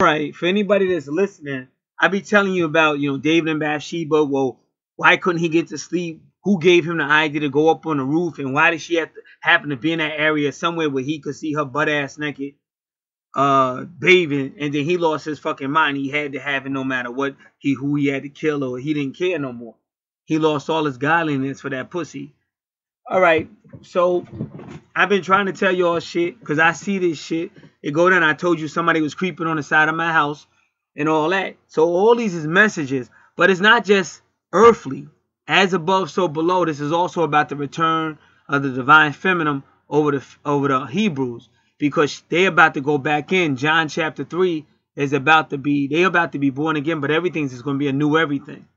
Right, for anybody that's listening, I be telling you about, David and Bathsheba. Well, why couldn't he get to sleep? Who gave him the idea to go up on the roof? And why did she happen to be in that area somewhere where he could see her butt ass naked, bathing? And then he lost his fucking mind. He had to have it no matter what, who he had to kill, or he didn't care no more. He lost all his godliness for that pussy. All right, so I've been trying to tell y'all shit because I see this shit. It go down. I told you somebody was creeping on the side of my house and all that. So all these is messages, but it's not just earthly. As above, so below. This is also about the return of the divine feminine over the Hebrews, because they about to go back in. John chapter 3 is about to be born again, but everything's just going to be a new everything.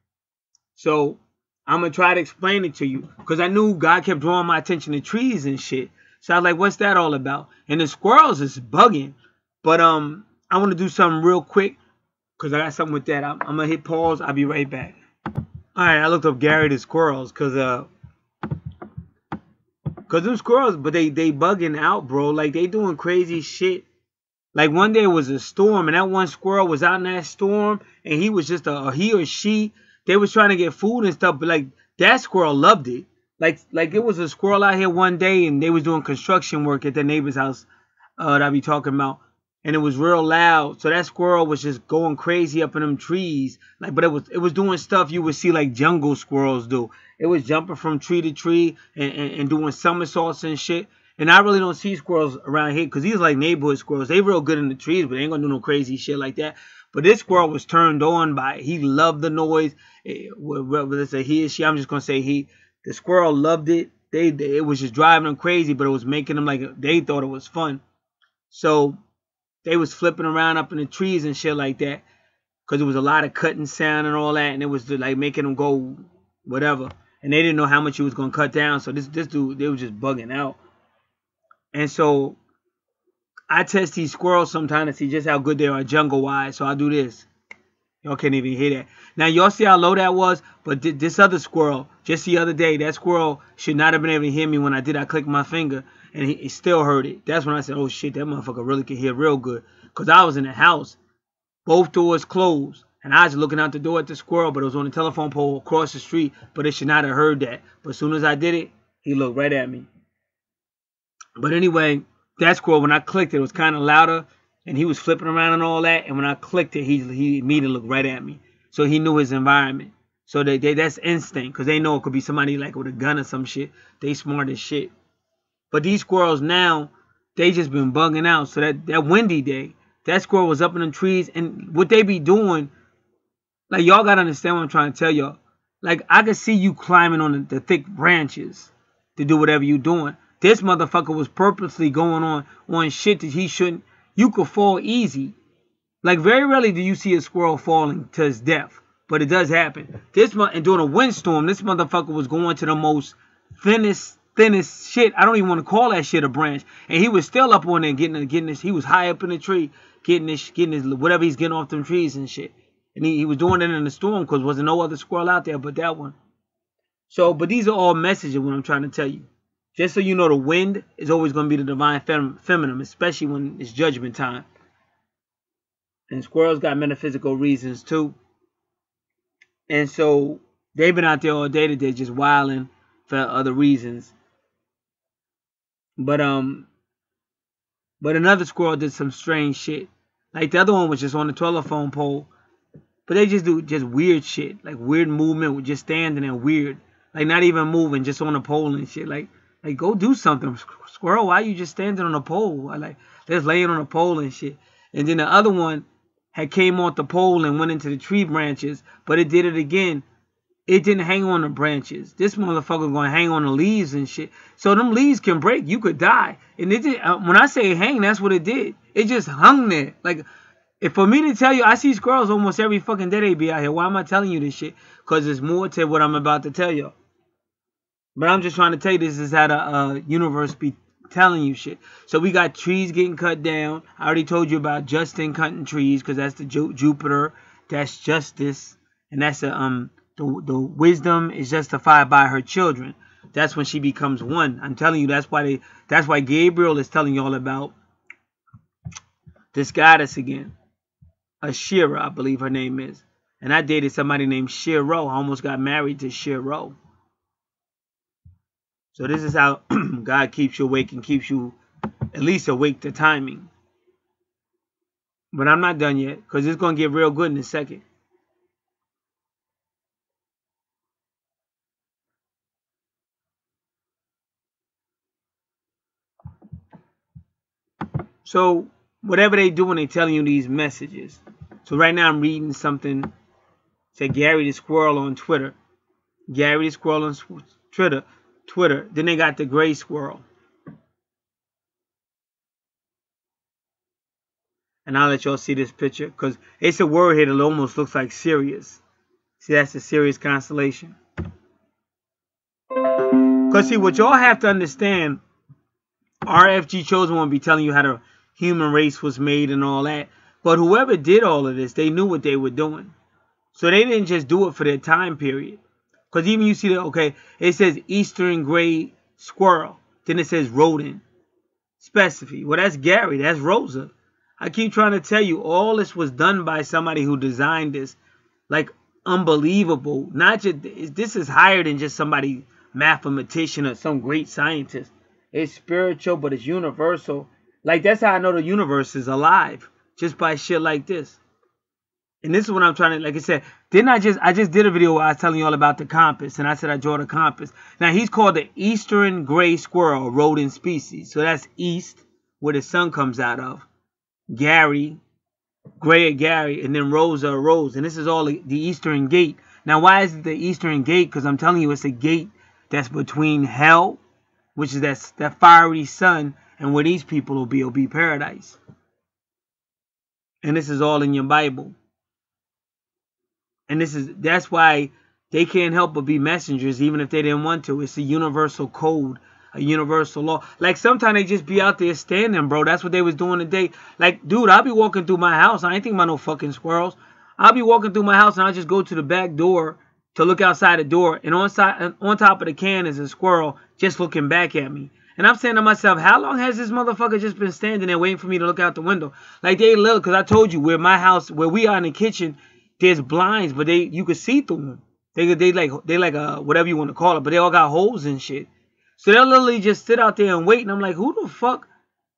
So I'm going to try to explain it to you, because I knew God kept drawing my attention to trees and shit. So I was like, what's that all about? And the squirrels is bugging. But I want to do something real quick, because I got something with that. I'm going to hit pause. I'll be right back. All right, I looked up Gary the squirrels, because them squirrels, but they bugging out, bro. Like, they doing crazy shit. Like, one day it was a storm, and that one squirrel was out in that storm, and he was just he or she. They was trying to get food and stuff, but like that squirrel loved it. Like it was a squirrel out here one day, and they was doing construction work at their neighbor's house that I be talking about, and it was real loud. So that squirrel was just going crazy up in them trees. Like, but it was doing stuff you would see like jungle squirrels do. It was jumping from tree to tree and doing somersaults and shit. And I really don't see squirrels around here because these like neighborhood squirrels. They real good in the trees, but they ain't gonna do no crazy shit like that. But this squirrel was turned on by it. He loved the noise. Whether it's a he or she, I'm just going to say he. The squirrel loved it. It was just driving them crazy, but it was making them like, they thought it was fun. So they was flipping around up in the trees and shit like that, because it was a lot of cutting sound and all that, and it was like making them go whatever. And they didn't know how much he was going to cut down. So this dude, they were just bugging out. And so I test these squirrels sometimes to see just how good they are jungle-wise. So I do this. Y'all can't even hear that. Now, y'all see how low that was? But this other squirrel, just the other day, that squirrel should not have been able to hear me when I did. I clicked my finger, and he still heard it. That's when I said, oh, shit, that motherfucker really can hear real good. Because I was in the house. Both doors closed. And I was looking out the door at the squirrel, but it was on the telephone pole across the street. But it should not have heard that. But as soon as I did it, he looked right at me. But anyway, that squirrel, when I clicked it, was kind of louder, and he was flipping around and all that. And when I clicked it, he immediately looked right at me. So he knew his environment. So that's instinct, because they know it could be somebody like with a gun or some shit. They smart as shit. But these squirrels now, they just been bugging out. So that windy day, that squirrel was up in them trees, and what they be doing, like, y'all got to understand what I'm trying to tell y'all. Like, I could see you climbing on the thick branches to do whatever you doing. This motherfucker was purposely going on shit that he shouldn't. You could fall easy. Like, very rarely do you see a squirrel falling to his death. But it does happen. And during a windstorm, this motherfucker was going to the most thinnest shit. I don't even want to call that shit a branch. And he was still up on there getting this. He was high up in the tree, getting his whatever he's getting off them trees and shit. And he was doing it in the storm because there wasn't no other squirrel out there but that one. So, but these are all messages what I'm trying to tell you. Just so you know, the wind is always going to be the divine feminine, especially when it's judgment time. And squirrels got metaphysical reasons too. And so they've been out there all day today just wilding for other reasons. But another squirrel did some strange shit. Like the other one was just on the telephone pole. But they just do weird shit. Like weird movement with just standing there weird. Like not even moving, just on the pole and shit. Like go do something. Squirrel, why you just standing on a pole? Like just laying on a pole and shit. And then the other one had came off the pole and went into the tree branches, but it did it again. It didn't hang on the branches. This motherfucker going to hang on the leaves and shit. So them leaves can break. You could die. And it did, when I say hang, that's what it did. It just hung there. Like, if for me to tell you, I see squirrels almost every fucking day they be out here. Why am I telling you this shit? Because there's more to what I'm about to tell you. But I'm just trying to tell you this is how the universe be telling you shit. So we got trees getting cut down. I already told you about Justin cutting trees because that's the Jupiter. That's justice. And that's the wisdom is justified by her children. That's when she becomes one. I'm telling you, that's why Gabriel is telling you all about this goddess again. Ashira, I believe her name is. And I dated somebody named Shiro. I almost got married to Shiro. So this is how God keeps you awake and keeps you at least awake to timing. But I'm not done yet, because it's going to get real good in a second. So whatever they do when they telling you these messages. So right now I'm reading something. Say Gary the Squirrel on Twitter. Gary the Squirrel on Twitter. Then they got the Gray Squirrel. And I'll let y'all see this picture, because it's a word here that almost looks like Sirius. See, that's the Sirius constellation. Because see, what y'all have to understand, RFG Chosen won't be telling you how the human race was made and all that. But whoever did all of this, they knew what they were doing. So they didn't just do it for their time period. Because even you see that, okay, it says Eastern Gray Squirrel. Then it says rodent. Specify. Well, that's Gary. That's Rosa. I keep trying to tell you, all this was done by somebody who designed this. Like, unbelievable. Not just, this is higher than just somebody, mathematician or some great scientist. It's spiritual, but it's universal. Like, that's how I know the universe is alive. Just by shit like this. And this is what I'm trying to, like I said, I just did a video where I was telling you all about the compass. And I said I draw the compass. Now, he's called the Eastern Gray Squirrel, rodent species. So that's east, where the sun comes out of. Gary, Gray Gary, and then Rosa Rose. And this is all the Eastern Gate. Now, why is it the Eastern Gate? Because I'm telling you, it's a gate that's between hell, which is that fiery sun, and where these people will be paradise. And this is all in your Bible. And that's why they can't help but be messengers, even if they didn't want to. It's a universal code, a universal law. Like, sometimes they just be out there standing, bro. That's what they was doing today. Like, dude, I'll be walking through my house. I ain't thinking about no fucking squirrels. I'll be walking through my house, and I'll just go to the back door to look outside the door. And on top of the can is a squirrel just looking back at me. And I'm saying to myself, how long has this motherfucker just been standing there waiting for me to look out the window? Like, they little, because I told you, where my house, where we are in the kitchen, there's blinds, but you could see through them. They like whatever you want to call it, but they all got holes and shit. So they'll literally just sit out there and wait. And I'm like, who the fuck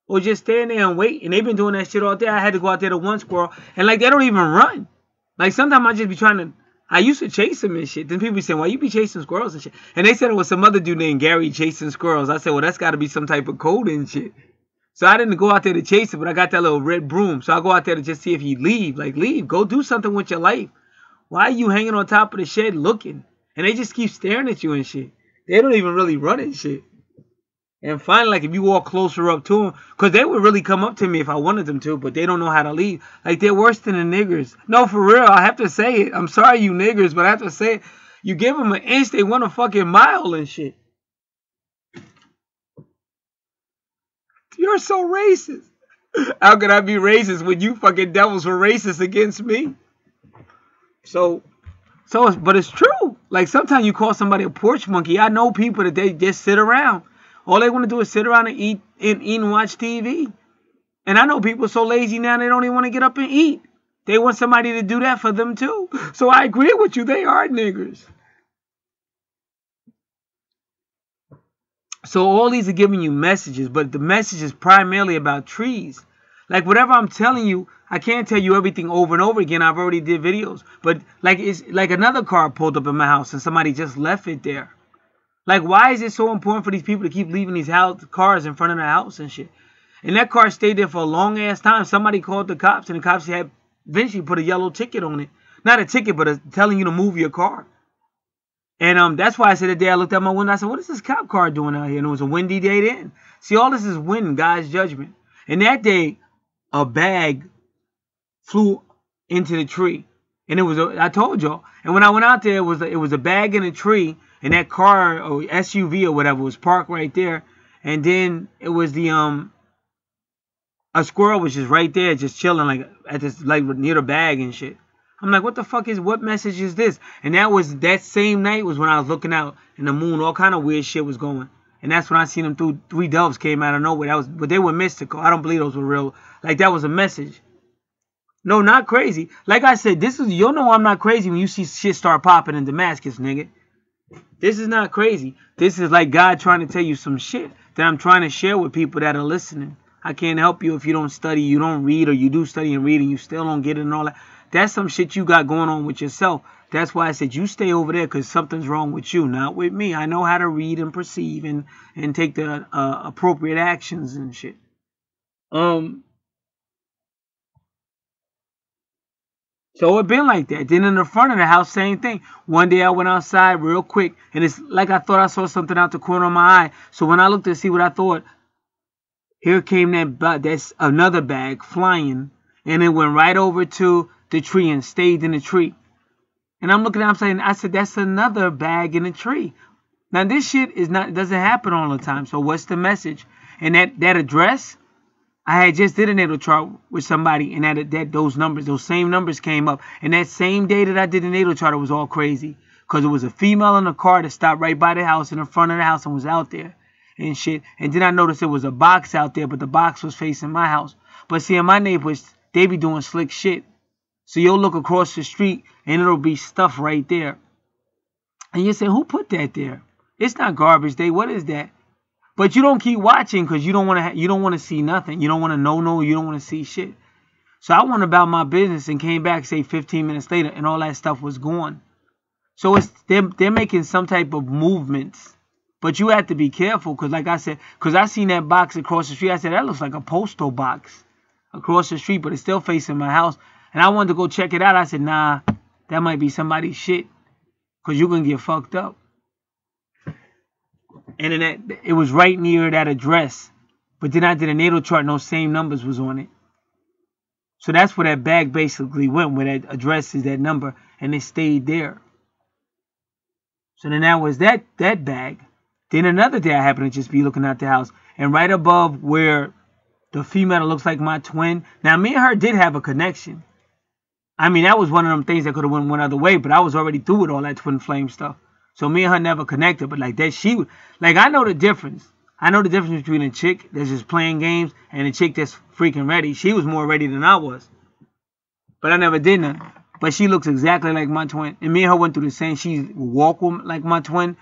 will just stand there and wait? And they've been doing that shit all day. I had to go out there to one squirrel, and like, they don't even run. Like, sometimes I just be trying to. I used to chase them and shit. Then people be saying, why you be chasing squirrels and shit? And they said it was some other dude named Gary chasing squirrels. I said, well, that's got to be some type of code and shit. So I didn't go out there to chase it, but I got that little red broom. So I go out there to just see if he'd leave. Like, leave. Go do something with your life. Why are you hanging on top of the shed looking? And they just keep staring at you and shit. They don't even really run and shit. And finally, like, if you walk closer up to them, because they would really come up to me if I wanted them to, but they don't know how to leave. Like, they're worse than the niggers. No, for real, I have to say it. I'm sorry, you niggers, but I have to say it. You give them an inch, they want a fucking mile and shit. You're so racist. How could I be racist when you fucking devils were racist against me? But it's true. Like, sometimes you call somebody a porch monkey. I know people that they just sit around. All they want to do is sit around and eat and watch TV. And I know people so lazy now they don't even want to get up and eat. They want somebody to do that for them too. So I agree with you. They are niggers. So all these are giving you messages, but the message is primarily about trees. Like, whatever I'm telling you, I can't tell you everything over and over again. I've already did videos. But like, it's like another car pulled up in my house and somebody just left it there. Like, why is it so important for these people to keep leaving these cars in front of the house and shit? And that car stayed there for a long ass time. Somebody called the cops, and the cops had eventually put a yellow ticket on it. Not a ticket, but telling you to move your car. And that's why I said that day I looked out my window. I said, what is this cop car doing out here? And it was a windy day then. See, all this is wind, God's judgment. And that day, a bag flew into the tree. And it was, I told y'all. And when I went out there, it was a bag in a tree. And that car or SUV or whatever was parked right there. And then it was a squirrel was just right there, just chilling, like at this, like near the bag and shit. I'm like, what message is this? And that same night was when I was looking out and the moon, all kind of weird shit was going. And that's when I seen them three doves came out of nowhere. But they were mystical. I don't believe those were real. Like, that was a message. No, not crazy. Like I said, you'll know I'm not crazy when you see shit start popping in Damascus, nigga. This is not crazy. This is like God trying to tell you some shit that I'm trying to share with people that are listening. I can't help you if you don't study, you don't read, or you do study and read and you still don't get it and all that. That's some shit you got going on with yourself. That's why I said you stay over there, because something's wrong with you, not with me. I know how to read and perceive and take the appropriate actions and shit. So it been like that. Then in the front of the house, same thing. One day I went outside real quick, and it's like I thought I saw something out the corner of my eye. So when I looked to see what I thought, here came that's another bag flying, and it went right over to the tree and stayed in the tree. And I'm looking at it, I said, that's another bag in the tree. Now this shit doesn't happen all the time. So what's the message? And that address, I had just did a natal chart with somebody, and those same numbers came up. And that same day that I did the natal chart, it was all crazy. Because it was a female in a car that stopped right by the house, in the front of the house, and was out there and shit. And then I noticed there was a box out there, but the box was facing my house. But see, in my neighborhoods, they be doing slick shit. So you'll look across the street, and it'll be stuff right there. And you say, who put that there? It's not garbage day. What is that? But you don't keep watching because you don't want to see nothing. You don't want to know. You don't want to see shit. So I went about my business and came back, say 15 minutes later, and all that stuff was gone. So they're making some type of movements. But you have to be careful because, like I said, because I seen that box across the street. I said, that looks like a postal box across the street, but it's still facing my house. And I wanted to go check it out. I said, nah, that might be somebody's shit because you can get fucked up. And then it was right near that address. But then I did a natal chart and those same numbers was on it. So that's where that bag basically went, where that address is that number, and it stayed there. So then that was that bag. Then another day I happened to just be looking at the house, and right above where the female looks like my twin. Now me and her did have a connection. I mean, that was one of them things that could have went one other way, but I was already through with all that twin flame stuff. So me and her never connected, but like that, I know the difference. I know the difference between a chick that's just playing games and a chick that's freaking ready. She was more ready than I was. But I never did nothing. But she looks exactly like my twin. And me and her went through the same. She walk like my twin.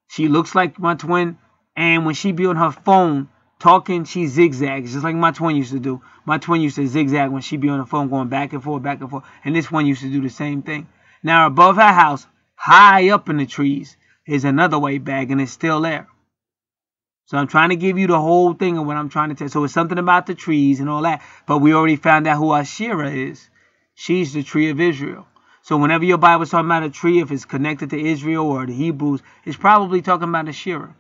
She looks like my twin. And when she be on her phone talking, she zigzags, just like my twin used to do. My twin used to zigzag when she be on the phone going back and forth, back and forth. And this one used to do the same thing. Now above her house, high up in the trees, is another white bag, and it's still there. So I'm trying to give you the whole thing of what I'm trying to tell. So it's something about the trees and all that. But we already found out who Asherah is. She's the tree of Israel. So whenever your Bible's talking about a tree, if it's connected to Israel or the Hebrews, it's probably talking about Asherah.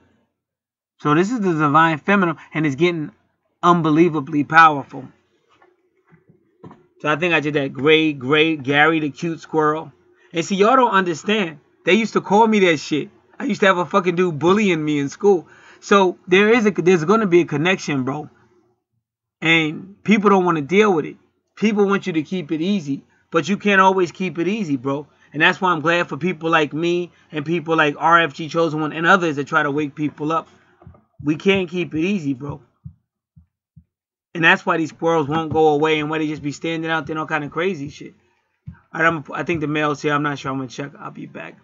So this is the divine feminine, and it's getting unbelievably powerful. So I think I did that great Gary the cute squirrel. And see, y'all don't understand. They used to call me that shit. I used to have a fucking dude bullying me in school. So there's going to be a connection, bro. And people don't want to deal with it. People want you to keep it easy. But you can't always keep it easy, bro. And that's why I'm glad for people like me and people like RFG Chosen One and others that try to wake people up. We can't keep it easy, bro. And that's why these squirrels won't go away and why they just be standing out there and all kind of crazy shit. All right, I think the mail's here. I'm not sure. I'm going to check. I'll be back.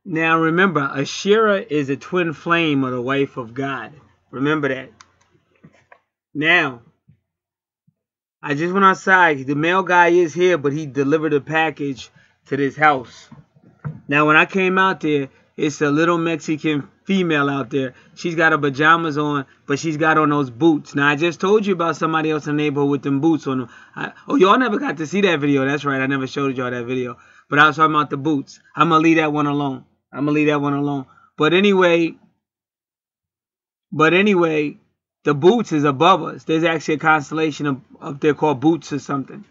Now, remember, Asherah is a twin flame of the wife of God. Remember that. Now, I just went outside. The mail guy is here, but he delivered a package to this house. Now, when I came out there, it's a little Mexican female out there. She's got her pajamas on, but she's got on those boots. Now, I just told you about somebody else in the neighborhood with them boots on them. Oh, y'all never got to see that video. That's right. I never showed y'all that video. But I was talking about the boots. I'm going to leave that one alone. But anyway, the boots is above us. There's actually a constellation up there called Boots or something.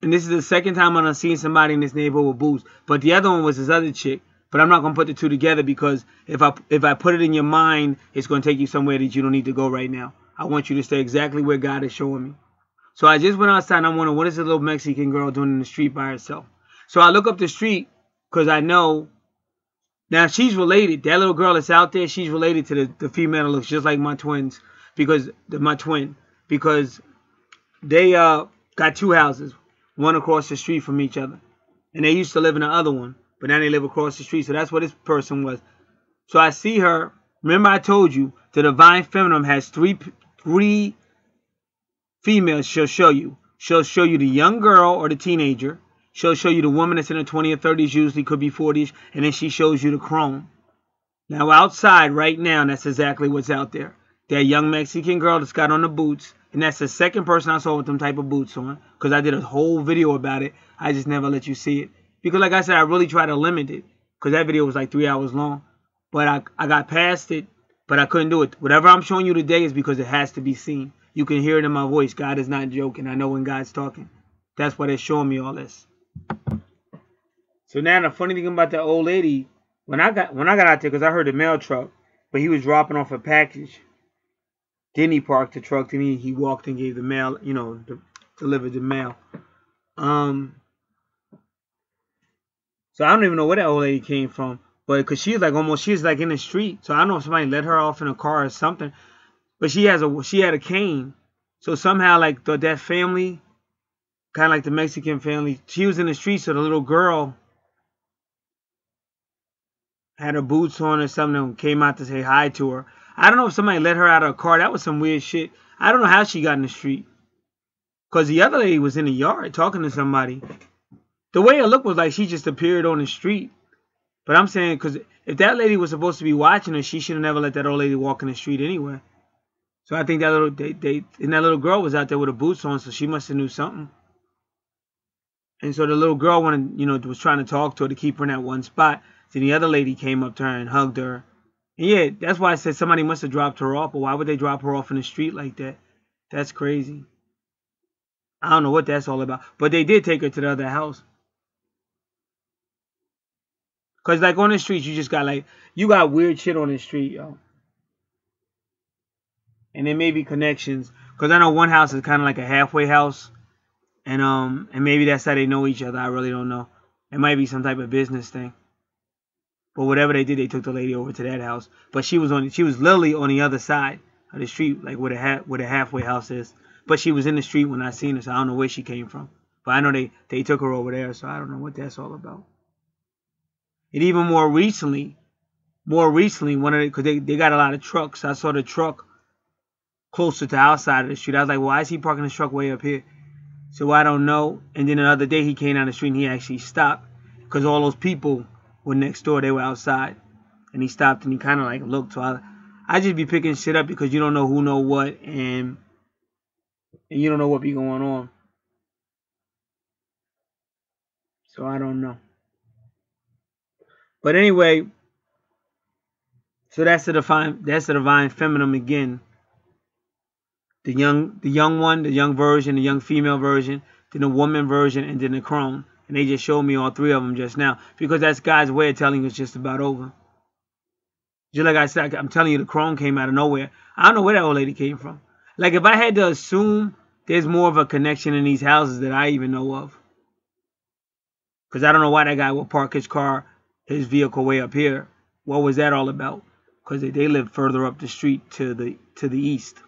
And this is the second time I've seen somebody in this neighborhood with boots. But the other one was this other chick. But I'm not going to put the two together because if I put it in your mind, it's going to take you somewhere that you don't need to go right now. I want you to stay exactly where God is showing me. So I just went outside and I'm wondering, what is the little Mexican girl doing in the street by herself? So I look up the street because I know. Now she's related. That little girl that's out there, she's related to the female that looks just like my twins. Because they got two houses. one across the street from each other. And they used to live in the other one, but now they live across the street. So that's what this person was. So I see her. Remember I told you the divine feminine has three females she'll show you. She'll show you the young girl or the teenager. She'll show you the woman that's in her 20s or 30s, usually could be 40s, and then she shows you the crone. Now outside right now, that's exactly what's out there. That young Mexican girl that's got on the boots, and that's the second person I saw with them type of boots on, because I did a whole video about it. I just never let you see it. Because like I said, I really try to limit it, because that video was like 3 hours long. But I got past it, but I couldn't do it. Whatever I'm showing you today is because it has to be seen. You can hear it in my voice. God is not joking. I know when God's talking. That's why they're showing me all this. So now the funny thing about that old lady, when I got out there, because I heard the mail truck, but he was dropping off a package. Then he parked the truck. Then he walked and gave the mail, delivered the mail. So I don't even know where that old lady came from, but because she's like in the street. So I don't know if somebody let her off in a car or something. But she had a cane. So somehow like that family, kind of like the Mexican family, she was in the street. So the little girl had her boots on or something and came out to say hi to her. I don't know if somebody let her out of a car. That was some weird shit. I don't know how she got in the street. Because the other lady was in the yard talking to somebody. The way it looked was like she just appeared on the street. But I'm saying, because if that lady was supposed to be watching her, she should have never let that old lady walk in the street anyway. So I think that little girl was out there with her boots on, so she must have knew something. And so the little girl was trying to talk to her to keep her in that one spot. Then the other lady came up to her and hugged her. And yeah, that's why I said somebody must have dropped her off. But why would they drop her off in the street like that? That's crazy. I don't know what that's all about. But they did take her to the other house. Because like on the streets, you just got you got weird shit on the street, yo. And there may be connections. Because I know one house is kind of like a halfway house. And maybe that's how they know each other. I really don't know. It might be some type of business thing. But whatever they did, they took the lady over to that house. But she was literally on the other side of the street, like where the halfway house is. But she was in the street when I seen her, so I don't know where she came from. But I know they took her over there, so I don't know what that's all about. And even more recently, because they got a lot of trucks. I saw the truck closer to our side of the street. I was like, well, why is he parking his truck way up here? So I don't know. And then the other day he came down the street and he actually stopped because all those people were next door. They were outside, and he stopped and he kind of like looked. So I just be picking shit up because you don't know who know what, and you don't know what be going on. So I don't know. But anyway, so that's the divine feminine again. The young one, the young version, the young female version, then the woman version, and then the crone. And they just showed me all three of them just now. Because that's God's way of telling you it's just about over. Just like I said, I'm telling you the crone came out of nowhere. I don't know where that old lady came from. Like if I had to assume there's more of a connection in these houses that I even know of. Because I don't know why that guy would park his vehicle way up here. What was that all about? Because they live further up the street to the east.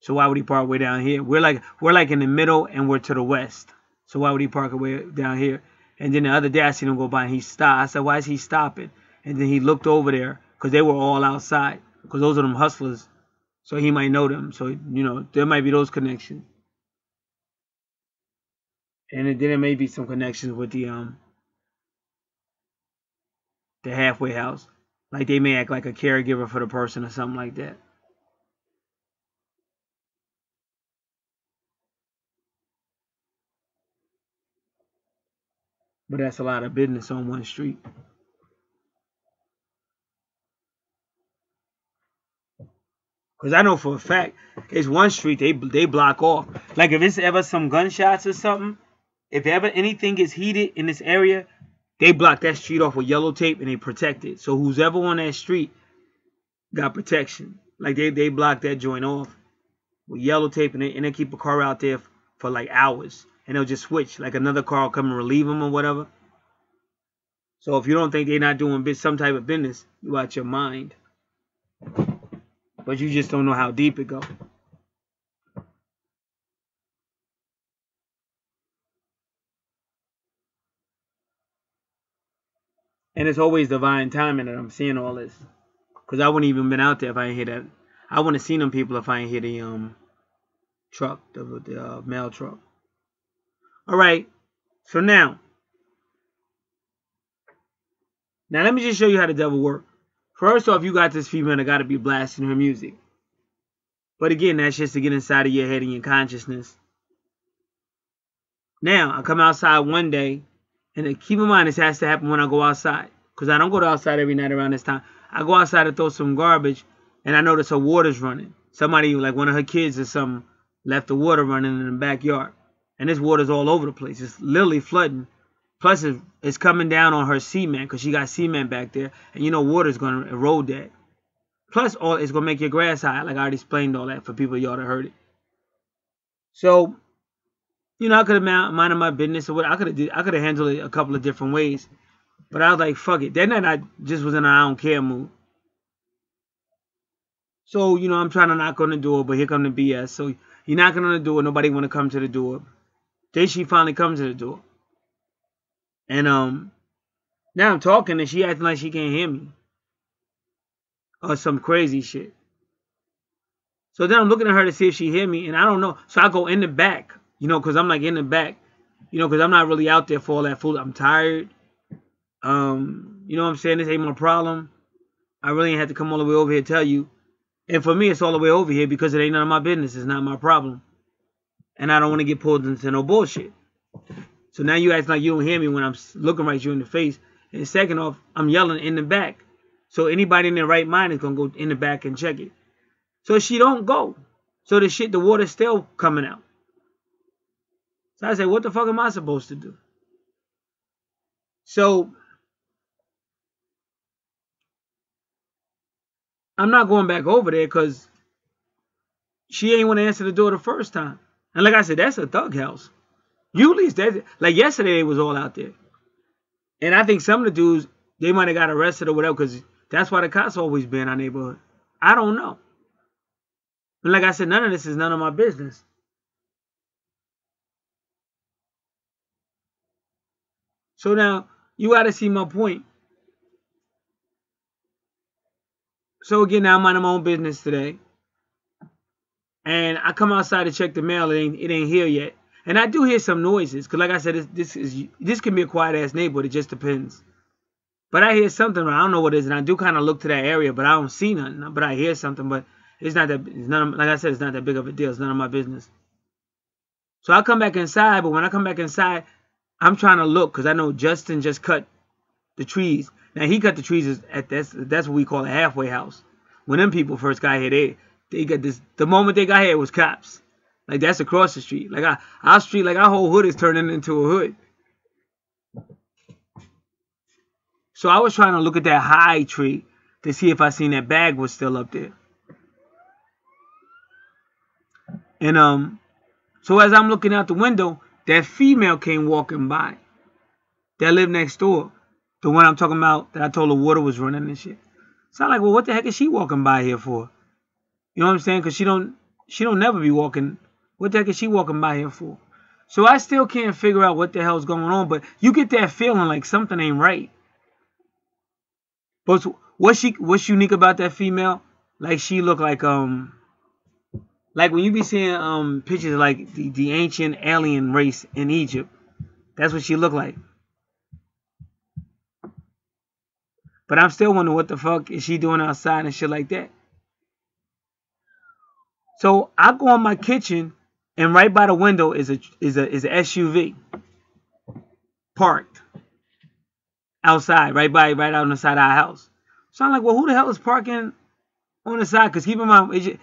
So why would he park way down here? We're like in the middle and we're to the west. So why would he park way down here? And then the other day I seen him go by and he stopped. I said, why is he stopping? And then he looked over there because they were all outside. Because those are them hustlers. So he might know them. So, there might be those connections. And then there may be some connections with the halfway house. Like they may act like a caregiver for the person or something like that. But that's a lot of business on one street. Because I know for a fact, it's one street they block off. Like if it's ever some gunshots or something, if ever anything gets heated in this area, they block that street off with yellow tape and they protect it. So who's ever on that street got protection. Like they block that joint off with yellow tape and they keep a car out there for like hours. And they'll just switch. Like another car will come and relieve them or whatever. So if you don't think they're not doing some type of business, you out your mind. But you just don't know how deep it goes. And it's always divine timing that I'm seeing all this. Because I wouldn't even been out there if I didn't hear that. I wouldn't have seen them people if I didn't hear the truck, the mail truck. All right. So now let me just show you how the devil works. First off, you got this female that got to be blasting her music. But again, that's just to get inside of your head and your consciousness. Now, I come outside one day, and keep in mind this has to happen when I go outside. Because I don't go outside every night around this time. I go outside to throw some garbage, and I notice her water's running. Somebody, like one of her kids or something, left the water running in the backyard. And this water's all over the place. It's literally flooding. Plus, it's coming down on her cement because she got cement back there. And you know water's going to erode that. Plus, it's going to make your grass high. Like I already explained all that for people y'all that heard it. So, you know, I could have minded my business or what. I could have handled it a couple of different ways. But I was like, fuck it. That night I just was in an I don't care mood. So, you know, I'm trying to knock on the door, but here come the BS. So, you're knocking on the door. Nobody want to come to the door. Then she finally comes to the door. And now I'm talking and she acting like she can't hear me. Or some crazy shit. So then I'm looking at her to see if she hear me. And I don't know. So I go in the back. You know, because I'm like in the back. You know, because I'm not really out there for all that food. I'm tired. You know what I'm saying? This ain't my problem. I really ain't had to come all the way over here to tell you. And for me, it's all the way over here because it ain't none of my business. It's not my problem. And I don't want to get pulled into no bullshit. So now you act like you don't hear me when I'm looking right you in the face. And second off, I'm yelling in the back. So anybody in their right mind is going to go in the back and check it. So she don't go. So the water's still coming out. So I say, what the fuck am I supposed to do? So I'm not going back over there because she ain't want to answer the door the first time. And like I said, that's a thug house. Usually, that's like yesterday, it was all out there. And I think some of the dudes, they might have got arrested or whatever because that's why the cops always been in our neighborhood. I don't know. And like I said, none of this is none of my business. So now, you got to see my point. So again, now I'm minding my own business today. And I come outside to check the mail. It ain't here yet. And I do hear some noises. Because like I said, this can be a quiet-ass neighborhood. It just depends. But I hear something. I don't know what it is. And I do kind of look to that area. But I don't see nothing. But I hear something. But it's not that... like I said, it's not that big of a deal. It's none of my business. So I come back inside. But when I come back inside, I'm trying to look. Because I know Justin just cut the trees. Now, he cut the trees at that's what we call a halfway house. When them people first got here, they got this... The moment they got here, it was cops. Like, that's across the street. Like, our street, like, our whole hood is turning into a hood. So I was trying to look at that high tree to see if I seen that bag was still up there. And, so as I'm looking out the window, that female came walking by. That lived next door. The one I'm talking about that I told her water was running and shit. So I'm like, well, what the heck is she walking by here for? You know what I'm saying? Because she don't never be walking. What the heck is she walking by here for? So I still can't figure out what the hell's going on. But you get that feeling like something ain't right. But what's unique about that female? Like she look like when you be seeing pictures of like the ancient alien race in Egypt. That's what she look like. But I'm still wondering what the fuck is she doing outside and shit like that. So I go in my kitchen, and right by the window is a SUV parked outside, right out on the side of our house. So I'm like, well, who the hell is parking on the side? Because keep in mind,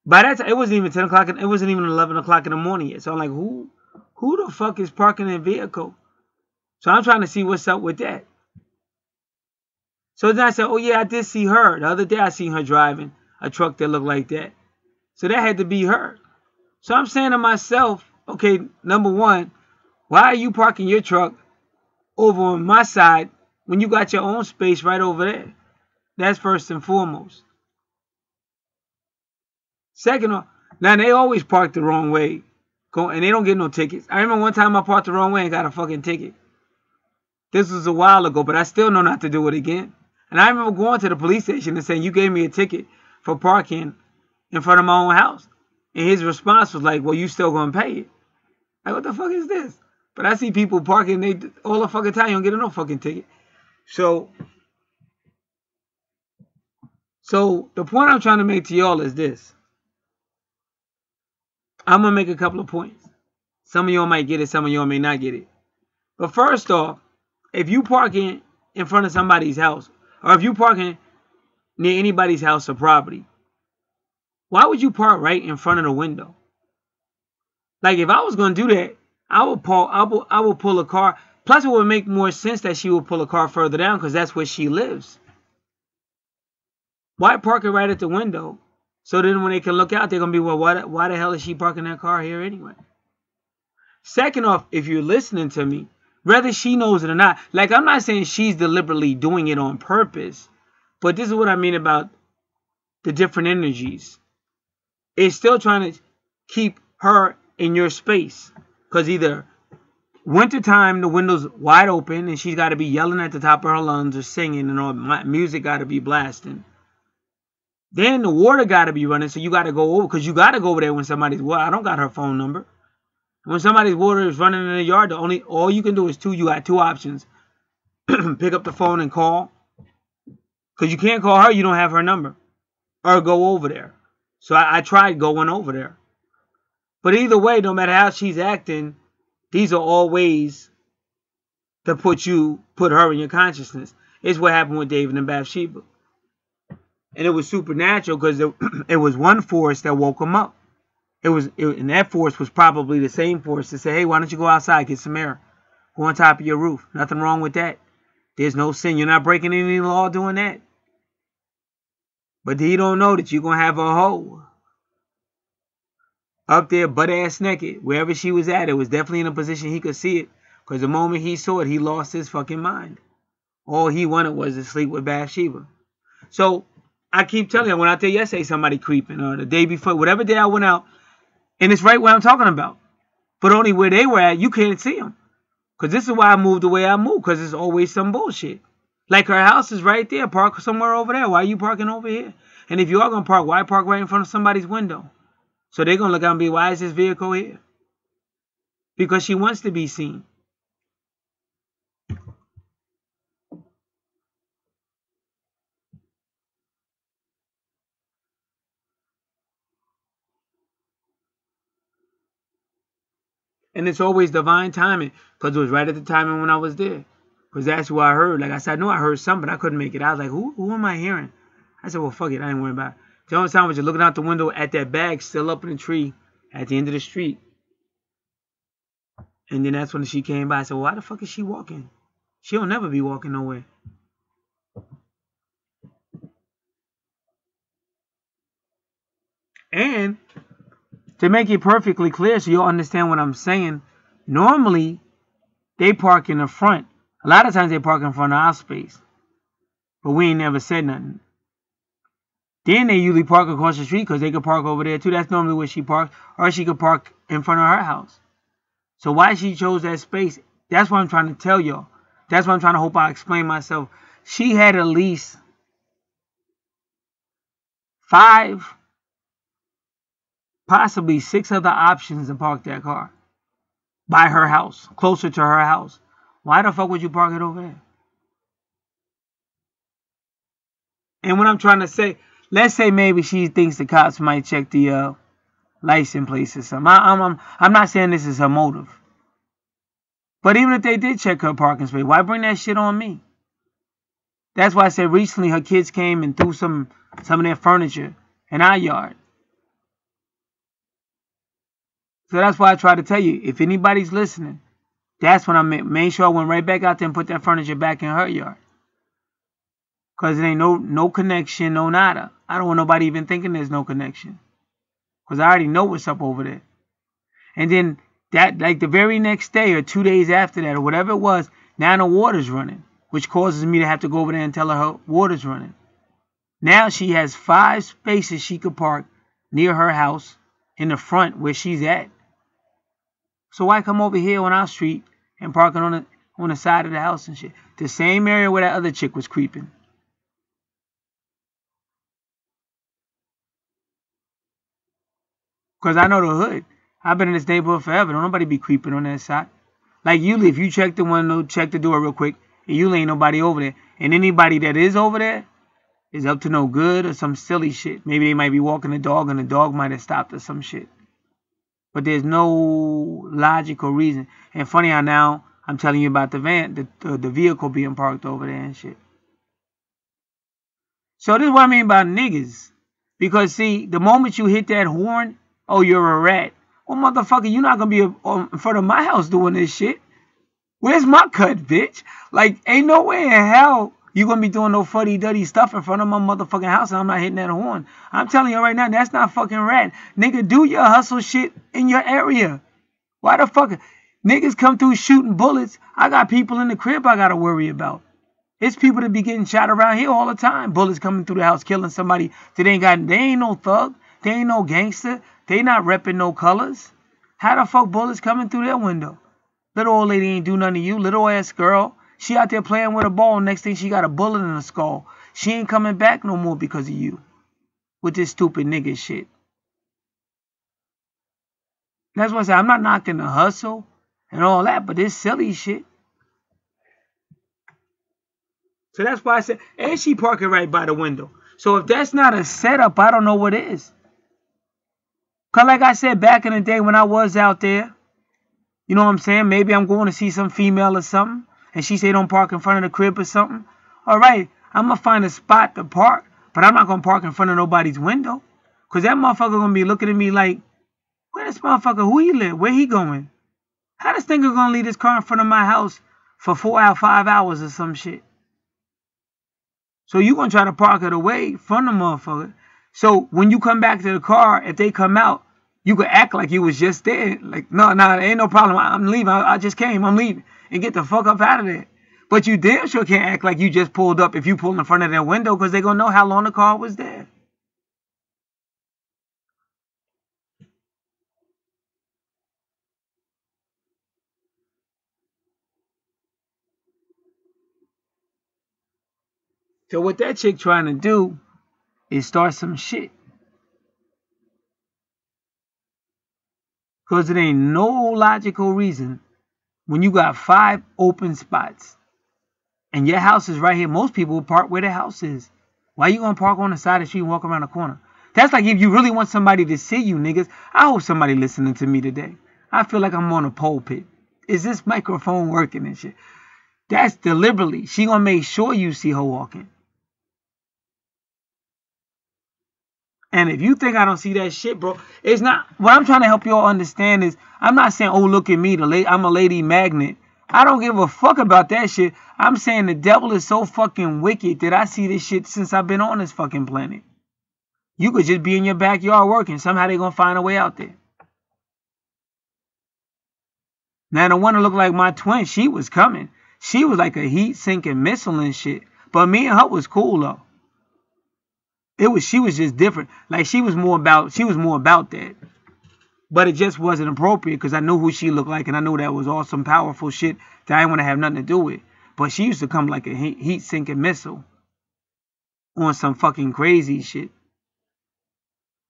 by that time it wasn't even 10 o'clock, and it wasn't even 11 o'clock in the morning yet. So I'm like, who the fuck is parking a vehicle? So I'm trying to see what's up with that. So then I said, oh yeah, I did see her. The other day I seen her driving a truck that looked like that. So that had to be her. So I'm saying to myself, okay, number one, why are you parking your truck over on my side when you got your own space right over there? That's first and foremost. Second off, now they always park the wrong way. And they don't get no tickets. I remember one time I parked the wrong way and got a fucking ticket. This was a while ago, but I still know not to do it again. And I remember going to the police station and saying, you gave me a ticket for parking in front of my own house. And his response was like, well, you still going to pay it. Like, what the fuck is this? But I see people parking they all the fucking time. You don't get no fucking ticket. So the point I'm trying to make to y'all is this. I'm going to make a couple of points. Some of y'all might get it. Some of y'all may not get it. But first off, if you parking in front of somebody's house, or if you parking near anybody's house or property, why would you park right in front of the window? Like, if I was going to do that, I would pull a car. Plus, it would make more sense that she would pull a car further down because that's where she lives. Why park it right at the window? So then when they can look out, they're going to be, well, why the hell is she parking that car here anyway? Second off, if you're listening to me, whether she knows it or not, like, I'm not saying she's deliberately doing it on purpose, but this is what I mean about the different energies. It's still trying to keep her in your space. Because either wintertime, the window's wide open and she's got to be yelling at the top of her lungs or singing and all music got to be blasting. Then the water got to be running, so you got to go over. Because you got to go over there when somebody's water. I don't got her phone number. When somebody's water is running in the yard, all you can do is you got two options. Pick up the phone and call. Because you can't call her, you don't have her number. Or go over there. So I tried going over there. But either way, no matter how she's acting, these are all ways to put her in your consciousness. It's what happened with David and Bathsheba. And it was supernatural because it was one force that woke them up. And that force was probably the same force to say, hey, why don't you go outside, get some air. Go on top of your roof. Nothing wrong with that. There's no sin. You're not breaking any law doing that. But he don't know that you're going to have a hoe up there butt-ass naked. Wherever she was at, it was definitely in a position he could see it. Because the moment he saw it, he lost his fucking mind. All he wanted was to sleep with Bathsheba. So, I keep telling you, when I tell you yesterday somebody creeping, or the day before, whatever day I went out, and it's right where I'm talking about. But only where they were at, you can't see them. Because this is why I moved the way I moved. Because there's always some bullshit. Like her house is right there. Park somewhere over there. Why are you parking over here? And if you are going to park, why park right in front of somebody's window? So they're going to look out and be, why is this vehicle here? Because she wants to be seen. And it's always divine timing. Because it was right at the timing when I was there. Because that's what I heard. Like I said, I knew I heard something, but I couldn't make it out. I was like, who am I hearing? I said, well, fuck it. I ain't worried about it. The only time was just looking out the window at that bag still up in the tree at the end of the street. And then that's when she came by. I said, well, why the fuck is she walking? She'll never be walking nowhere. And to make it perfectly clear so you'll understand what I'm saying, normally they park in the front. A lot of times they park in front of our space. But we ain't never said nothing. Then they usually park across the street because they could park over there too. That's normally where she parks. Or she could park in front of her house. So why she chose that space, that's what I'm trying to tell y'all. That's what I'm trying to hope I explain myself. She had at least 5, possibly 6 other options to park that car. By her house. Closer to her house. Why the fuck would you park it over there? And what I'm trying to say, let's say maybe she thinks the cops might check the license plates or something. I'm not saying this is her motive. But even if they did check her parking space, why bring that shit on me? That's why I said recently her kids came and threw some of their furniture in our yard. So that's why I try to tell you, if anybody's listening, that's when I made sure I went right back out there and put that furniture back in her yard. Because there ain't no connection, no nada. I don't want nobody even thinking there's no connection. Because I already know what's up over there. And then, that like the very next day or 2 days after that or whatever it was, now the water's running. Which causes me to have to go over there and tell her water's running. Now she has 5 spaces she could park near her house in the front where she's at. So why come over here on our street and park it on the side of the house and shit. The same area where that other chick was creeping. Because I know the hood. I've been in this neighborhood forever. Don't nobody be creeping on that side. Like you, if you check the window, check the door real quick, and you ain't nobody over there. And anybody that is over there is up to no good or some silly shit. Maybe they might be walking the dog and the dog might have stopped or some shit. But there's no logical reason. And funny how now I'm telling you about the van, the vehicle being parked over there and shit. So this is what I mean by niggas. Because see, the moment you hit that horn, oh, you're a rat. Well, motherfucker, you're not going to be in front of my house doing this shit. Where's my cut, bitch? Like, ain't no way in hell you going to be doing no fuddy-duddy stuff in front of my motherfucking house and I'm not hitting that horn. I'm telling you right now, that's not fucking rat. Nigga, do your hustle shit in your area. Why the fuck? Niggas come through shooting bullets. I got people in the crib I got to worry about. It's people that be getting shot around here all the time. Bullets coming through the house, killing somebody that they ain't no thug. They ain't no gangster. They not repping no colors. How the fuck bullets coming through their window? Little old lady ain't do nothing to you. Little ass girl. She out there playing with a ball. Next thing she got a bullet in her skull. She ain't coming back no more because of you. With this stupid nigga shit. That's why I say I'm not knocking the hustle and all that, but this silly shit. So that's why I said, and she parking right by the window. So if that's not a setup, I don't know what is. Because like I said, back in the day when I was out there, you know what I'm saying? Maybe I'm going to see some female or something, and she say don't park in front of the crib or something. All right, I'm going to find a spot to park, but I'm not going to park in front of nobody's window. Because that motherfucker going to be looking at me like, where this motherfucker, who he live? Where he going? How this nigga going to leave this car in front of my house for 5 hours or some shit? So you going to try to park it away from the motherfucker. So when you come back to the car, if they come out, you could act like you was just there. Like, no, ain't no problem. I'm leaving. I just came. I'm leaving. And get the fuck up out of there. But you damn sure can't act like you just pulled up if you pull in front of their window because they're going to know how long the car was there. So what that chick trying to do is start some shit. Because it ain't no logical reason when you got 5 open spots and your house is right here. Most people will park where their house is. Why you going to park on the side of the street and walk around the corner? That's like if you really want somebody to see you, niggas. I hope somebody listening to me today. I feel like I'm on a pulpit. Is this microphone working and shit? That's deliberately. She going to make sure you see her walking. And if you think I don't see that shit, bro, it's not. What I'm trying to help y'all understand is I'm not saying, oh, look at me, I'm a lady magnet. I don't give a fuck about that shit. I'm saying the devil is so fucking wicked that I see this shit since I've been on this fucking planet. You could just be in your backyard working. Somehow they're going to find a way out there. Now, the one that looked like my twin, she was coming. She was like a heat-sinking missile and shit. But me and her was cool, though. She was just different. Like she was more about that. But it just wasn't appropriate because I knew who she looked like and I knew that was all some powerful shit that I didn't want to have nothing to do with. But she used to come like a heat-sinking missile on some fucking crazy shit.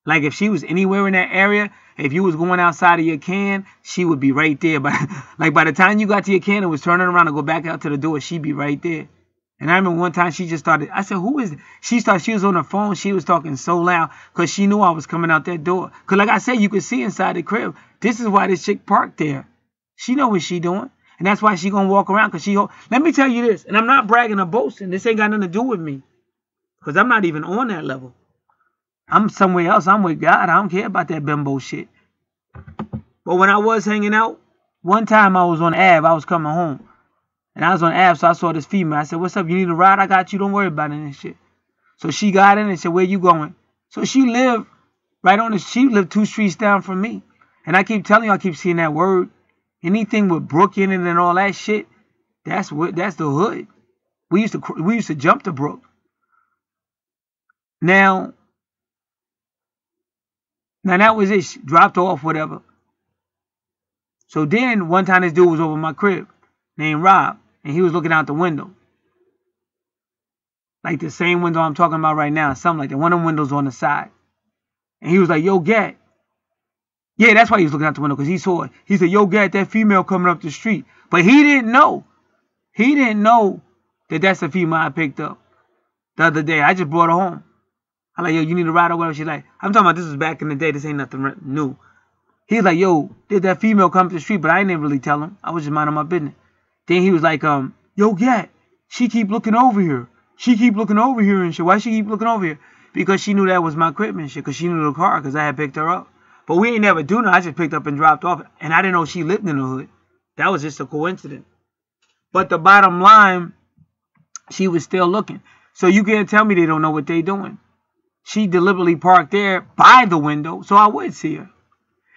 Like if she was anywhere in that area, if you was going outside of your can, she would be right there. But like by the time you got to your can and was turning around to go back out to the door, she'd be right there. And I remember one time she just started, I said, who is it? She was on the phone. She was talking so loud because she knew I was coming out that door. Because like I said, you could see inside the crib. This is why this chick parked there. She know what she doing. And that's why she going to walk around because let me tell you this. And I'm not bragging or boasting. This ain't got nothing to do with me. Because I'm not even on that level. I'm somewhere else. I'm with God. I don't care about that bimbo shit. But when I was hanging out, one time I was on Ave. I was coming home. And I was on Ave, so I saw this female. I said, what's up? You need a ride? I got you. Don't worry about it and shit. So she got in and said, where you going? So she lived she lived 2 streets down from me. And I keep telling you, I keep seeing that word. Anything with Brook in it and all that shit, that's the hood. We used to jump the brook. Now that was it. She dropped off, whatever. So then one time this dude was over my crib named Rob. and he was looking out the window. Like the same window I'm talking about right now, something like that. One of the windows on the side. And he was like, yo, Gat. Yeah, that's why he was looking out the window, because he saw it. He said, yo, Gat, that female coming up the street. But he didn't know. He didn't know that that's the female I picked up the other day. I just brought her home. I'm like, yo, you need a ride or whatever? She's like, I'm talking about this was back in the day. This ain't nothing new. He's like, yo, did that female come to the street? But I didn't really tell him. I was just minding my business. Then he was like, yo, Gat, she keep looking over here. She keep looking over here and shit. Why she keep looking over here? Because she knew that was my crib and shit. Because she knew the car, because I had picked her up. But we ain't never do nothing. I just picked up and dropped off. And I didn't know she lived in the hood. That was just a coincidence. But the bottom line, she was still looking. So you can't tell me they don't know what they doing. She deliberately parked there by the window so I would see her.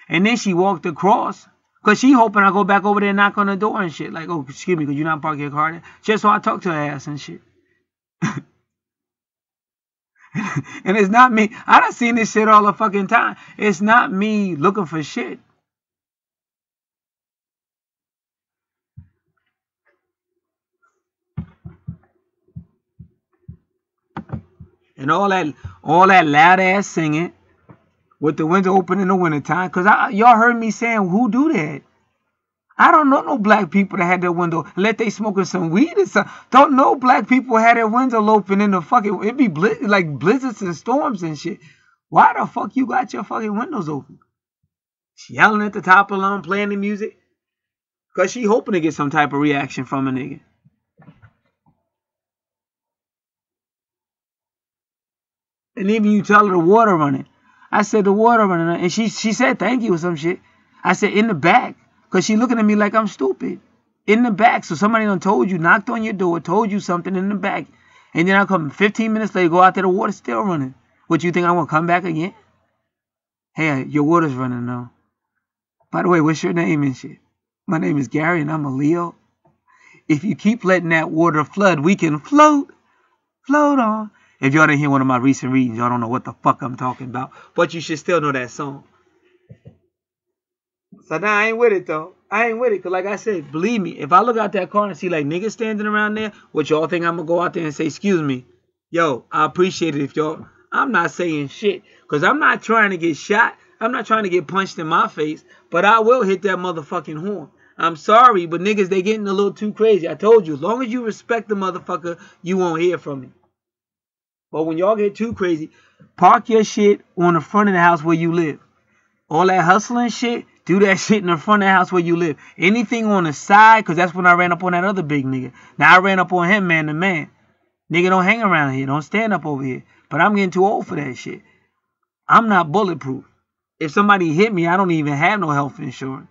And then she walked across. Because she hoping I go back over there and knock on the door and shit. Like, oh, excuse me, could you not park your car there? Just so I talk to her ass and shit. And it's not me. I done seen this shit all the fucking time. It's not me looking for shit. And all that loud ass singing with the window open in the wintertime. Because y'all heard me saying, who do that? I don't know no black people that had their window, let they smoking some weed or something. Don't know black people had their window open in the fucking, it be like blizzards and storms and shit. Why the fuck you got your fucking windows open? She yelling at the top of the lungs, playing the music. Because she hoping to get some type of reaction from a nigga. And even you tell her the water running. I said the water running. And she said thank you or some shit. I said in the back. Because she looking at me like I'm stupid. In the back. So somebody done told you, knocked on your door, told you something in the back. And then I come 15 minutes later, go out there, the water's still running. What, you think I want to come back again? Hey, your water's running now. By the way, what's your name and shit? My name is Gary and I'm a Leo. If you keep letting that water flood, we can float on. If y'all didn't hear one of my recent readings, y'all don't know what the fuck I'm talking about. But you should still know that song. So now I ain't with it though. I ain't with it. Because like I said, believe me, if I look out that car and see like niggas standing around there, what y'all think I'm going to go out there and say, excuse me. Yo, I appreciate it if y'all, I'm not saying shit. Because I'm not trying to get shot. I'm not trying to get punched in my face. But I will hit that motherfucking horn. I'm sorry, but niggas, they getting a little too crazy. I told you, as long as you respect the motherfucker, you won't hear from me. But when y'all get too crazy, park your shit on the front of the house where you live. All that hustling shit, do that shit in the front of the house where you live. Anything on the side, because that's when I ran up on that other big nigga. Now I ran up on him man to man. Nigga, don't hang around here. Don't stand up over here. But I'm getting too old for that shit. I'm not bulletproof. If somebody hit me, I don't even have no health insurance.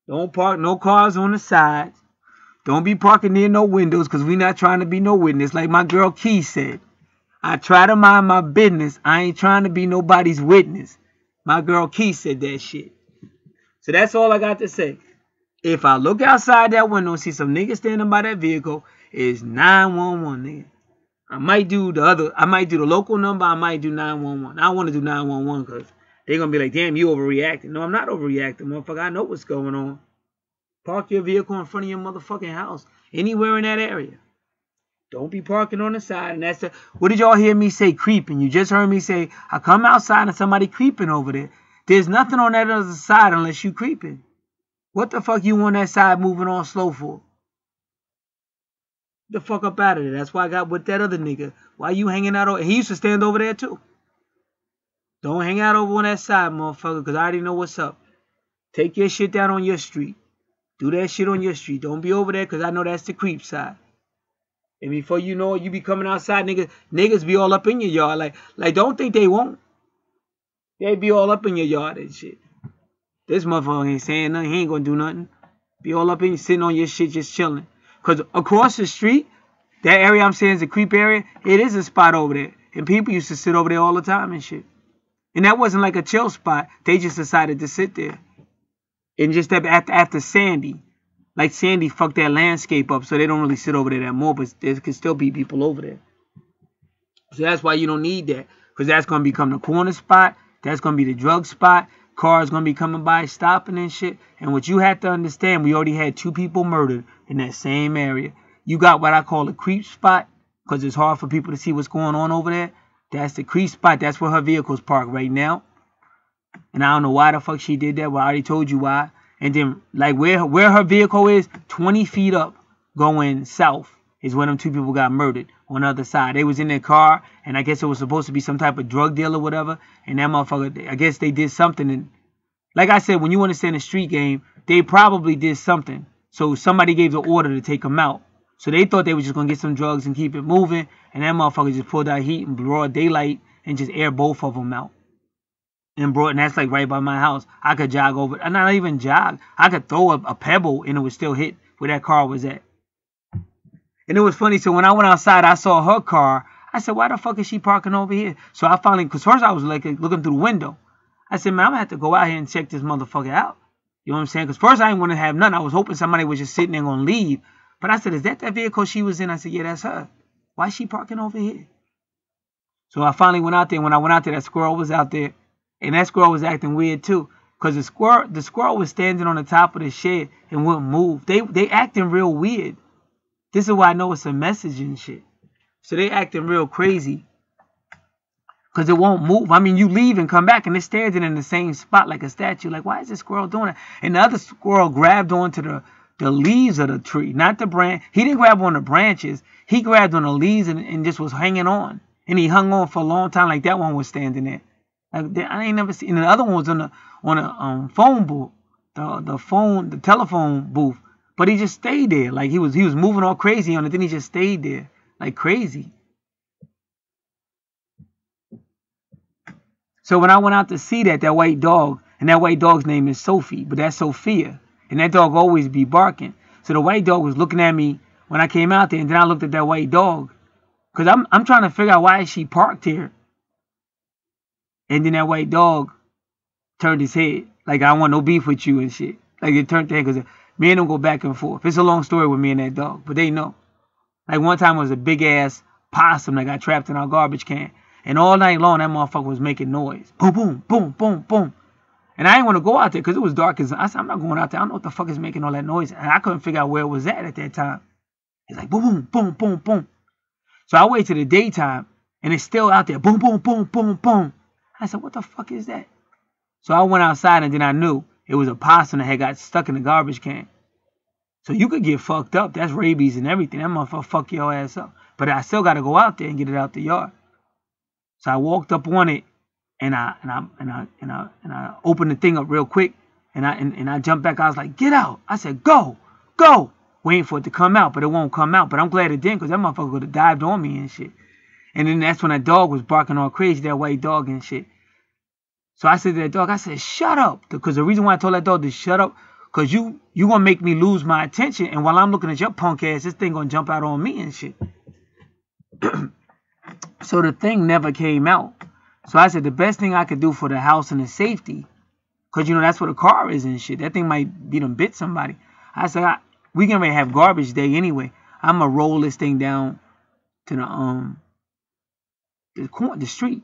Don't park no cars on the sides. Don't be parking near no windows because we not trying to be no witness. Like my girl Key said, I try to mind my business. I ain't trying to be nobody's witness. My girl Key said that shit. So that's all I got to say. If I look outside that window and see some niggas standing by that vehicle, it's 911, nigga. I might do the local number. I might do 911. I want to do 911 because they're going to be like, damn, you overreacting. No, I'm not overreacting, motherfucker. I know what's going on. Park your vehicle in front of your motherfucking house. Anywhere in that area. Don't be parking on the side. And that's the, what did y'all hear me say? Creeping. You just heard me say, I come outside and somebody creeping over there. There's nothing on that other side unless you creeping. What the fuck you on that side moving on slow for? The fuck up out of there. That's why I got with that other nigga. Why you hanging out over? He used to stand over there too. Don't hang out over on that side, motherfucker, because I already know what's up. Take your shit down on your street. Do that shit on your street. Don't be over there because I know that's the creep side. And before you know it, you be coming outside, niggas be all up in your yard. Like don't think they won't. They be all up in your yard and shit. This motherfucker ain't saying nothing. He ain't gonna do nothing. Be all up in you, sitting on your shit, just chilling. Because across the street, that area I'm saying is a creep area, it is a spot over there. And people used to sit over there all the time and shit. And that wasn't like a chill spot. They just decided to sit there. And just after Sandy, like Sandy fucked that landscape up, so they don't really sit over there that more, but there can still be people over there. So that's why you don't need that, because that's going to become the corner spot. That's going to be the drug spot. cars gonna be coming by, stopping and shit. And what you have to understand, we already had 2 people murdered in that same area. You got what I call a creep spot, because it's hard for people to see what's going on over there. That's the creep spot. That's where her vehicle's parked right now. And I don't know why the fuck she did that. Well, I already told you why. And then, like, where her vehicle is, 20 feet up, going south, is where them 2 people got murdered on the other side. They was in their car, and I guess it was supposed to be some type of drug deal or whatever. And that motherfucker, I guess they did something. And like I said, when you understand a street game, they probably did something. So somebody gave the order to take them out. So they thought they were just going to get some drugs and keep it moving. And that motherfucker just pulled out heat in broad daylight and just aired both of them out. And that's like right by my house. I could jog over. Not even jog. I could throw a pebble and it would still hit where that car was at. And it was funny. So when I went outside, I saw her car. I said, why the fuck is she parking over here? So I finally, because first I was like looking through the window. I said, man, I'm going to have to go out here and check this motherfucker out. You know what I'm saying? Because first I didn't want to have nothing. I was hoping somebody was just sitting there going to leave. But I said, is that vehicle she was in? I said, yeah, that's her. Why is she parking over here? So I finally went out there. When I went out there, that squirrel was out there. And that squirrel was acting weird too. Because the squirrel was standing on the top of the shed and wouldn't move. They acting real weird. This is why I know it's a message and shit. So they acting real crazy. Because it won't move. I mean, you leave and come back and it's standing in the same spot like a statue. Like, why is this squirrel doing it? And the other squirrel grabbed onto the leaves of the tree, not the branch. He didn't grab on the branches. He grabbed on the leaves and just was hanging on. And he hung on for a long time like that one was standing there. Like, I ain't never seen. And the other one was on a phone booth, the telephone booth. But he just stayed there. Like he was moving all crazy on it. Then he just stayed there like crazy. So when I went out to see that white dog, and that white dog's name is Sophie, but that's Sophia. And that dog always be barking. So the white dog was looking at me when I came out there, and then I looked at that white dog. Because I'm trying to figure out why she parked here. And then that white dog turned his head. Like, I don't want no beef with you and shit. Like, it turned their head because me and them go back and forth. It's a long story with me and that dog, but they know. Like, one time it was a big-ass possum that got trapped in our garbage can. And all night long, that motherfucker was making noise. Boom, boom, boom, boom, boom. And I didn't want to go out there because it was dark. I said, I'm not going out there. I don't know what the fuck is making all that noise. And I couldn't figure out where it was at that time. It's like, boom, boom, boom, boom, boom. So I waited till the daytime, and it's still out there. Boom, boom, boom, boom, boom. I said, what the fuck is that? So I went outside, and then I knew it was a possum that had got stuck in the garbage can. So you could get fucked up. That's rabies and everything. That motherfucker fuck your ass up. But I still got to go out there and get it out the yard. So I walked up on it, and I opened the thing up real quick, and I jumped back. I was like, get out. I said, go, go. Waiting for it to come out, but it won't come out. But I'm glad it didn't, because that motherfucker would have dived on me and shit. And then that's when that dog was barking all crazy, that white dog and shit. So I said to that dog, I said, shut up. Because the reason why I told that dog to shut up, because you going to make me lose my attention. And while I'm looking at your punk ass, this thing going to jump out on me and shit. So the thing never came out. So I said, the best thing I could do for the house and the safety, because, you know, that's where the car is and shit. That thing might be done bit somebody. I said, we can have garbage day anyway. I'm going to roll this thing down to the street.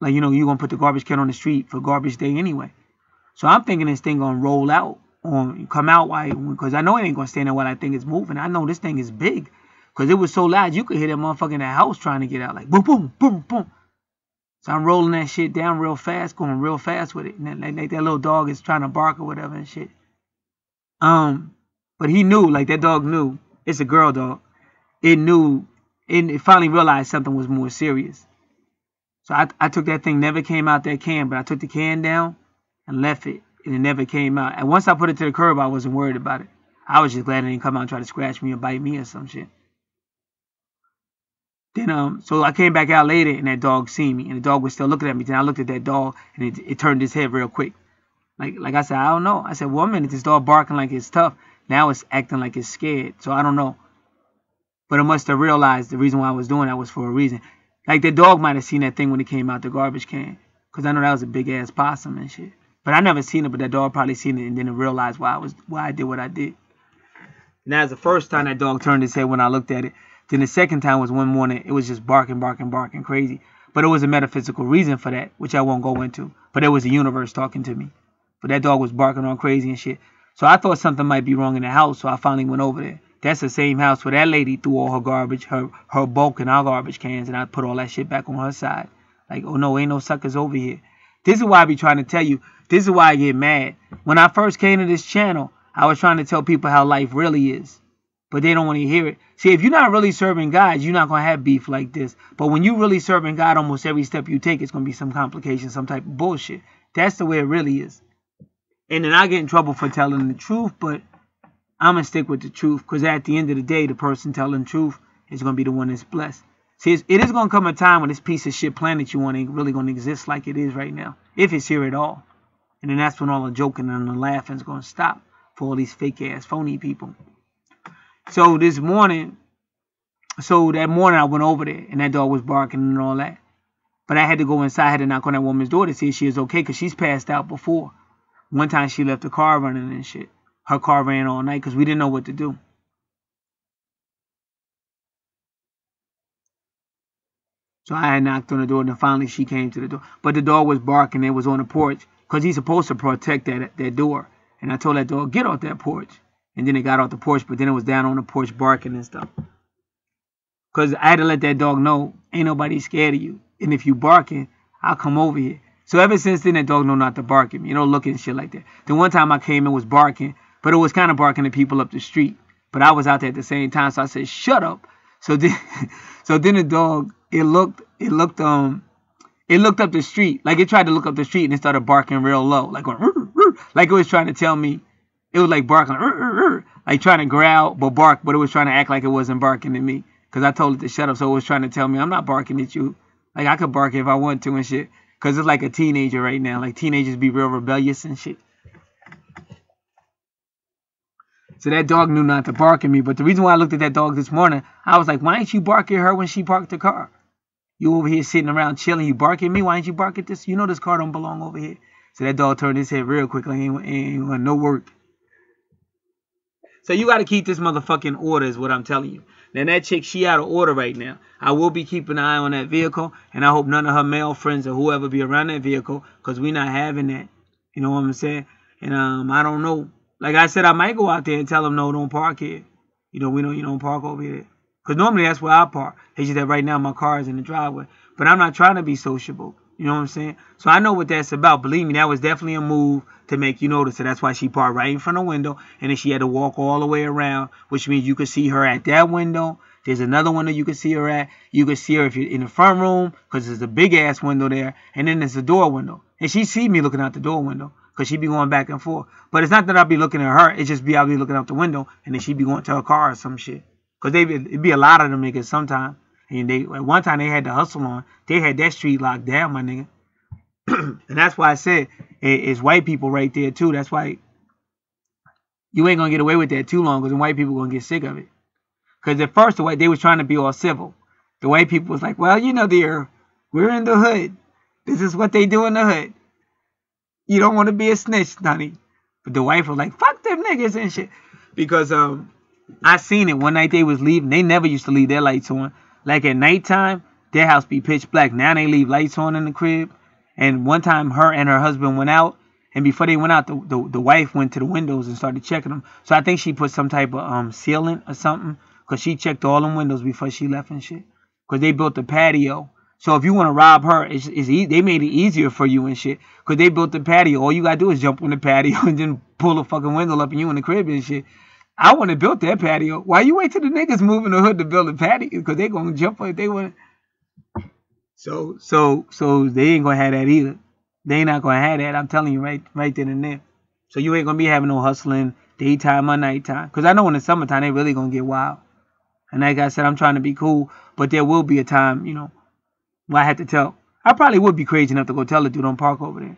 Like, you know, you're going to put the garbage can on the street for garbage day anyway. So I'm thinking this thing going to roll out or come out because I know it ain't going to stand there while I think it's moving. I know this thing is big because it was so loud you could hear that motherfucker in the house trying to get out. Like, boom, boom, boom, boom. So I'm rolling that shit down real fast, going real fast with it. And like that little dog is trying to bark or whatever and shit. But he knew, like that dog knew. It's a girl dog. It knew. It finally realized something was more serious. So I took that thing, never came out that can, but I took the can down and left it, and it never came out. And once I put it to the curb, I wasn't worried about it. I was just glad it didn't come out and try to scratch me or bite me or some shit. Then so I came back out later, and that dog seen me, and the dog was still looking at me. Then I looked at that dog, and it turned his head real quick. Like I said, I don't know. I said, well, a minute, this dog barking like it's tough. Now it's acting like it's scared. So I don't know. But it must have realized the reason why I was doing that was for a reason. Like the dog might have seen that thing when it came out the garbage can. Because I know that was a big-ass possum and shit. But I never seen it, but that dog probably seen it and then realized why I did what I did. And that was the first time that dog turned his head when I looked at it. Then the second time was one morning. It was just barking, barking, barking crazy. But it was a metaphysical reason for that, which I won't go into. But it was the universe talking to me. But that dog was barking all crazy and shit. So I thought something might be wrong in the house, so I finally went over there. That's the same house where that lady threw all her garbage, her bulk in our garbage cans, and I put all that shit back on her side. Like, oh no, ain't no suckers over here. This is why I be trying to tell you. This is why I get mad. When I first came to this channel, I was trying to tell people how life really is. But they don't want to hear it. See, if you're not really serving God, you're not going to have beef like this. But when you really serving God, almost every step you take, it's going to be some complication, some type of bullshit. That's the way it really is. And then I get in trouble for telling the truth, but I'm going to stick with the truth. Because at the end of the day, the person telling the truth is going to be the one that's blessed. See, it is going to come a time when this piece of shit planet you want ain't really going to exist like it is right now. If it's here at all. And then that's when all the joking and the laughing is going to stop for all these fake-ass, phony people. So that morning I went over there and that dog was barking and all that. But I had to go inside, I had to knock on that woman's door to see if she was okay because she's passed out before. One time she left the car running and shit. Her car ran all night because we didn't know what to do. So I had knocked on the door and then finally she came to the door. But the dog was barking. It was on the porch because he's supposed to protect that door. And I told that dog, get off that porch. And then it got off the porch, but then it was down on the porch barking and stuff. Because I had to let that dog know, ain't nobody scared of you. And if you barking, I'll come over here. So ever since then, that dog know not to bark at me. You know, look and shit like that. The one time I came, it was barking. But it was kind of barking at people up the street. But I was out there at the same time, so I said, shut up. So then the dog, it looked up the street. Like it tried to look up the street and it started barking real low. Like it was trying to tell me. It was like barking, like trying to growl, but bark, but it was trying to act like it wasn't barking at me. Because I told it to shut up, so it was trying to tell me, I'm not barking at you. Like, I could bark if I want to and shit. Because it's like a teenager right now. Like, teenagers be real rebellious and shit. So that dog knew not to bark at me. But the reason why I looked at that dog this morning, I was like, why ain't you bark at her when she parked the car? You over here sitting around chilling, you bark at me? Why ain't you bark at this? You know this car don't belong over here. So that dog turned his head real quick, like ain't want no work. So you got to keep this motherfucking order is what I'm telling you. Now that chick, she out of order right now. I will be keeping an eye on that vehicle. And I hope none of her male friends or whoever be around that vehicle. Because we not having that. You know what I'm saying? And I don't know. Like I said, I might go out there and tell them, no, don't park here. You know, we know you don't park over here. Because normally that's where I park. It's just that right now my car is in the driveway. But I'm not trying to be sociable. You know what I'm saying? So I know what that's about. Believe me, that was definitely a move to make you notice. So that's why she parked right in front of the window. And then she had to walk all the way around, which means you could see her at that window. There's another window you can see her at. You can see her if you're in the front room because there's a big-ass window there. And then there's a door window. And she see me looking out the door window because she be going back and forth. But it's not that I'll be looking at her. It's just I'll be looking out the window. And then she be going to her car or some shit. Because it'd be a lot of them niggas sometimes. And at one time they had the hustle on. They had that street locked down, my nigga. And that's why I said it's white people right there too. That's why you ain't gonna get away with that too long, because the white people gonna get sick of it. Because at first they was trying to be all civil. The white people was like, well, you know, dear, we're in the hood. This is what they do in the hood. You don't want to be a snitch, honey. But the wife was like, fuck them niggas and shit. Because I seen it one night they was leaving. They never used to leave their lights on. Like at nighttime, their house be pitch black. Now they leave lights on in the crib. And one time her and her husband went out. And before they went out, the wife went to the windows and started checking them. So I think she put some type of sealant or something. Because she checked all them windows before she left and shit. Because they built the patio. So if you want to rob her, they made it easier for you and shit. Because they built the patio. All you got to do is jump on the patio and then pull the fucking window up and you in the crib and shit. I wouldn't have built that patio. Why you wait till the niggas move in the hood to build a patio? Because they going to jump on it. They want. So they ain't going to have that either. They ain't not going to have that. I'm telling you right then and there. So you ain't going to be having no hustling daytime or nighttime. Because I know in the summertime, they really going to get wild. And like I said, I'm trying to be cool. But there will be a time, you know, where I had to tell. I probably would be crazy enough to go tell the dude don't park over there.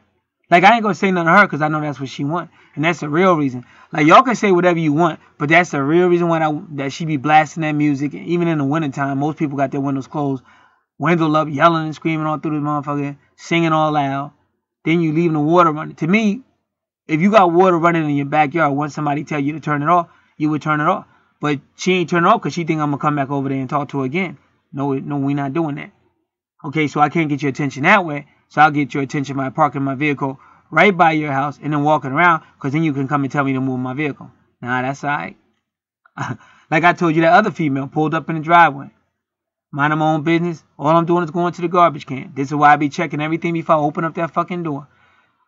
Like, I ain't going to say nothing to her because I know that's what she want. And that's the real reason. Like, y'all can say whatever you want. But that's the real reason why that she be blasting that music. And even in the wintertime, most people got their windows closed. Window up, yelling and screaming all through the motherfucker. Singing all loud. Then you leaving the water running. To me, if you got water running in your backyard, once somebody tell you to turn it off, you would turn it off. But she ain't turn it off because she think I'm going to come back over there and talk to her again. No, we not doing that. Okay, so I can't get your attention that way. So I'll get your attention by parking my vehicle right by your house and then walking around, because then you can come and tell me to move my vehicle. Nah, that's all right. Like I told you, that other female pulled up in the driveway. Minding my own business. All I'm doing is going to the garbage can. This is why I be checking everything before I open up that fucking door.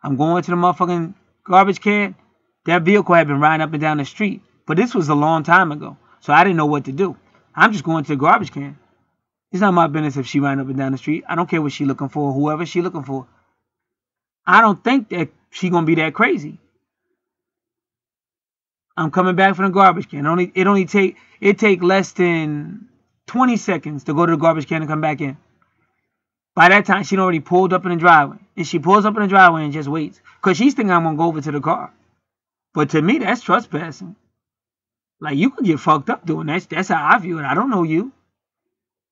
I'm going to the motherfucking garbage can. That vehicle had been riding up and down the street. But this was a long time ago. So I didn't know what to do. I'm just going to the garbage can. It's not my business if she riding up and down the street. I don't care what she looking for, whoever she looking for. I don't think that she gonna be that crazy. I'm coming back from the garbage can. It take less than 20 seconds to go to the garbage can and come back in. By that time, she'd already pulled up in the driveway. And she pulls up in the driveway and just waits. Because she's thinking I'm going to go over to the car. But to me, that's trespassing. Like, you could get fucked up doing that. That's how I view it. I don't know you.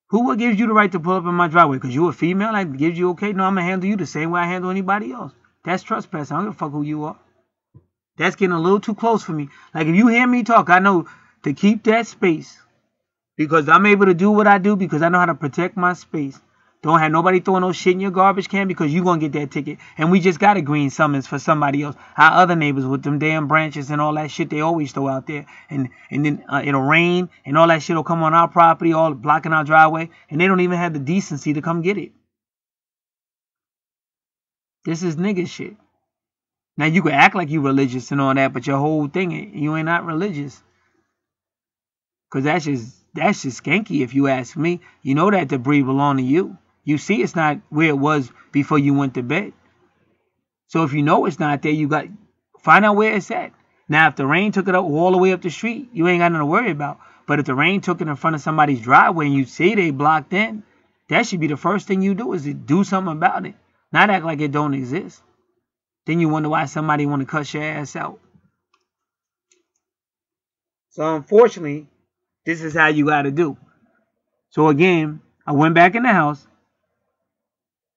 What gives you the right to pull up in my driveway? Because you're a female? Like, gives you okay? No, I'm going to handle you the same way I handle anybody else. That's trespassing. I don't give a fuck who you are. That's getting a little too close for me. Like, if you hear me talk, I know to keep that space. Because I'm able to do what I do because I know how to protect my space. Don't have nobody throwing no shit in your garbage can because you're going to get that ticket. And we just got a green summons for somebody else. Our other neighbors with them damn branches and all that shit they always throw out there. And then it'll rain and all that shit will come on our property, all blocking our driveway. And they don't even have the decency to come get it. This is nigga shit. Now you can act like you religious and all that, but your whole thing, you ain't not religious. Because that's just skanky if you ask me. You know that debris belong to you. You see it's not where it was before you went to bed. So if you know it's not there, you got find out where it's at. Now if the rain took it up all the way up the street, you ain't got nothing to worry about. But if the rain took it in front of somebody's driveway and you see they blocked in, that should be the first thing you do, is to do something about it. Not act like it don't exist. Then you wonder why somebody want to cut your ass out. So unfortunately, this is how you got to do. So again, I went back in the house.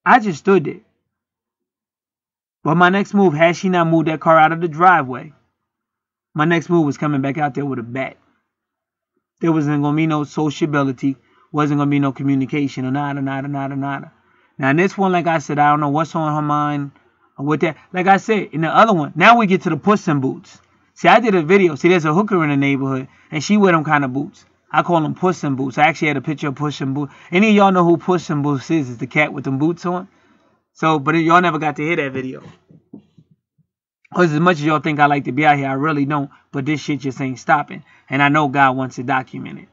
I just stood there. But my next move, had she not moved that car out of the driveway, my next move was coming back out there with a bat. There wasn't going to be no sociability. Wasn't going to be no communication or nada. Now in this one, like I said, I don't know what's on her mind or what that. Like I said, in the other one, now we get to the Puss in Boots. See, I did a video. See, there's a hooker in the neighborhood, and she wear them kind of boots. I call them Puss in Boots. I actually had a picture of Puss in Boots. Any of y'all know who Puss in Boots is? It's the cat with them boots on. So, but y'all never got to hear that video. Because as much as y'all think I like to be out here, I really don't. But this shit just ain't stopping. And I know God wants to document it.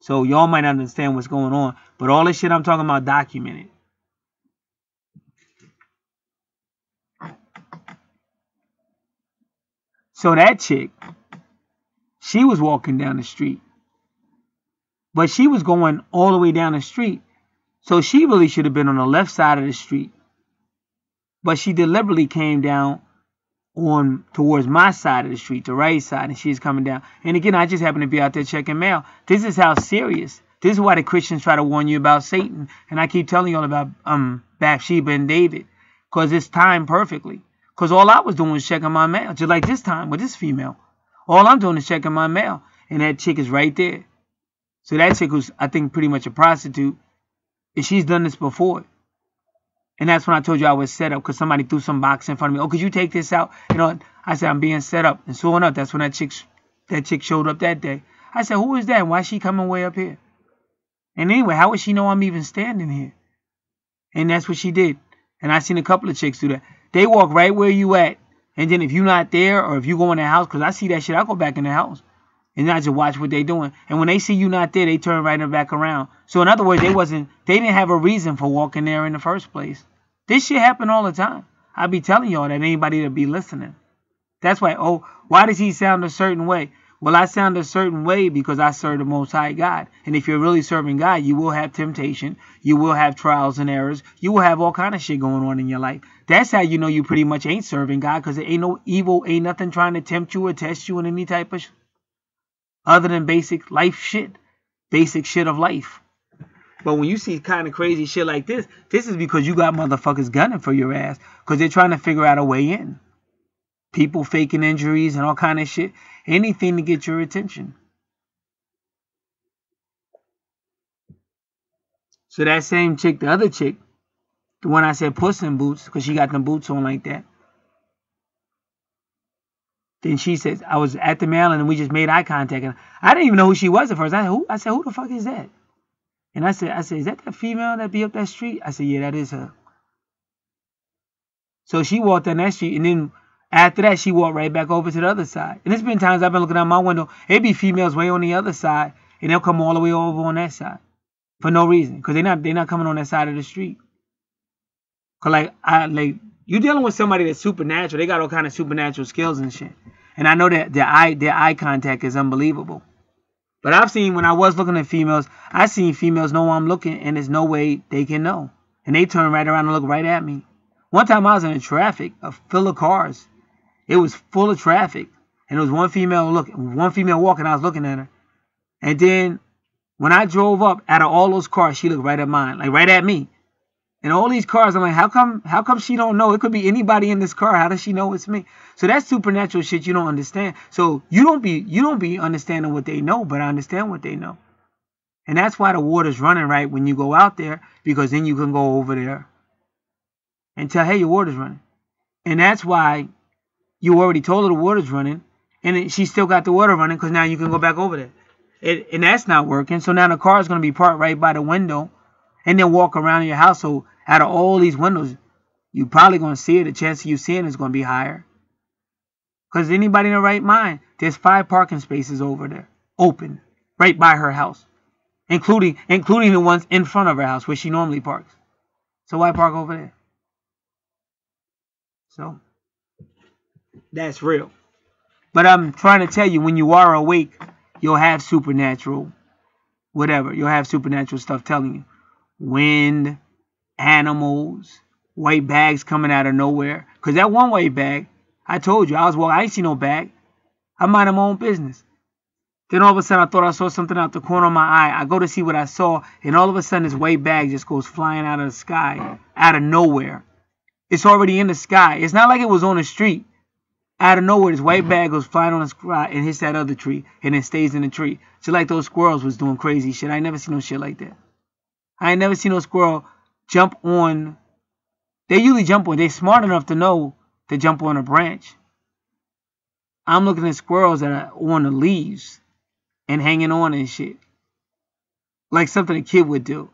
So y'all might not understand what's going on. But all this shit I'm talking about, documented. So that chick, she was walking down the street. But she was going all the way down the street. So she really should have been on the left side of the street. But she deliberately came down on towards my side of the street, the right side, and she's coming down. And again, I just happened to be out there checking mail. This is how serious. This is why the Christians try to warn you about Satan. And I keep telling y'all about Bethsheba and David. Because it's timed perfectly. Because all I was doing was checking my mail. Just like this time with this female. All I'm doing is checking my mail. And that chick is right there. So that chick was, I think, pretty much a prostitute. And she's done this before. And that's when I told you I was set up. Because somebody threw some box in front of me. Oh, could you take this out? You know, I said, I'm being set up. And sure enough, that's when that chick showed up that day. I said, who is that? Why is she coming way up here? And anyway, how would she know I'm even standing here? And that's what she did. And I seen a couple of chicks do that. They walk right where you at. And then if you're not there, or if you go in the house, because I see that shit, I go back in the house. And I just watch what they doing. And when they see you not there, they turn right back around. So in other words, they didn't have a reason for walking there in the first place. This shit happen all the time. I be telling y'all that anybody that be listening. That's why, oh, why does he sound a certain way? Well, I sound a certain way because I serve the Most High God. And if you're really serving God, you will have temptation. You will have trials and errors. You will have all kind of shit going on in your life. That's how you know you pretty much ain't serving God, because there ain't no evil, ain't nothing trying to tempt you or test you in any type of other than basic life shit. Basic shit of life. But when you see kind of crazy shit like this is because you got motherfuckers gunning for your ass. Because they're trying to figure out a way in. People faking injuries and all kind of shit. Anything to get your attention. So that same chick, the other chick, The one I said Puss in Boots, because she got them boots on like that. Then she says, I was at the mail and we just made eye contact. And I didn't even know who she was at first. I said, who the fuck is that? And I said, is that the female that be up that street? I said, yeah, that is her. So she walked down that street, and then after that, she walked right back over to the other side. And there's been times I've been looking out my window, it be females way on the other side, and they'll come all the way over on that side for no reason, because they're not coming on that side of the street. Cause you dealing with somebody that's supernatural. They got all kind of supernatural skills and shit. And I know that their eye contact is unbelievable. But I've seen, when I was looking at females, I seen females know I'm looking, and there's no way they can know. And they turn right around and look right at me. One time I was in traffic, full of cars. It was full of traffic. And there was one female walking, I was looking at her. And then when I drove up, out of all those cars, she looked right at mine, like right at me. And all these cars, I'm like, how come she don't know? It could be anybody in this car. How does she know it's me? So that's supernatural shit you don't understand. So you don't be understanding what they know, but I understand what they know. And that's why the water's running right when you go out there, because then you can go over there and tell, hey, your water's running. And that's why you already told her the water's running, and she still got the water running, because now you can go back over there. And that's not working. So now the car is going to be parked right by the window and then walk around your house. So out of all these windows, you're probably going to see it. The chance of you seeing it is going to be higher. Because anybody in the right mind, there's 5 parking spaces over there, open, right by her house, including the ones in front of her house where she normally parks. So why park over there? So that's real. But I'm trying to tell you, when you are awake, you'll have supernatural, whatever. You'll have supernatural stuff telling you. Wind, animals, white bags coming out of nowhere. Because that one white bag, I told you, I ain't see no bag. I minded my own business. Then all of a sudden, I thought I saw something out the corner of my eye. I go to see what I saw, and all of a sudden, this white bag just goes flying out of the sky, out of nowhere. It's already in the sky. It's not like it was on the street. Out of nowhere, this white bag goes flying on the sky and hits that other tree, and it stays in the tree. So like those squirrels was doing crazy shit. I ain't never seen no shit like that. I ain't never seen no squirrel jump on. They usually jump on. They're smart enough to know to jump on a branch. I'm looking at squirrels that are on the leaves and hanging on and shit. Like something a kid would do.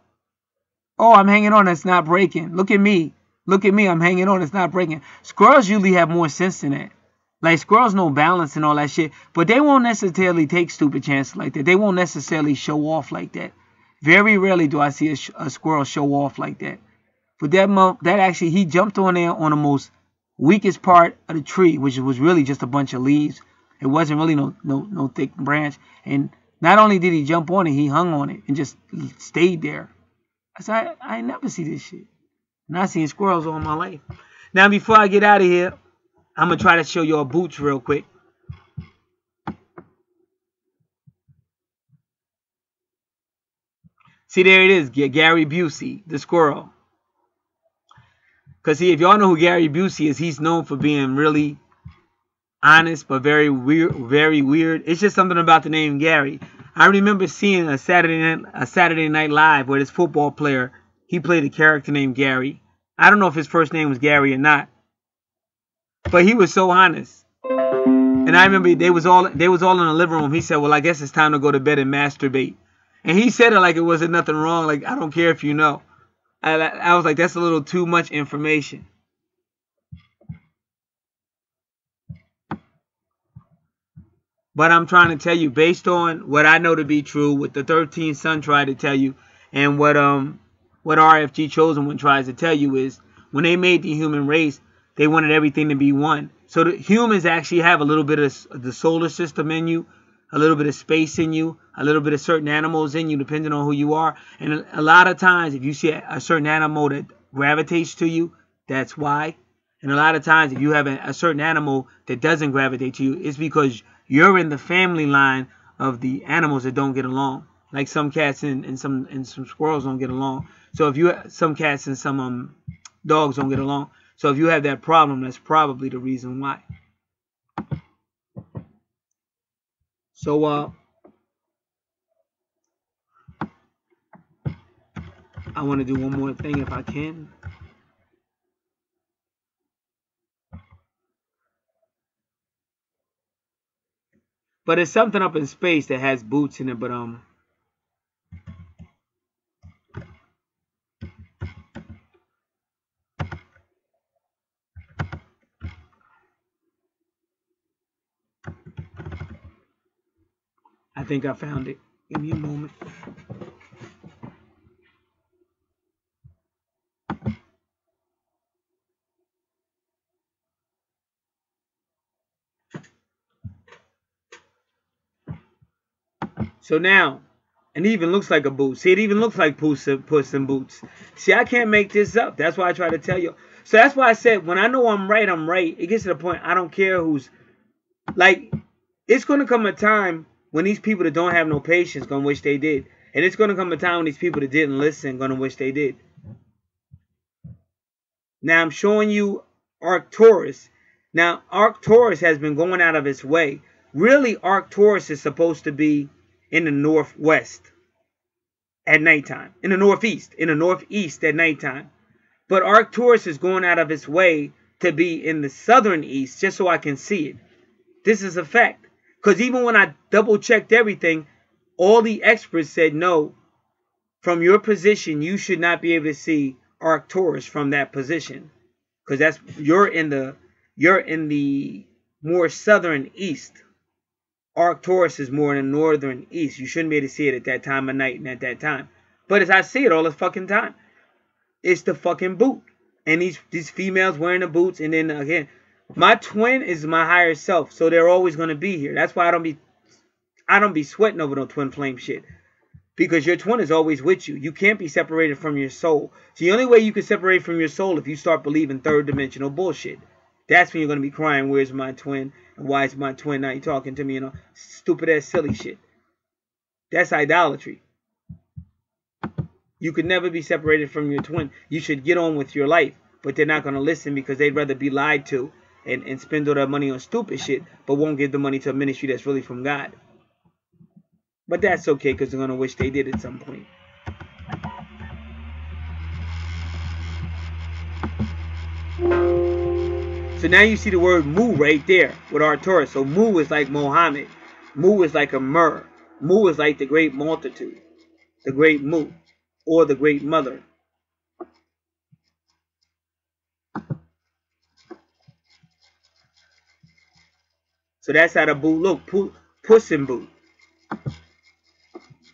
Oh, I'm hanging on. It's not breaking. Look at me. Look at me. I'm hanging on. It's not breaking. Squirrels usually have more sense than that. Like, squirrels know balance and all that shit, but they won't necessarily take stupid chances like that. They won't necessarily show off like that. Very rarely do I see a squirrel show off like that. But that actually, he jumped on there on the most weakest part of the tree, which was really just a bunch of leaves. It wasn't really no thick branch. And not only did he jump on it, he hung on it and just stayed there. I said, I never see this shit. And I seen squirrels all my life. Now, before I get out of here, I'm going to try to show y'all boots real quick. See, there it is. Gary Busey, the squirrel. Because, see, if y'all know who Gary Busey is, he's known for being really honest, but very weird. Very weird. It's just something about the name Gary. I remember seeing a Saturday Night Live where this football player, he played a character named Gary. I don't know if his first name was Gary or not. But he was so honest. And I remember they was all in the living room. He said, well, I guess it's time to go to bed and masturbate. And he said it like it wasn't nothing wrong. Like, I don't care if you know. I was like, that's a little too much information. But I'm trying to tell you, based on what I know to be true, what the 13th Son tried to tell you, and what RFG Chosen One tries to tell you is, when they made the human race, they wanted everything to be one. So the humans actually have a little bit of the solar system in you, a little bit of space in you, a little bit of certain animals in you, depending on who you are. And a lot of times, if you see a certain animal that gravitates to you, that's why. And a lot of times, if you have a certain animal that doesn't gravitate to you, it's because you're in the family line of the animals that don't get along. Like some cats and some squirrels don't get along. So if some cats and some dogs don't get along. So if you have that problem, that's probably the reason why. So I want to do one more thing if I can. But it's something up in space that has boots in it. But I think I found it. Give me a moment. So now, it even looks like a boot. See, it even looks like Puss in Boots. See, I can't make this up. That's why I try to tell you. So that's why I said, when I know I'm right, I'm right. It gets to the point, I don't care who's... Like, it's going to come a time when these people that don't have no patience going to wish they did. And it's going to come a time when these people that didn't listen going to wish they did. Now, I'm showing you Arcturus. Now, Arcturus has been going out of its way. Really, Arcturus is supposed to be in the northwest at nighttime. In the northeast. In the northeast at nighttime. But Arcturus is going out of its way to be in the southern east just so I can see it. This is a fact. Because even when I double-checked everything, all the experts said, no, from your position, you should not be able to see Arcturus from that position. Because you're in the more southern east. Arcturus is more in the northern east. You shouldn't be able to see it at that time of night and at that time. But as I see it all the fucking time, it's the fucking boot. And these females wearing the boots. And then again, my twin is my higher self. So they're always going to be here. That's why I don't be sweating over no twin flame shit. Because your twin is always with you. You can't be separated from your soul. So the only way you can separate from your soul if you start believing third dimensional bullshit. That's when you're going to be crying, where's my twin? And why is my twin not talking to me? You know, stupid ass silly shit. That's idolatry. You could never be separated from your twin. You should get on with your life. But they're not going to listen because they'd rather be lied to and spend all their money on stupid shit. But won't give the money to a ministry that's really from God. But that's okay because they're going to wish they did at some point. So now you see the word Mu right there with Arcturus. So Mu is like Mohammed. Mu is like a Mur. Mu is like the great multitude. The great Mu. Or the great mother. So that's how the boot look. Puss in Boot.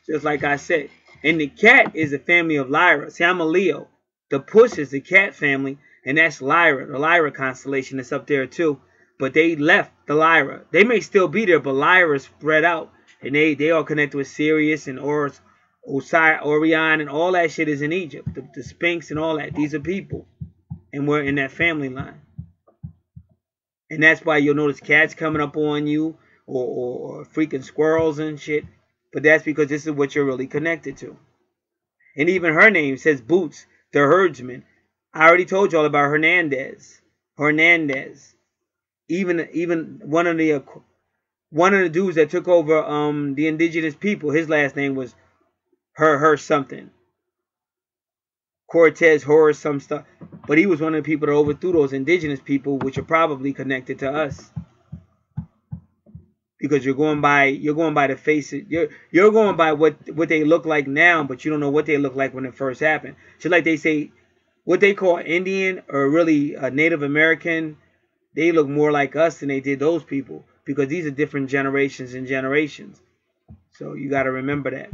Just like I said. And the cat is a family of Lyra. See, I'm a Leo. The puss is the cat family. And that's Lyra. The Lyra constellation is up there too. But they left the Lyra. They may still be there, but Lyra is spread out. And they all connected with Sirius and Orion and all that shit is in Egypt. The Sphinx and all that. These are people. And we're in that family line. And that's why you'll notice cats coming up on you. Or freaking squirrels and shit. But that's because this is what you're really connected to. And even her name says Boots, the herdsman. I already told y'all about Hernandez. Even one of the dudes that took over the indigenous people, his last name was her something. Cortez, Horace, some stuff. But he was one of the people that overthrew those indigenous people, which are probably connected to us. Because you're going by the faces. You're going by what they look like now, but you don't know what they look like when it first happened. Just like they say, what they call Indian or really Native American, they look more like us than they did those people. Because these are different generations and generations. So you got to remember that.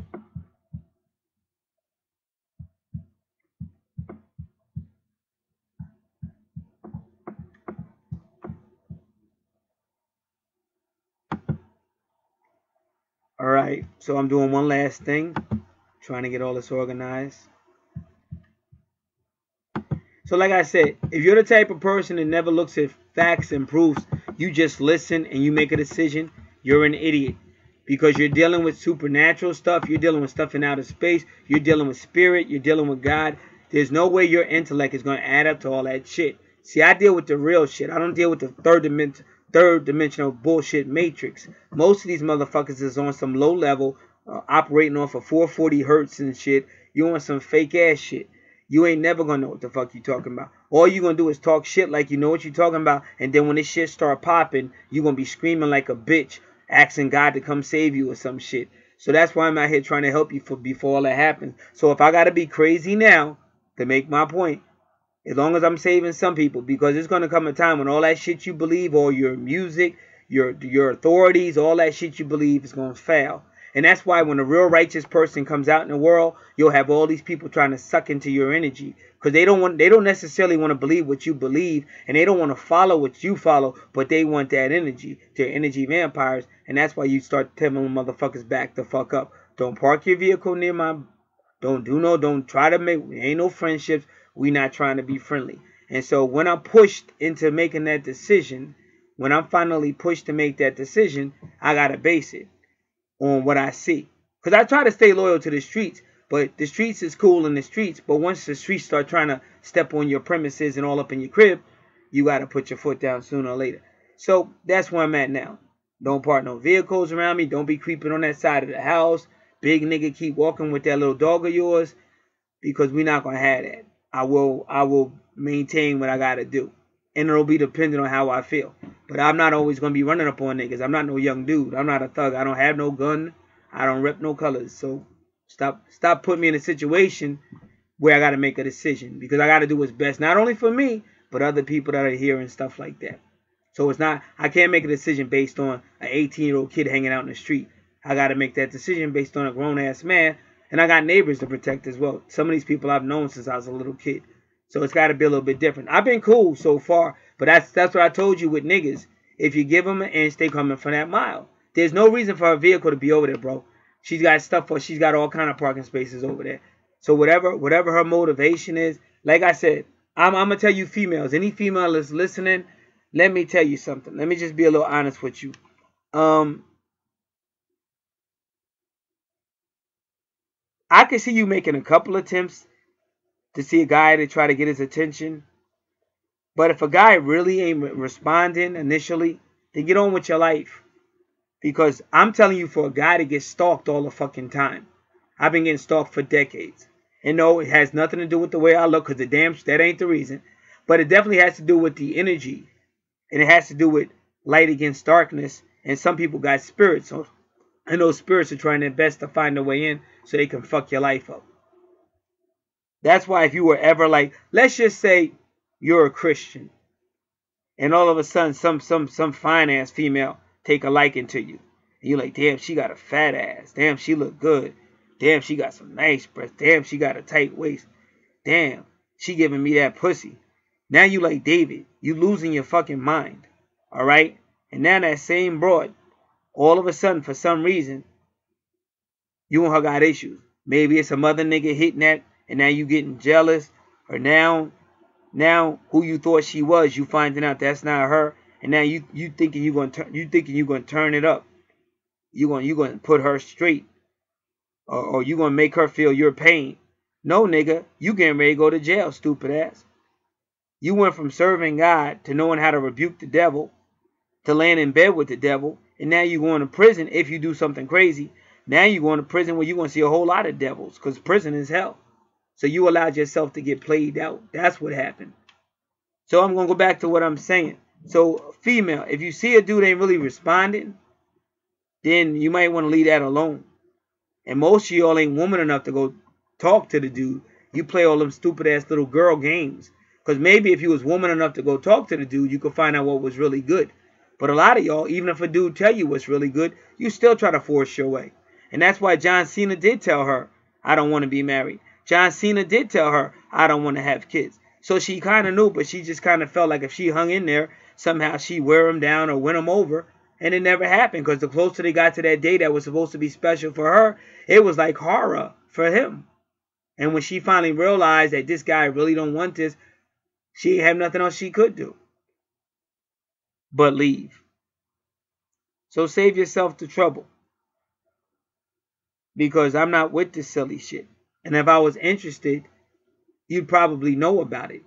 Alright, so I'm doing one last thing. Trying to get all this organized. So like I said, if you're the type of person that never looks at facts and proofs, you just listen and you make a decision, you're an idiot. Because you're dealing with supernatural stuff, you're dealing with stuff in outer space, you're dealing with spirit, you're dealing with God. There's no way your intellect is going to add up to all that shit. See, I deal with the real shit. I don't deal with the third dimensional bullshit matrix. Most of these motherfuckers is on some low level, operating off of 440 hertz and shit. You on some fake ass shit. You ain't never gonna know what the fuck you talking about. All you gonna do is talk shit like you know what you talking about, and then when this shit start popping, you gonna be screaming like a bitch. asking God to come save you or some shit. So that's why I'm out here trying to help you before all that happens. So if I gotta be crazy now to make my point, as long as I'm saving some people, because there's gonna come a time when all that shit you believe, all your music, your authorities, all that shit you believe is gonna fail. And that's why when a real righteous person comes out in the world, you'll have all these people trying to suck into your energy. Because they don't necessarily want to believe what you believe, and they don't want to follow what you follow, but they want that energy. They're energy vampires, and that's why you start telling motherfuckers back the fuck up. Don't park your vehicle near my, don't try to make, ain't no friendships. We not trying to be friendly. And so when I'm pushed into making that decision, when I'm finally pushed to make that decision, I gotta base it on what I see. Because I try to stay loyal to the streets, but the streets is cool in the streets. But once the streets start trying to step on your premises and all up in your crib, you got to put your foot down sooner or later. So that's where I'm at now. Don't park no vehicles around me. Don't be creeping on that side of the house. Big nigga, keep walking with that little dog of yours, because we're not going to have that. I will maintain what I got to do. And it'll be dependent on how I feel. But I'm not always going to be running up on niggas. I'm not no young dude. I'm not a thug. I don't have no gun. I don't rep no colors. So stop putting me in a situation where I got to make a decision. Because I got to do what's best. Not only for me, but other people that are here and stuff like that. So it's not, I can't make a decision based on an 18-year-old kid hanging out in the street. I got to make that decision based on a grown-ass man. And I got neighbors to protect as well. Some of these people I've known since I was a little kid. So it's got to be a little bit different. I've been cool so far, but that's what I told you with niggas. If you give them an inch, they coming for that mile. There's no reason for her vehicle to be over there, bro. She's got stuff for, she's got all kind of parking spaces over there. So whatever her motivation is, like I said, I'm gonna tell you females, any female that's listening, let me tell you something. Let me just be a little honest with you. I can see you making a couple attempts to see a guy to try to get his attention. But if a guy really ain't responding initially, then get on with your life. Because I'm telling you, for a guy to get stalked all the fucking time. I've been getting stalked for decades. And no, it has nothing to do with the way I look, because that ain't the reason. But it definitely has to do with the energy. And it has to do with light against darkness. And some people got spirits. And those spirits are trying their best to find a way in so they can fuck your life up. That's why if you were ever like, let's just say you're a Christian, and all of a sudden some fine ass female take a liking to you, and you're like, damn, she got a fat ass, damn, she look good, damn, she got some nice breasts, damn, she got a tight waist, damn, she giving me that pussy. Now you like, David, you losing your fucking mind, all right? And now that same broad, all of a sudden, for some reason, you and her got issues. Maybe it's some other nigga hitting that, and now you getting jealous, or now who you thought she was, you finding out that's not her, and now you thinking you gonna turn it up, you gonna put her straight, or you gonna make her feel your pain. No, nigga, you getting ready to go to jail, stupid ass. You went from serving God to knowing how to rebuke the devil, to laying in bed with the devil, and now you going to prison if you do something crazy. Now you going to prison where you gonna see a whole lot of devils, because prison is hell. So you allowed yourself to get played out. That's what happened. So I'm going to go back to what I'm saying. So female, if you see a dude ain't really responding, then you might want to leave that alone. And most of y'all ain't woman enough to go talk to the dude. You play all them stupid ass little girl games. Because maybe if you was woman enough to go talk to the dude, you could find out what was really good. But a lot of y'all, even if a dude tell you what's really good, you still try to force your way. And that's why John Cena did tell her, I don't want to be married. John Cena did tell her, I don't want to have kids. So she kind of knew, but she just kind of felt like if she hung in there, somehow she'd wear him down or win him over. And it never happened, because the closer they got to that day that was supposed to be special for her, it was like horror for him. And when she finally realized that this guy really don't want this, she had nothing else she could do but leave. So save yourself the trouble, because I'm not with this silly shit. And if I was interested, you'd probably know about it.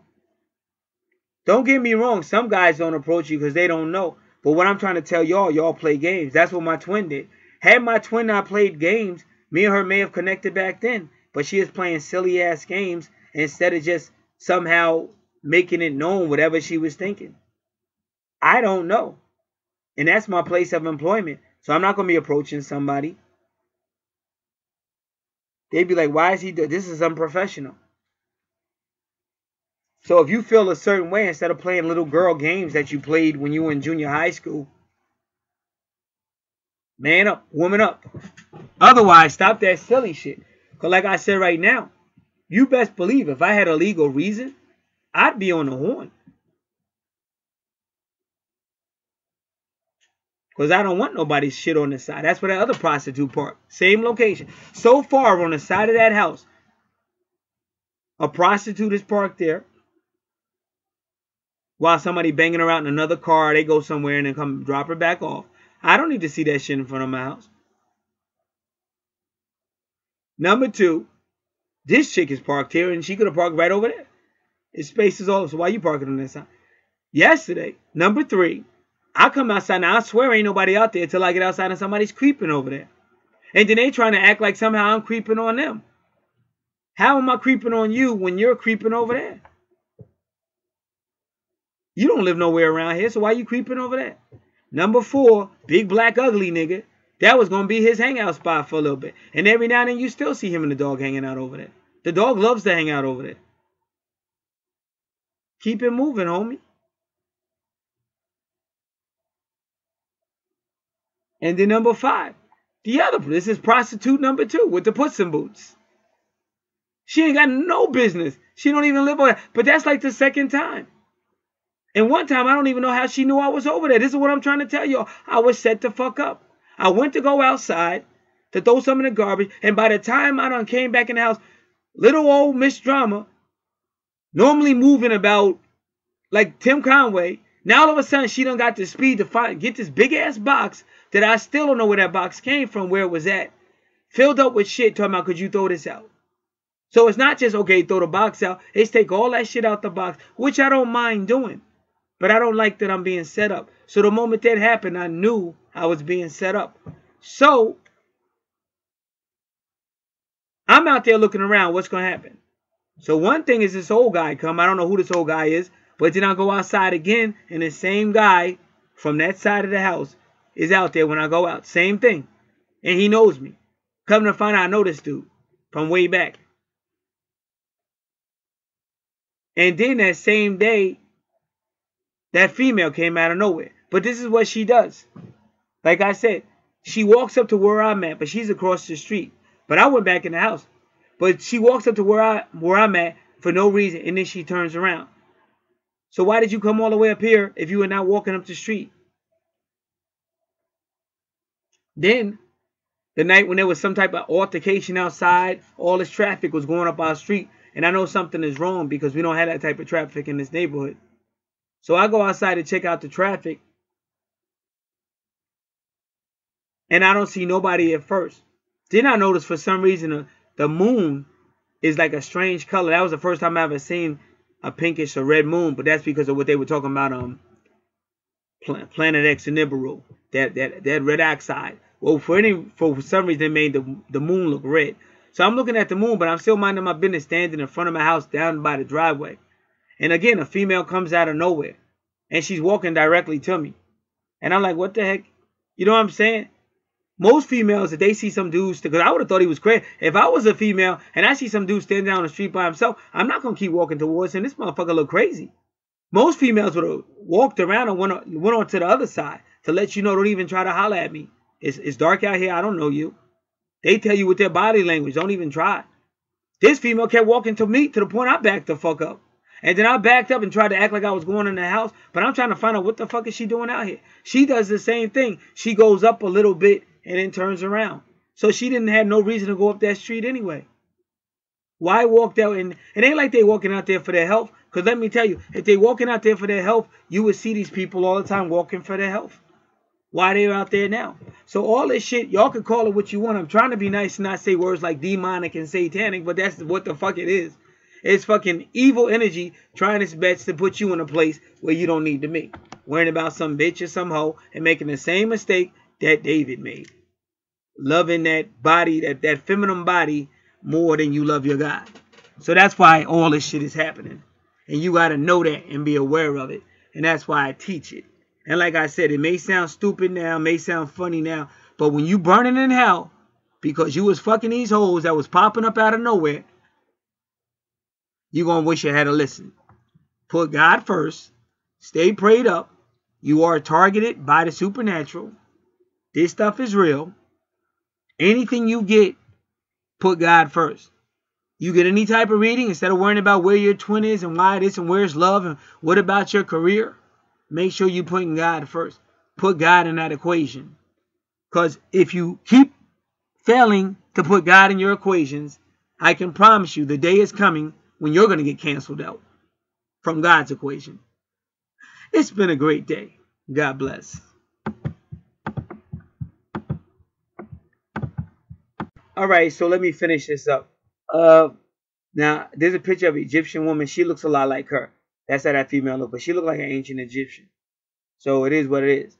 Don't get me wrong, some guys don't approach you because they don't know. But what I'm trying to tell y'all play games. That's what my twin did. Had my twin not played games, me and her may have connected back then. But she is playing silly ass games instead of just somehow making it known whatever she was thinking. I don't know. And that's my place of employment, So I'm not going to be approaching somebody. They'd be like, why is he doing this? Is unprofessional. So if you feel a certain way, instead of playing little girl games that you played when you were in junior high school, man up, woman up. Otherwise, stop that silly shit. Because like I said right now, you best believe if I had a legal reason, I'd be on the horn. Because I don't want nobody's shit on the side. That's where that other prostitute parked. Same location. So far on the side of that house, a prostitute is parked there. While somebody banging around in another car, they go somewhere and then come drop her back off. I don't need to see that shit in front of my house. Number two, this chick is parked here and she could have parked right over there. It's spaces all over. So why you parking on that side? Yesterday, number three, I come outside. Now, I swear ain't nobody out there until I get outside and somebody's creeping over there. And then they trying to act like somehow I'm creeping on them. How am I creeping on you when you're creeping over there? You don't live nowhere around here, so why you creeping over there? Number four, big black ugly nigga. That was going to be his hangout spot for a little bit. And every now and then you still see him and the dog hanging out over there. The dog loves to hang out over there. Keep it moving, homie. And then number five, this is prostitute number two with the Puss in Boots. She ain't got no business. She don't even live over there. But that's like the second time. And one time, I don't even know how she knew I was over there. This is what I'm trying to tell you. I was set the fuck up. I went to go outside to throw some in the garbage. And by the time I done came back in the house, little old Miss Drama, normally moving about like Tim Conway, now all of a sudden she done got the speed to get this big ass box that I still don't know where that box came from, where it was at. Filled up with shit talking about, could you throw this out? So it's not just, okay, throw the box out. It's take all that shit out the box, which I don't mind doing. But I don't like that I'm being set up. So the moment that happened, I knew I was being set up. So I'm out there looking around. What's going to happen? So one thing is this old guy come. I don't know who this old guy is. But then I go outside again. And the same guy from that side of the house is out there when I go out. Same thing. And he knows me. Come to find out, I know this dude from way back. And then that same day, that female came out of nowhere. But this is what she does. Like I said, she walks up to where I'm at, but she's across the street. But I went back in the house. But she walks up to where I'm at for no reason, and then she turns around. So why did you come all the way up here if you were not walking up the street? Then, the night when there was some type of altercation outside, all this traffic was going up our street. And I know something is wrong because we don't have that type of traffic in this neighborhood. So I go outside to check out the traffic. And I don't see nobody at first. Then I noticed for some reason the moon is like a strange color. That was the first time I ever seen a pinkish or red moon. But that's because of what they were talking about Planet X and Nibiru. That red oxide. Well, for some reason they made the moon look red. So I'm looking at the moon, but I'm still minding my business standing in front of my house down by the driveway. And again, a female comes out of nowhere. And she's walking directly to me. And I'm like, what the heck? You know what I'm saying? Most females, if they see some dudes, because I would have thought he was crazy. If I was a female and I see some dude standing down the street by himself, I'm not going to keep walking towards him. This motherfucker look crazy. Most females would have walked around and went on to the other side to let you know, don't even try to holler at me. It's dark out here. I don't know you. They tell you with their body language, don't even try. This female kept walking to me to the point I backed the fuck up. And then I backed up and tried to act like I was going in the house. But I'm trying to find out what the fuck is she doing out here. She does the same thing. She goes up a little bit and then turns around. So she didn't have no reason to go up that street anyway. Why walked out? And it ain't like they walking out there for their health. Because let me tell you, if they walking out there for their health, you would see these people all the time walking for their health. Why they're out there now? So all this shit, y'all can call it what you want. I'm trying to be nice and not say words like demonic and satanic, but that's what the fuck it is. It's fucking evil energy trying its best to put you in a place where you don't need to be. Worrying about some bitch or some hoe and making the same mistake that David made. Loving that body, that feminine body more than you love your God. So that's why all this shit is happening. And you got to know that and be aware of it. And that's why I teach it. And like I said, it may sound stupid now, may sound funny now, but when you burning in hell because you was fucking these hoes that was popping up out of nowhere, you gonna wish you had to listen. Put God first. Stay prayed up. You are targeted by the supernatural. This stuff is real. Anything you get, put God first. You get any type of reading, instead of worrying about where your twin is and why this and where's love and what about your career, make sure you putting God first. Put God in that equation. Because if you keep failing to put God in your equations, I can promise you the day is coming when you're going to get canceled out from God's equation. It's been a great day. God bless. All right, so let me finish this up. Now, there's a picture of an Egyptian woman. She looks a lot like her. That's how that female looks. But she looked like an ancient Egyptian. So it is what it is.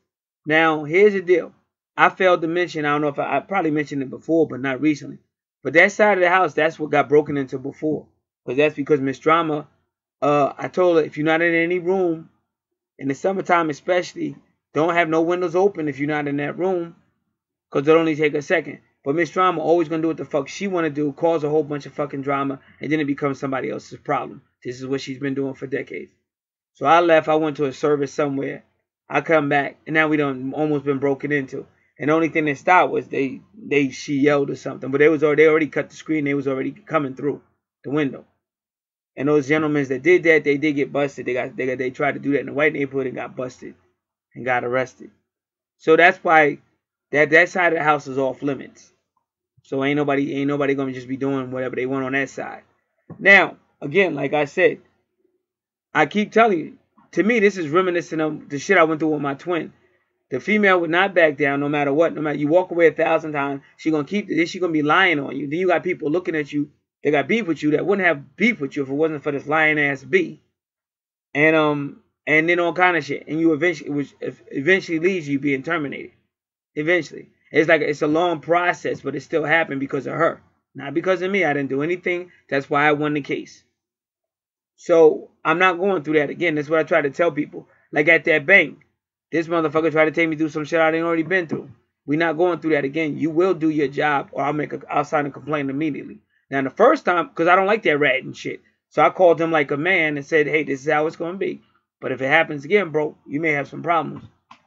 Now, here's the deal. I failed to mention, I don't know if I probably mentioned it before, but not recently. But that side of the house, that's what got broken into before. But that's because Miss Drama, I told her, if you're not in any room, in the summertime especially, don't have no windows open if you're not in that room. Because it'll only take a second. But Miss Drama always going to do what the fuck she want to do, cause a whole bunch of fucking drama, and then it becomes somebody else's problem. This is what she's been doing for decades. So I left. I went to a service somewhere. I come back, and now we done almost been broken into. And the only thing that stopped was she yelled or something. But they already cut the screen. They was already coming through the window. And those gentlemen that did that, they did get busted. They tried to do that in the white neighborhood and got busted and got arrested. So that's why that side of the house is off limits. So ain't nobody gonna just be doing whatever they want on that side. Now, again, like I said, I keep telling you, to me, this is reminiscent of the shit I went through with my twin. The female would not back down no matter what. No matter you walk away 1,000 times, she gonna be lying on you. Then you got people looking at you, they got beef with you that wouldn't have beef with you if it wasn't for this lying ass B. And then all kind of shit. And you eventually leaves you being terminated. Eventually. It's a long process, but it still happened because of her. Not because of me. I didn't do anything. That's why I won the case. So I'm not going through that again. That's what I try to tell people. Like at that bank, this motherfucker tried to take me through some shit I didn't already been through. We're not going through that again. You will do your job, or I'll sign a complaint immediately. Now the first time, because I don't like that ratting shit, so I called him like a man and said, hey, this is how it's going to be. But if it happens again, bro, you may have some problems.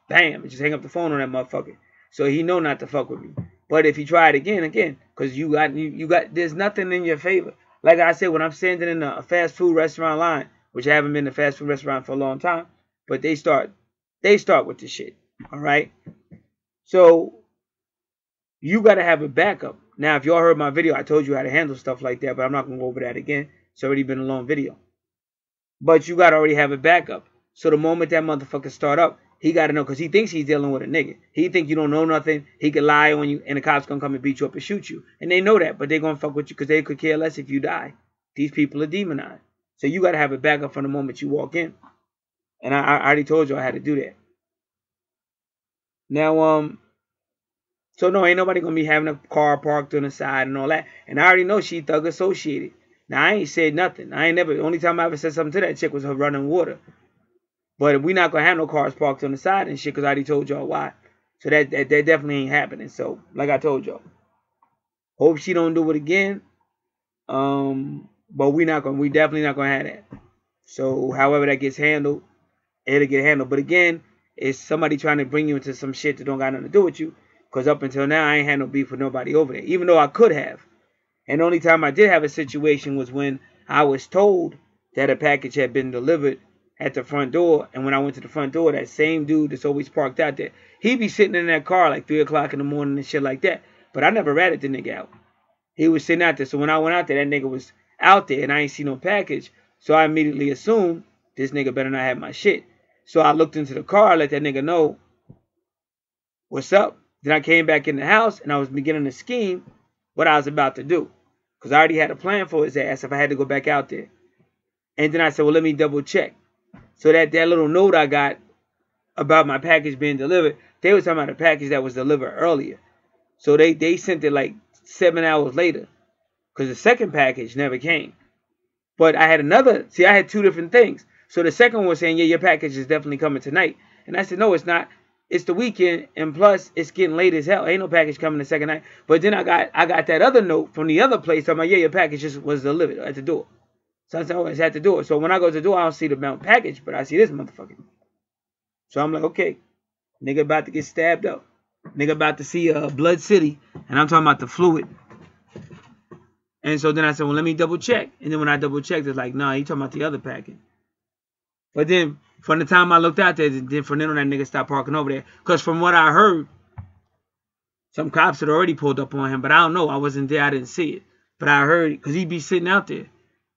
Bam, and just hang up the phone on that motherfucker. So he know not to fuck with me. But if he tried again, because you got, there's nothing in your favor. Like I said, when I'm standing in a fast food restaurant line, which I haven't been in a fast food restaurant for a long time, but they start with the shit. All right. So you got to have a backup. Now, if y'all heard my video, I told you how to handle stuff like that, but I'm not going to go over that again. It's already been a long video. But you got to already have a backup. So the moment that motherfucker start up, he got to know, because he thinks he's dealing with a nigga. He think you don't know nothing. He could lie on you, and the cops going to come and beat you up and shoot you. And they know that, but they going to fuck with you because they could care less if you die. These people are demonized. So you got to have a backup from the moment you walk in. And I already told you I had to do that. Now, so no, ain't nobody going to be having a car parked on the side and all that. And I already know she thug associated. Now, I ain't said nothing. The only time I ever said something to that chick was her running water. But we not going to have no cars parked on the side and shit, because I already told y'all why. So that definitely ain't happening. So, like I told y'all, hope she don't do it again. But we definitely not going to have that. So, however that gets handled, it'll get handled. But again, it's somebody trying to bring you into some shit that don't got nothing to do with you. Because up until now, I ain't had no beef with nobody over there. Even though I could have. And the only time I did have a situation was when I was told that a package had been delivered at the front door. And when I went to the front door, that same dude that's always parked out there, he'd be sitting in that car like 3 o'clock in the morning and shit like that. But I never ratted the nigga out. He was sitting out there. So when I went out there, that nigga was out there and I ain't see no package. So I immediately assumed this nigga better not have my shit. So I looked into the car, let that nigga know what's up. Then I came back in the house and I was beginning to scheme what I was about to do. Because I already had a plan for his ass if I had to go back out there. And then I said, well, let me double check. So that little note I got about my package being delivered, they were talking about a package that was delivered earlier. So they sent it like 7 hours later. Because the second package never came. But I had I had 2 different things. So the second one was saying, yeah, your package is definitely coming tonight. And I said, no, it's not. It's the weekend, and plus it's getting late as hell. Ain't no package coming the second night. But then I got that other note from the other place talking about, yeah, your package just was delivered at the door. So I said, oh, it's at the door. So when I go to the door, I don't see the mountain package, but I see this motherfucker. So I'm like, okay, nigga about to get stabbed up. Nigga about to see Blood City, and I'm talking about the fluid. And so then I said, well, let me double check. And then when I double checked, it's like, nah, you talking about the other package. But then from the time I looked out there, then from then on, that nigga stopped parking over there. Because from what I heard, some cops had already pulled up on him. But I don't know. I wasn't there. I didn't see it. But I heard it because he'd be sitting out there.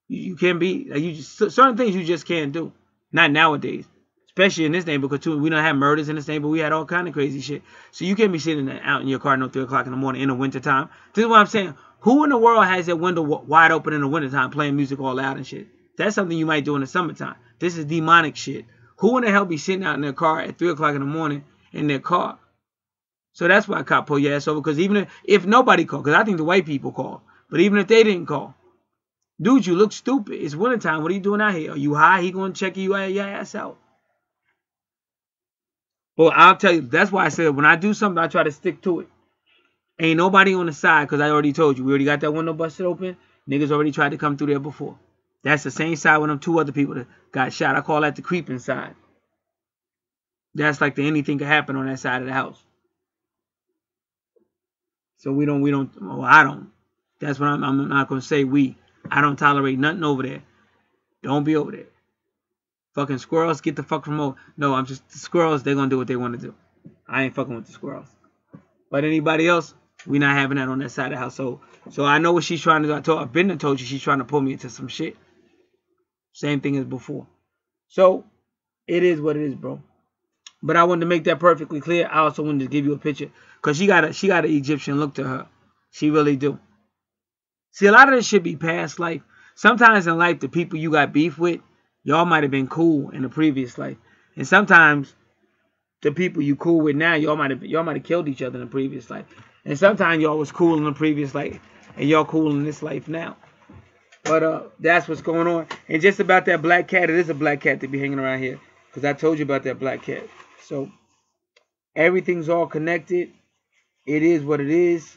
You can't be, like, you just, certain things you just can't do. Not nowadays. Especially in this neighborhood, too. We don't have murders in this neighborhood. We had all kind of crazy shit. So you can't be sitting out in your car no 3 o'clock in the morning in the wintertime. This is what I'm saying. Who in the world has that window wide open in the wintertime playing music all loud and shit? That's something you might do in the summertime. This is demonic shit. Who in the hell be sitting out in their car at 3 o'clock in the morning in their car? So that's why I cop pull your ass over. Because even if nobody called, because I think the white people called. But even if they didn't call, dude, you look stupid. It's wintertime. What are you doing out here? Are you high? He going to check your ass out. Well, I'll tell you, that's why I said when I do something, I try to stick to it. Ain't nobody on the side, because I already told you. We already got that window busted open. Niggas already tried to come through there before. That's the same side with them 2 other people that got shot. I call that the creeping side. That's like the anything could happen on that side of the house. So we don't, well, I don't. That's what I'm not going to say we. I don't tolerate nothing over there. Don't be over there. Fucking squirrels, get the fuck from over. No, I'm just, the squirrels, they're going to do what they want to do. I ain't fucking with the squirrels. But anybody else, we not having that on that side of the house. So I know what she's trying to do. I've been and told you she's trying to pull me into some shit. Same thing as before. So it is what it is, bro. But I wanted to make that perfectly clear. I also wanted to give you a picture. Because she got an Egyptian look to her. She really do. See, a lot of this shit be past life. Sometimes in life, the people you got beef with, y'all might have been cool in the previous life. And sometimes the people you cool with now, y'all might have killed each other in the previous life. And sometimes y'all was cool in the previous life, and y'all cool in this life now. But that's what's going on. And just about that black cat, it is a black cat that be hanging around here. Because I told you about that black cat. So everything's all connected. It is what it is.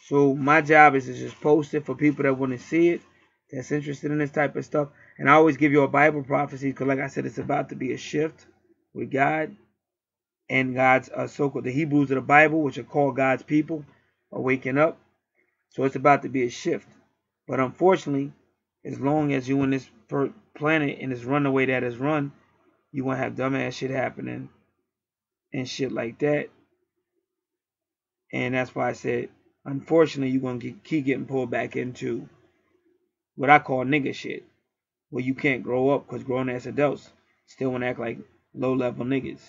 So my job is to just post it for people that want to see it, that's interested in this type of stuff. And I always give you a Bible prophecy because, like I said, it's about to be a shift with God. And God's so-called, the Hebrews of the Bible, which are called God's people, are waking up. So it's about to be a shift. But unfortunately, as long as you in this planet and it's run the way that it's run, you won't have dumbass shit happening and shit like that. And that's why I said, unfortunately, you're going to keep getting pulled back into what I call nigga shit. Where you can't grow up because grown-ass adults still want to act like low-level niggas.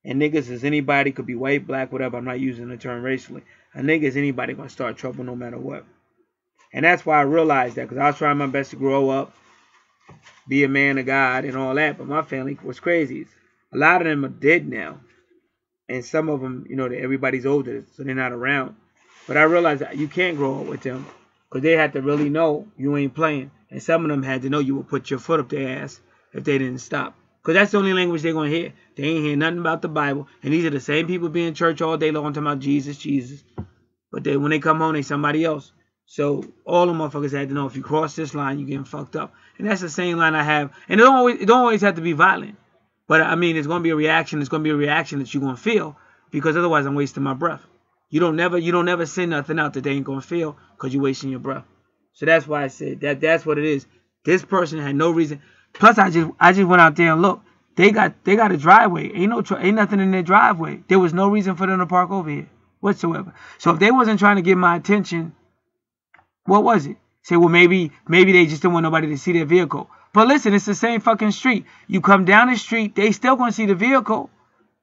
And niggas is anybody, could be white, black, whatever. I'm not using the term racially. A nigga is anybody going to start trouble no matter what. And that's why I realized that, because I was trying my best to grow up, be a man of God and all that. But my family was crazy. A lot of them are dead now. And some of them, you know, everybody's older, so they're not around. But I realized that you can't grow up with them because they had to really know you ain't playing. And some of them had to know you would put your foot up their ass if they didn't stop. Because that's the only language they're going to hear. They ain't hear nothing about the Bible. And these are the same people being in church all day long talking about Jesus, Jesus. But when they come home, they somebody else. So all the motherfuckers had to know if you cross this line, you're getting fucked up. And that's the same line I have. And it don't always have to be violent. But I mean, it's going to be a reaction. It's going to be a reaction that you're going to feel. Because otherwise I'm wasting my breath. You don't never send nothing out that they ain't going to feel because you're wasting your breath. So that's why I said that's what it is. This person had no reason. Plus, I just went out there and looked. They got a driveway. Ain't nothing in their driveway. There was no reason for them to park over here whatsoever. So if they wasn't trying to get my attention, what was it? Say, well, maybe they just didn't want nobody to see their vehicle. But listen, it's the same fucking street. You come down the street, they still gonna see the vehicle.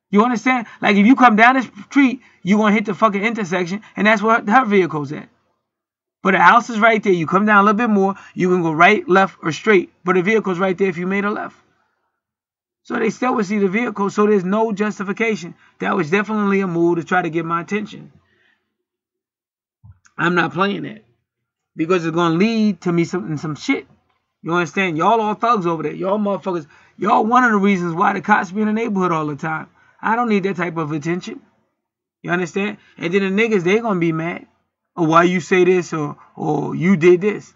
You understand? Like if you come down the street, you gonna hit the fucking intersection, and that's where her vehicle's at. But the house is right there. You come down a little bit more, you can go right, left, or straight. But the vehicle's right there if you made a left. So they still would see the vehicle, so there's no justification. That was definitely a move to try to get my attention. I'm not playing that. Because it's going to lead to me some shit. You understand? Y'all all thugs over there. Y'all motherfuckers. Y'all one of the reasons why the cops be in the neighborhood all the time. I don't need that type of attention. You understand? And then the niggas, they gonna be mad. Or why you say this or you did this.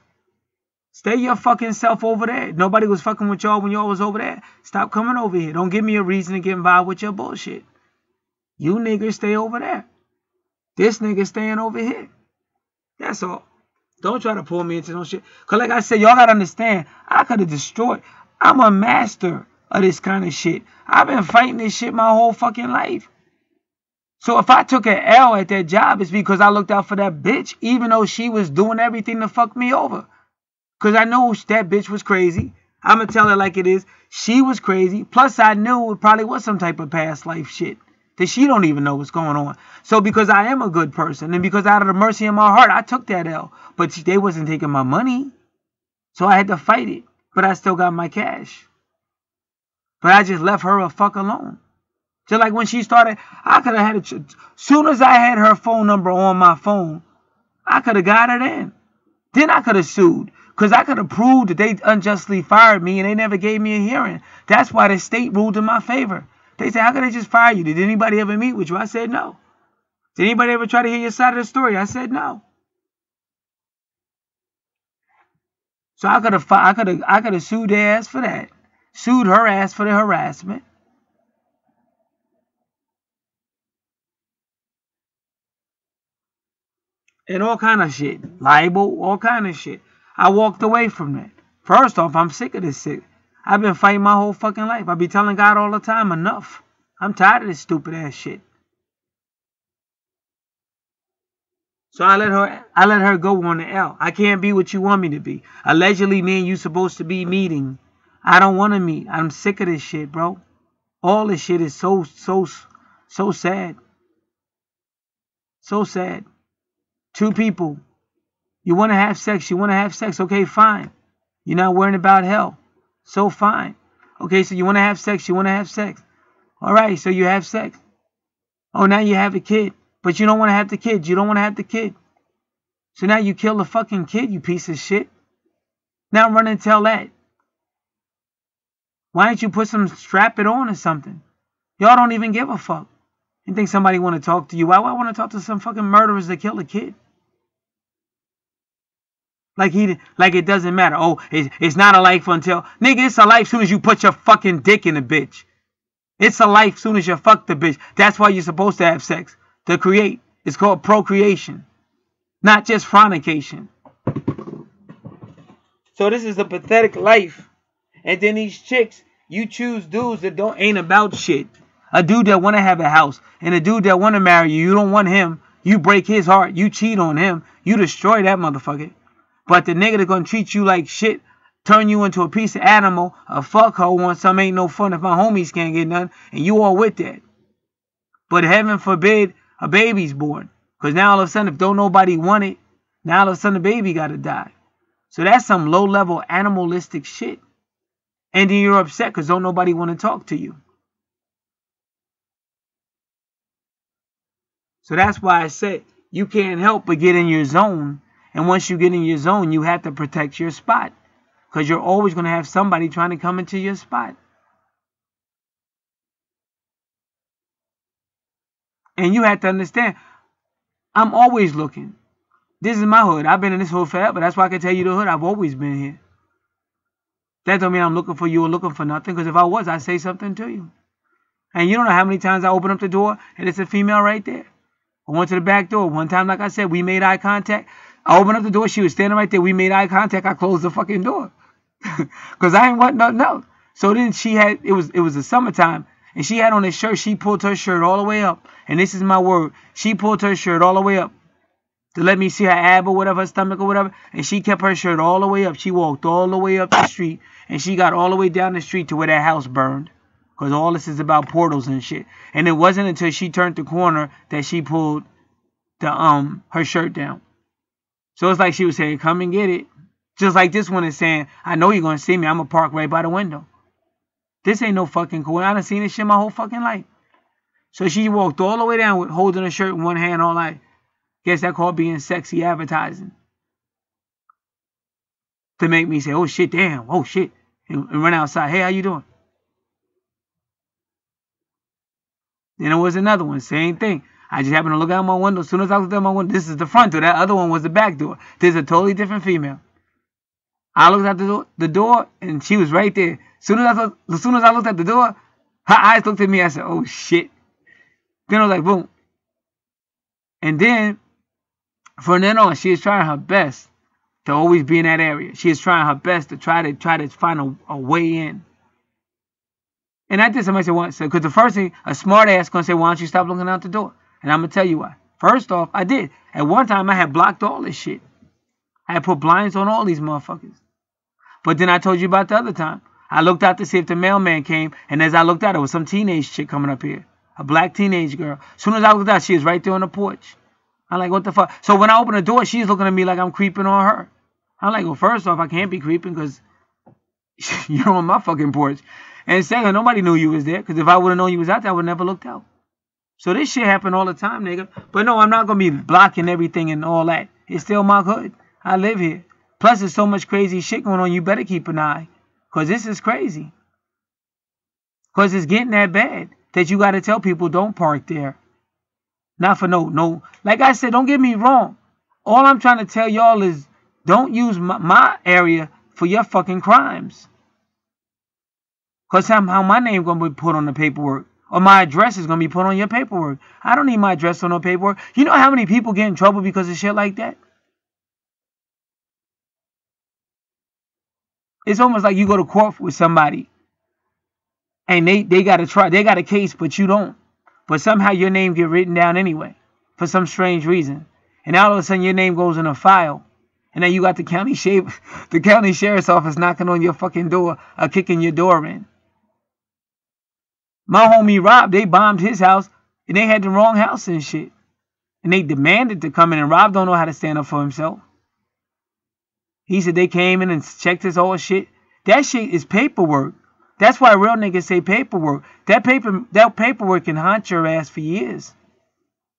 Stay your fucking self over there. Nobody was fucking with y'all when y'all was over there. Stop coming over here. Don't give me a reason to get involved with your bullshit. You niggas stay over there. This nigga staying over here. That's all. Don't try to pull me into no shit. Because like I said, y'all got to understand, I could have destroyed. I'm a master of this kind of shit. I've been fighting this shit my whole fucking life. So if I took an L at that job, it's because I looked out for that bitch, even though she was doing everything to fuck me over. Because I knew that bitch was crazy. I'm going to tell her like it is. She was crazy. Plus, I knew it probably was some type of past life shit that she don't even know what's going on. So because I am a good person and because out of the mercy in my heart, I took that L. But they wasn't taking my money. So I had to fight it. But I still got my cash. But I just left her a fuck alone. Just like when she started, I could have had it. Soon as I had her phone number on my phone, I could have got it in. Then I could have sued. Because I could have proved that they unjustly fired me and they never gave me a hearing. That's why the state ruled in my favor. They said, how could they just fire you? Did anybody ever meet with you? I said, no. Did anybody ever try to hear your side of the story? I said, no. So I could have sued their ass for that. Sued her ass for the harassment. And all kind of shit. Libel, all kind of shit. I walked away from that. First off, I'm sick of this shit. I've been fighting my whole fucking life. I be telling God all the time, enough. I'm tired of this stupid ass shit. So I let her go on the L. I can't be what you want me to be. Allegedly, me and you supposed to be meeting. I don't want to meet. I'm sick of this shit, bro. All this shit is so sad. So sad. Two people. You want to have sex. You want to have sex. Okay, fine. You're not worrying about hell. So fine. Okay, so you want to have sex. You want to have sex. All right, so you have sex. Oh, now you have a kid. But you don't want to have the kid. You don't want to have the kid. So now you kill the fucking kid, you piece of shit. Now run and tell that. Why don't you put some strap it on or something? Y'all don't even give a fuck. You think somebody want to talk to you? Why would I want to talk to some fucking murderers that kill a kid? Like it doesn't matter. Oh, it's not a life until... Nigga, it's a life soon as you put your fucking dick in a bitch. It's a life soon as you fuck the bitch. That's why you're supposed to have sex. To create. It's called procreation. Not just fornication. So this is a pathetic life. And then these chicks, you choose dudes that ain't about shit. A dude that want to have a house. And a dude that want to marry you. You don't want him. You break his heart. You cheat on him. You destroy that motherfucker. But the nigga that's gonna treat you like shit, turn you into a piece of animal, a fuck hoe on some ain't no fun if my homies can't get none, and you all with that. But heaven forbid a baby's born. Because now all of a sudden, if don't nobody want it, now all of a sudden the baby gotta die. So that's some low-level animalistic shit. And then you're upset because don't nobody want to talk to you. So that's why I said you can't help but get in your zone. And once you get in your zone, you have to protect your spot. Because you're always going to have somebody trying to come into your spot. And you have to understand, I'm always looking. This is my hood. I've been in this hood forever. That's why I can tell you the hood. I've always been here. That don't mean I'm looking for you or looking for nothing. Because if I was, I'd say something to you. And you don't know how many times I open up the door and it's a female right there. I went to the back door. One time, like I said, we made eye contact. I opened up the door. She was standing right there. We made eye contact. I closed the fucking door. Because I ain't want nothing else. So then she had, it was the summertime. And she had on this shirt. She pulled her shirt all the way up. And this is my word. She pulled her shirt all the way up. To let me see her ab or whatever, her stomach or whatever. And she kept her shirt all the way up. She walked all the way up the street. And she got all the way down the street to where that house burned. Because all this is about portals and shit. And it wasn't until she turned the corner that she pulled the her shirt down. So it's like she was saying, come and get it. Just like this one is saying, I know you're going to see me. I'm going to park right by the window. This ain't no fucking cool. I done seen this shit my whole fucking life. So she walked all the way down with holding her shirt in one hand all night. Guess that called being sexy advertising. to make me say, oh shit, damn, oh shit, and run outside. Hey, how you doing? Then there was another one, same thing. I just happened to look out my window. As soon as I looked out my window, this is the front door. That other one was the back door. This is a totally different female. I looked out the door, and she was right there. As soon as I looked at the door, her eyes looked at me. I said, oh shit. Then I was like, boom. And then, from then on, she is trying her best to always be in that area. She is trying her best to try to find a way in. And I did somebody say once, because the first thing, a smart ass gonna say, why don't you stop looking out the door? And I'm gonna tell you why. First off, I did. At one time, I had blocked all this shit. I had put blinds on all these motherfuckers. But then I told you about the other time. I looked out to see if the mailman came, and as I looked out, there was some teenage chick coming up here. A black teenage girl. As soon as I looked out, she was right there on the porch. I'm like, what the fuck? So when I opened the door, she's looking at me like I'm creeping on her. I'm like, well, first off, I can't be creeping because you're on my fucking porch. And second, nobody knew you was there, because if I would have known you was out there, I would have never looked out. So this shit happen all the time, nigga. But no, I'm not going to be blocking everything and all that. It's still my hood. I live here. Plus, there's so much crazy shit going on, you better keep an eye. Because this is crazy. Because it's getting that bad that you got to tell people don't park there. Not for no. Like I said, don't get me wrong. All I'm trying to tell y'all is don't use my area for your fucking crimes. Because somehow my name going to be put on the paperwork. Or my address is going to be put on your paperwork. I don't need my address on no paperwork. You know how many people get in trouble because of shit like that? It's almost like you go to court with somebody. And they got a case, but you don't. But somehow your name get written down anyway. For some strange reason. And all of a sudden your name goes in a file. And then you got the county sheriff's office knocking on your fucking door or kicking your door in. My homie Rob, they bombed his house and they had the wrong house and shit. And they demanded to come in, and Rob don't know how to stand up for himself. He said they came in and checked his whole shit. That shit is paperwork. That's why real niggas say paperwork. That paperwork can haunt your ass for years.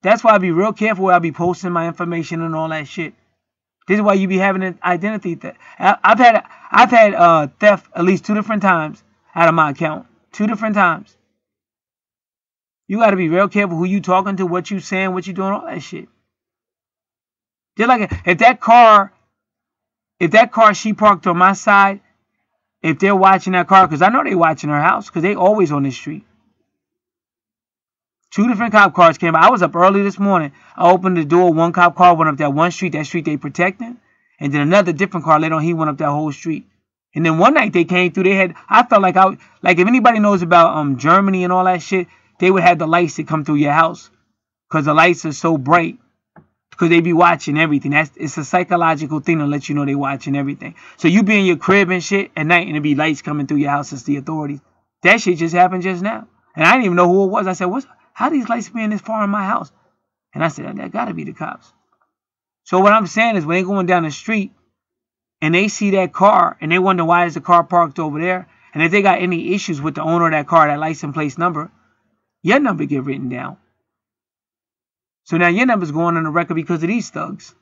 That's why I be real careful where I be posting my information and all that shit. This is why you be having an identity theft. I've had theft at least 2 different times out of my account. 2 different times. You got to be real careful who you talking to, what you saying, what you doing, all that shit. Just like if that car she parked on my side, if they're watching that car, because I know they watching her house, because they always on the street. 2 different cop cars came by. I was up early this morning. I opened the door. 1 cop car went up that one street. That street they protecting. And then another different car later on, he went up that whole street. And then one night they came through. I felt like if anybody knows about Germany and all that shit, they would have the lights that come through your house. Because the lights are so bright. Because they be watching everything. It's a psychological thing to let you know they watching everything. So you be in your crib and shit at night and there be lights coming through your house as the authorities. That shit just happened just now. And I didn't even know who it was. I said, how these lights being this far in my house? And I said, that gotta be the cops. So what I'm saying is when they going down the street and they see that car and they wonder why is the car parked over there, and if they got any issues with the owner of that car, that license plate number, your number get written down. So now your number's going on the record because of these thugs.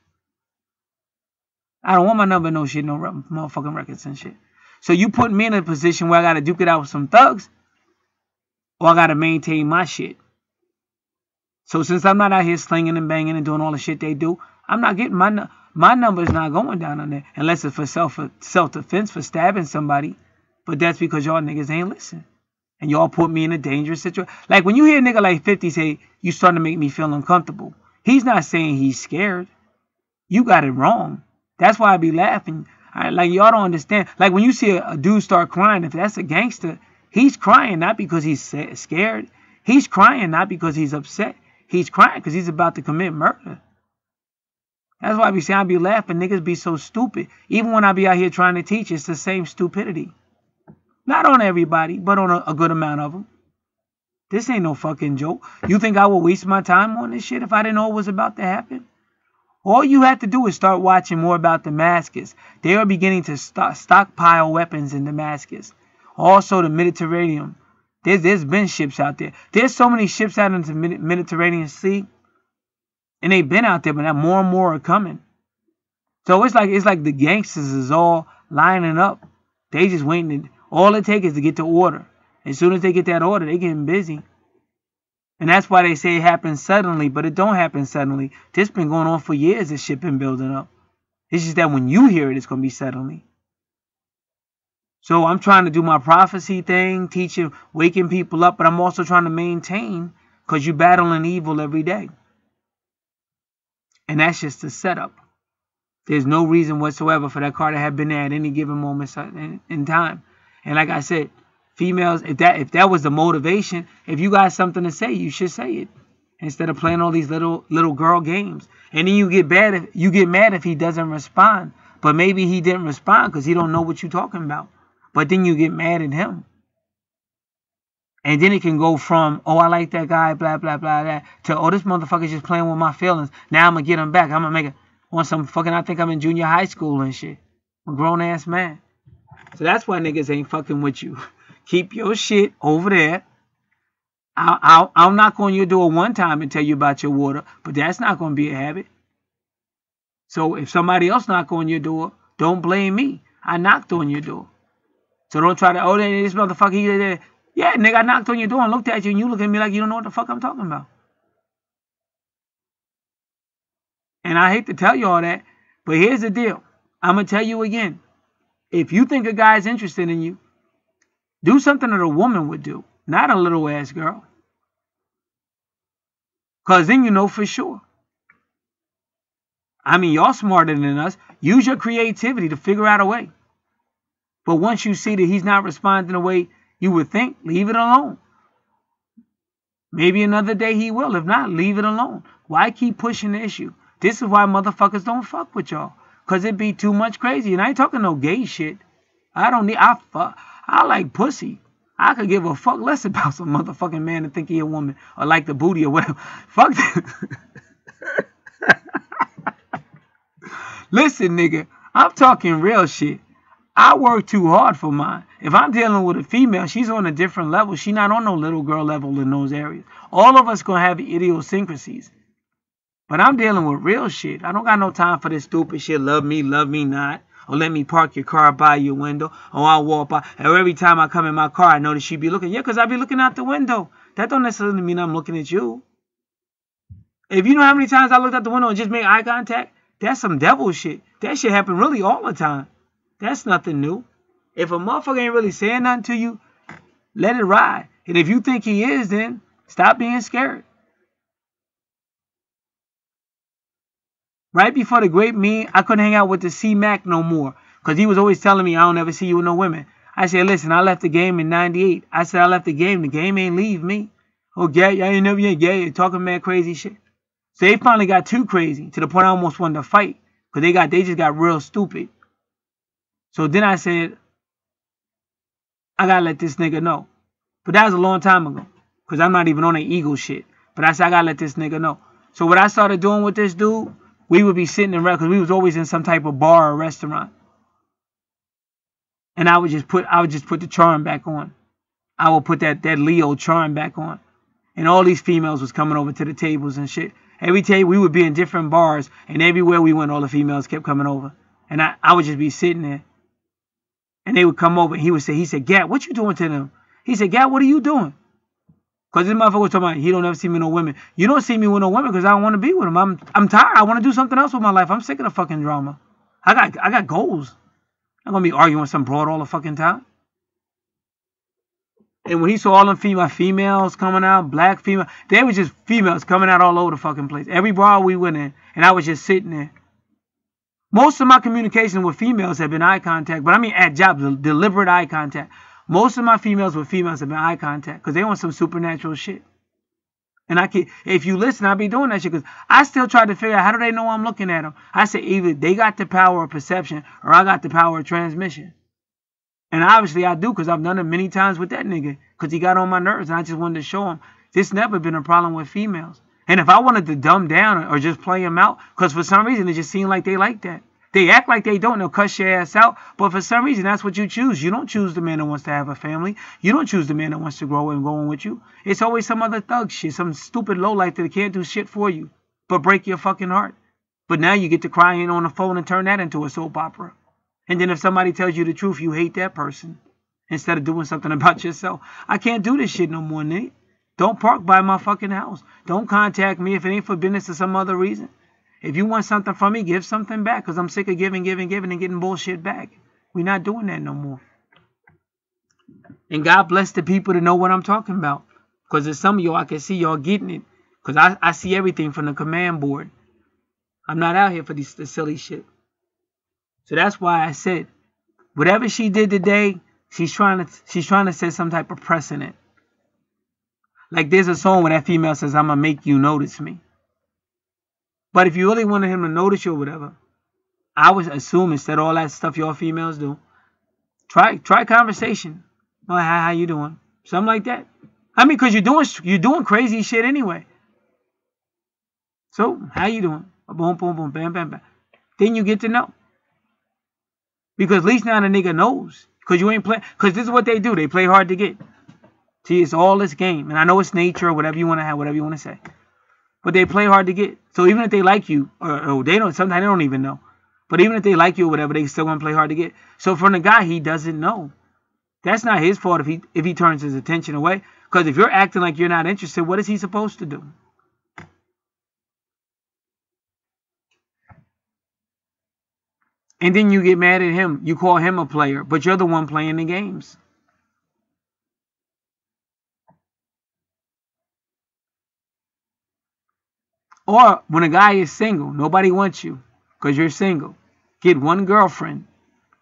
I don't want my number, no shit, no motherfucking records and shit. So you put me in a position where I got to duke it out with some thugs, or I got to maintain my shit. So since I'm not out here slinging and banging and doing all the shit they do, I'm not getting my number's not going down on there unless it's for self-defense, for stabbing somebody. But that's because y'all niggas ain't listen. And y'all put me in a dangerous situation. Like when you hear a nigga like 50 say, you starting to make me feel uncomfortable. He's not saying he's scared. You got it wrong. That's why I be laughing. Like y'all don't understand. Like when you see a dude start crying, if that's a gangster, he's crying not because he's scared. He's crying not because he's upset. He's crying because he's about to commit murder. That's why I be saying, I be laughing. Niggas be so stupid. Even when I be out here trying to teach, it's the same stupidity. Not on everybody, but on a good amount of them. This ain't no fucking joke. You think I would waste my time on this shit if I didn't know it was about to happen? All you have to do is start watching more about Damascus. They are beginning to stockpile weapons in Damascus. Also the Mediterranean. There's been ships out there. There's so many ships out in the Mediterranean Sea. And they've been out there, but now more and more are coming. So it's like the gangsters is all lining up. They just waiting. All it takes is to get the order. As soon as they get that order, they getting busy. And that's why they say it happens suddenly, but it don't happen suddenly. This been going on for years, this shit been building up. It's just that when you hear it, it's going to be suddenly. So I'm trying to do my prophecy thing, teaching, waking people up, but I'm also trying to maintain, because you're battling evil every day. And that's just the setup. There's no reason whatsoever for that card to have been there at any given moment in time. And like I said, females, if that was the motivation, if you got something to say, you should say it. Instead of playing all these little girl games. And then you get mad if he doesn't respond. But maybe he didn't respond because he don't know what you're talking about. But then you get mad at him. And then it can go from, oh, I like that guy, blah, blah, blah, blah, to, oh, this motherfucker's just playing with my feelings. Now I'm going to get him back. I'm going to make it on some fucking, I think I'm in junior high school and shit. I'm a grown-ass man. So that's why niggas ain't fucking with you. Keep your shit over there. I'll knock on your door one time and tell you about your water, but that's not going to be a habit. So if somebody else knock on your door, don't blame me. I knocked on your door. So don't try to, oh, this motherfucker, yeah, nigga, I knocked on your door and looked at you, and you look at me like you don't know what the fuck I'm talking about. And I hate to tell you all that, but here's the deal. I'm going to tell you again. If you think a guy's interested in you, do something that a woman would do, not a little ass girl. Because then you know for sure. I mean, y'all smarter than us. Use your creativity to figure out a way. But once you see that he's not responding the way you would think, leave it alone. Maybe another day he will. If not, leave it alone. Why keep pushing the issue? This is why motherfuckers don't fuck with y'all. Because it be too much crazy. And I ain't talking no gay shit. I like pussy. I could give a fuck less about some motherfucking man to think he a woman. Or like the booty or whatever. Fuck that. Listen, nigga. I'm talking real shit. I work too hard for mine. If I'm dealing with a female, she's on a different level. She's not on no little girl level in those areas. All of us going to have idiosyncrasies. But I'm dealing with real shit. I don't got no time for this stupid shit. Love me not. Or let me park your car by your window. Or I'll walk by. Or every time I come in my car, I know that she be looking. Yeah, because I be looking out the window. That don't necessarily mean I'm looking at you. If you know how many times I looked out the window and just made eye contact, that's some devil shit. That shit happen really all the time. That's nothing new. If a motherfucker ain't really saying nothing to you, let it ride. And if you think he is, then stop being scared. Right before the great me, I couldn't hang out with the C-Mac no more. Because he was always telling me, I don't ever see you with no women. I said, listen, I left the game in 98. I said, I left the game. The game ain't leave me. Oh, gay, I ain't never yet gay. You're talking mad crazy shit. So they finally got too crazy to the point I almost wanted to fight. Because they just got real stupid. So then I said, I gotta let this nigga know. But that was a long time ago. Because I'm not even on that ego shit. But I said, I gotta let this nigga know. So what I started doing with this dude, we would be sitting in, because we was always in some type of bar or restaurant. And I would just put the charm back on. I would put that Leo charm back on. And all these females was coming over to the tables and shit. Every day we would be in different bars. And everywhere we went, all the females kept coming over. And I would just be sitting there. And they would come over and he said, Gat, what you doing to them? He said, Gat, what are you doing? Because this motherfucker was talking about, he don't ever see me with no women. You don't see me with no women because I don't want to be with them. I'm tired. I want to do something else with my life. I'm sick of the fucking drama. I got goals. I'm going to be arguing with some broad all the fucking time. And when he saw all them females coming out, black female, they were just females coming out all over the fucking place. Every bar we went in, and I was just sitting there. Most of my communication with females have been eye contact, but I mean at jobs, deliberate eye contact. Most of my females with females have been eye contact because they want some supernatural shit. And if you listen, I'll be doing that shit because I still try to figure out how do they know I'm looking at them. I say either they got the power of perception or I got the power of transmission. And obviously I do because I've done it many times with that nigga because he got on my nerves and I just wanted to show him this never been a problem with females. And if I wanted to dumb down or just play them out, because for some reason it just seemed like they like that. They act like they don't. They'll cuss your ass out. But for some reason, that's what you choose. You don't choose the man that wants to have a family. You don't choose the man that wants to grow and go on with you. It's always some other thug shit, some stupid lowlife that can't do shit for you but break your fucking heart. But now you get to crying on the phone and turn that into a soap opera. And then if somebody tells you the truth, you hate that person instead of doing something about yourself. I can't do this shit no more, Nate. Don't park by my fucking house. Don't contact me if it ain't for business or some other reason. If you want something from me, give something back, because I'm sick of giving, and getting bullshit back. We're not doing that no more. And God bless the people to know what I'm talking about. Because there's some of y'all, I can see y'all getting it. Because I see everything from the command board. I'm not out here for this silly shit. So that's why I said, whatever she did today, she's trying to set some type of precedent. Like there's a song where that female says, I'm going to make you notice me. But if you really wanted him to notice you or whatever, I would assume instead of all that stuff y'all females do, try conversation. Like, how you doing? Something like that. I mean, because you're doing crazy shit anyway. So, how you doing? Boom, boom, boom, bam, bam, bam. Then you get to know. Because at least now the nigga knows. Because you ain't playing. Because this is what they do. They play hard to get. See, it's all this game. And I know it's nature or whatever you want to have, whatever you want to say. But they play hard to get. So even if they like you, or they don't, sometimes they don't even know. But even if they like you or whatever, they still want to play hard to get. So from the guy, he doesn't know. That's not his fault if he turns his attention away. Because if you're acting like you're not interested, what is he supposed to do? And then you get mad at him. You call him a player, but you're the one playing the games. Or when a guy is single, nobody wants you because you're single. Get one girlfriend.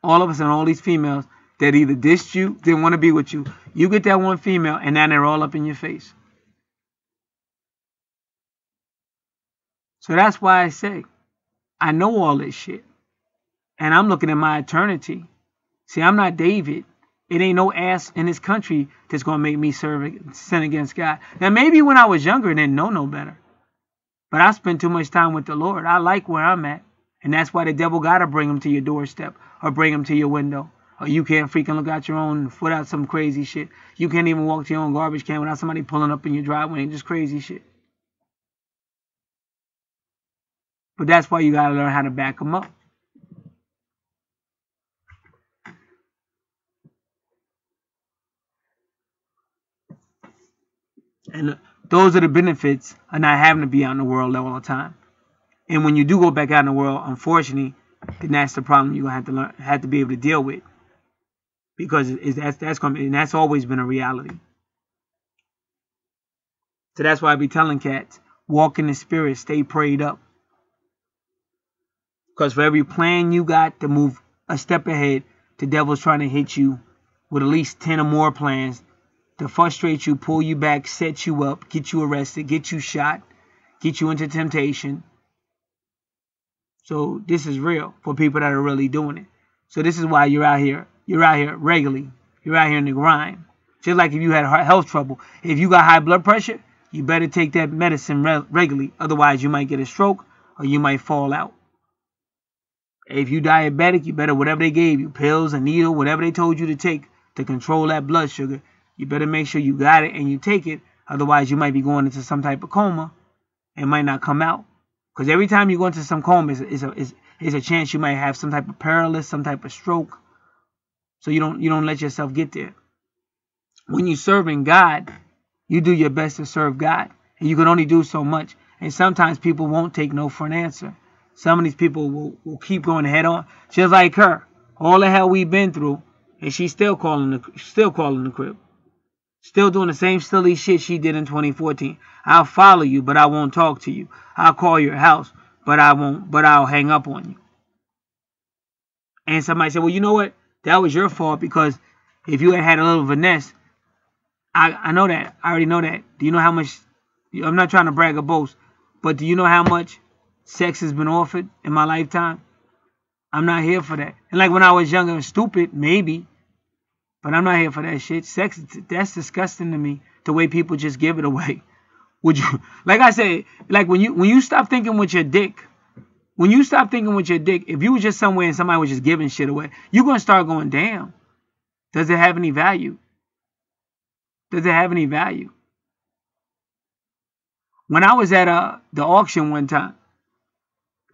All of a sudden, all these females that either dissed you, didn't want to be with you. You get that one female, and now they're all up in your face. So that's why I say, I know all this shit. And I'm looking at my eternity. See, I'm not David. It ain't no ass in this country that's going to make me sin against God. Now, maybe when I was younger and didn't know no better. But I spend too much time with the Lord. I like where I'm at. And that's why the devil got to bring him to your doorstep or bring him to your window. Or you can't freaking look out your own without some crazy shit. You can't even walk to your own garbage can without somebody pulling up in your driveway and just crazy shit. But that's why you got to learn how to back them up. And those are the benefits of not having to be out in the world all the time. And when you do go back out in the world, unfortunately, then that's the problem you're gonna have to be able to deal with, because that's always been a reality. So that's why I be telling cats, walk in the spirit, stay prayed up. Because for every plan you got to move a step ahead, the devil's trying to hit you with at least 10 or more plans to frustrate you, pull you back, set you up, get you arrested, get you shot, get you into temptation. So this is real for people that are really doing it. So this is why you're out here. You're out here regularly. You're out here in the grind. Just like if you had health trouble. If you got high blood pressure, you better take that medicine regularly. Otherwise, you might get a stroke or you might fall out. If you diabetic, you better, whatever they gave you, pills, a needle, whatever they told you to take to control that blood sugar, you better make sure you got it and you take it. Otherwise, you might be going into some type of coma and might not come out. Because every time you go into some coma, is a chance you might have some type of paralysis, some type of stroke. So you don't let yourself get there. When you're serving God, you do your best to serve God. And you can only do so much. And sometimes people won't take no for an answer. Some of these people will keep going head on. Just like her. All the hell we've been through. And she's still calling the crib. Still doing the same silly shit she did in 2014. I'll follow you, but I won't talk to you. I'll call your house, but I'll hang up on you. And somebody said, well, you know what? That was your fault, because if you had a little finesse, I know that. I already know that. Do you know how much, I'm not trying to brag or boast, but do you know how much sex has been offered in my lifetime? I'm not here for that. And like when I was younger and stupid, maybe. But I'm not here for that shit. Sex, that's disgusting to me. The way people just give it away. Would you, like I said, like when you stop thinking with your dick, if you were just somewhere and somebody was just giving shit away, you're going to start going, damn, does it have any value? Does it have any value? When I was at the auction one time,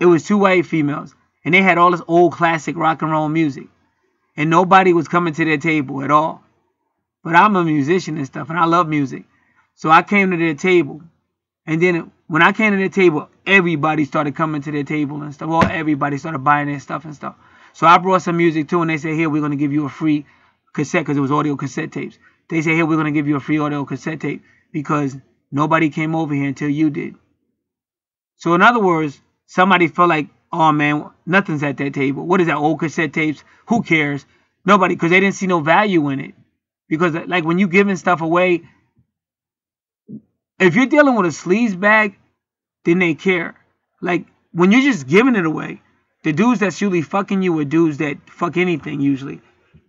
it was 2 white females. And they had all this old classic rock and roll music. And nobody was coming to their table at all. But I'm a musician and stuff, and I love music. So I came to their table. And then when I came to their table, everybody started coming to their table and stuff. Well, everybody started buying their stuff and stuff. So I brought some music too, and they said, here, we're going to give you a free cassette, because it was audio cassette tapes. They said, here, we're going to give you a free audio cassette tape because nobody came over here until you did. So in other words, somebody felt like, oh man, nothing's at that table. What is that, old cassette tapes? Who cares? Nobody, because they didn't see no value in it. Because like when you giving stuff away, if you're dealing with a sleaze bag, then they care. Like when you're just giving it away, the dudes that's usually fucking you are dudes that fuck anything usually.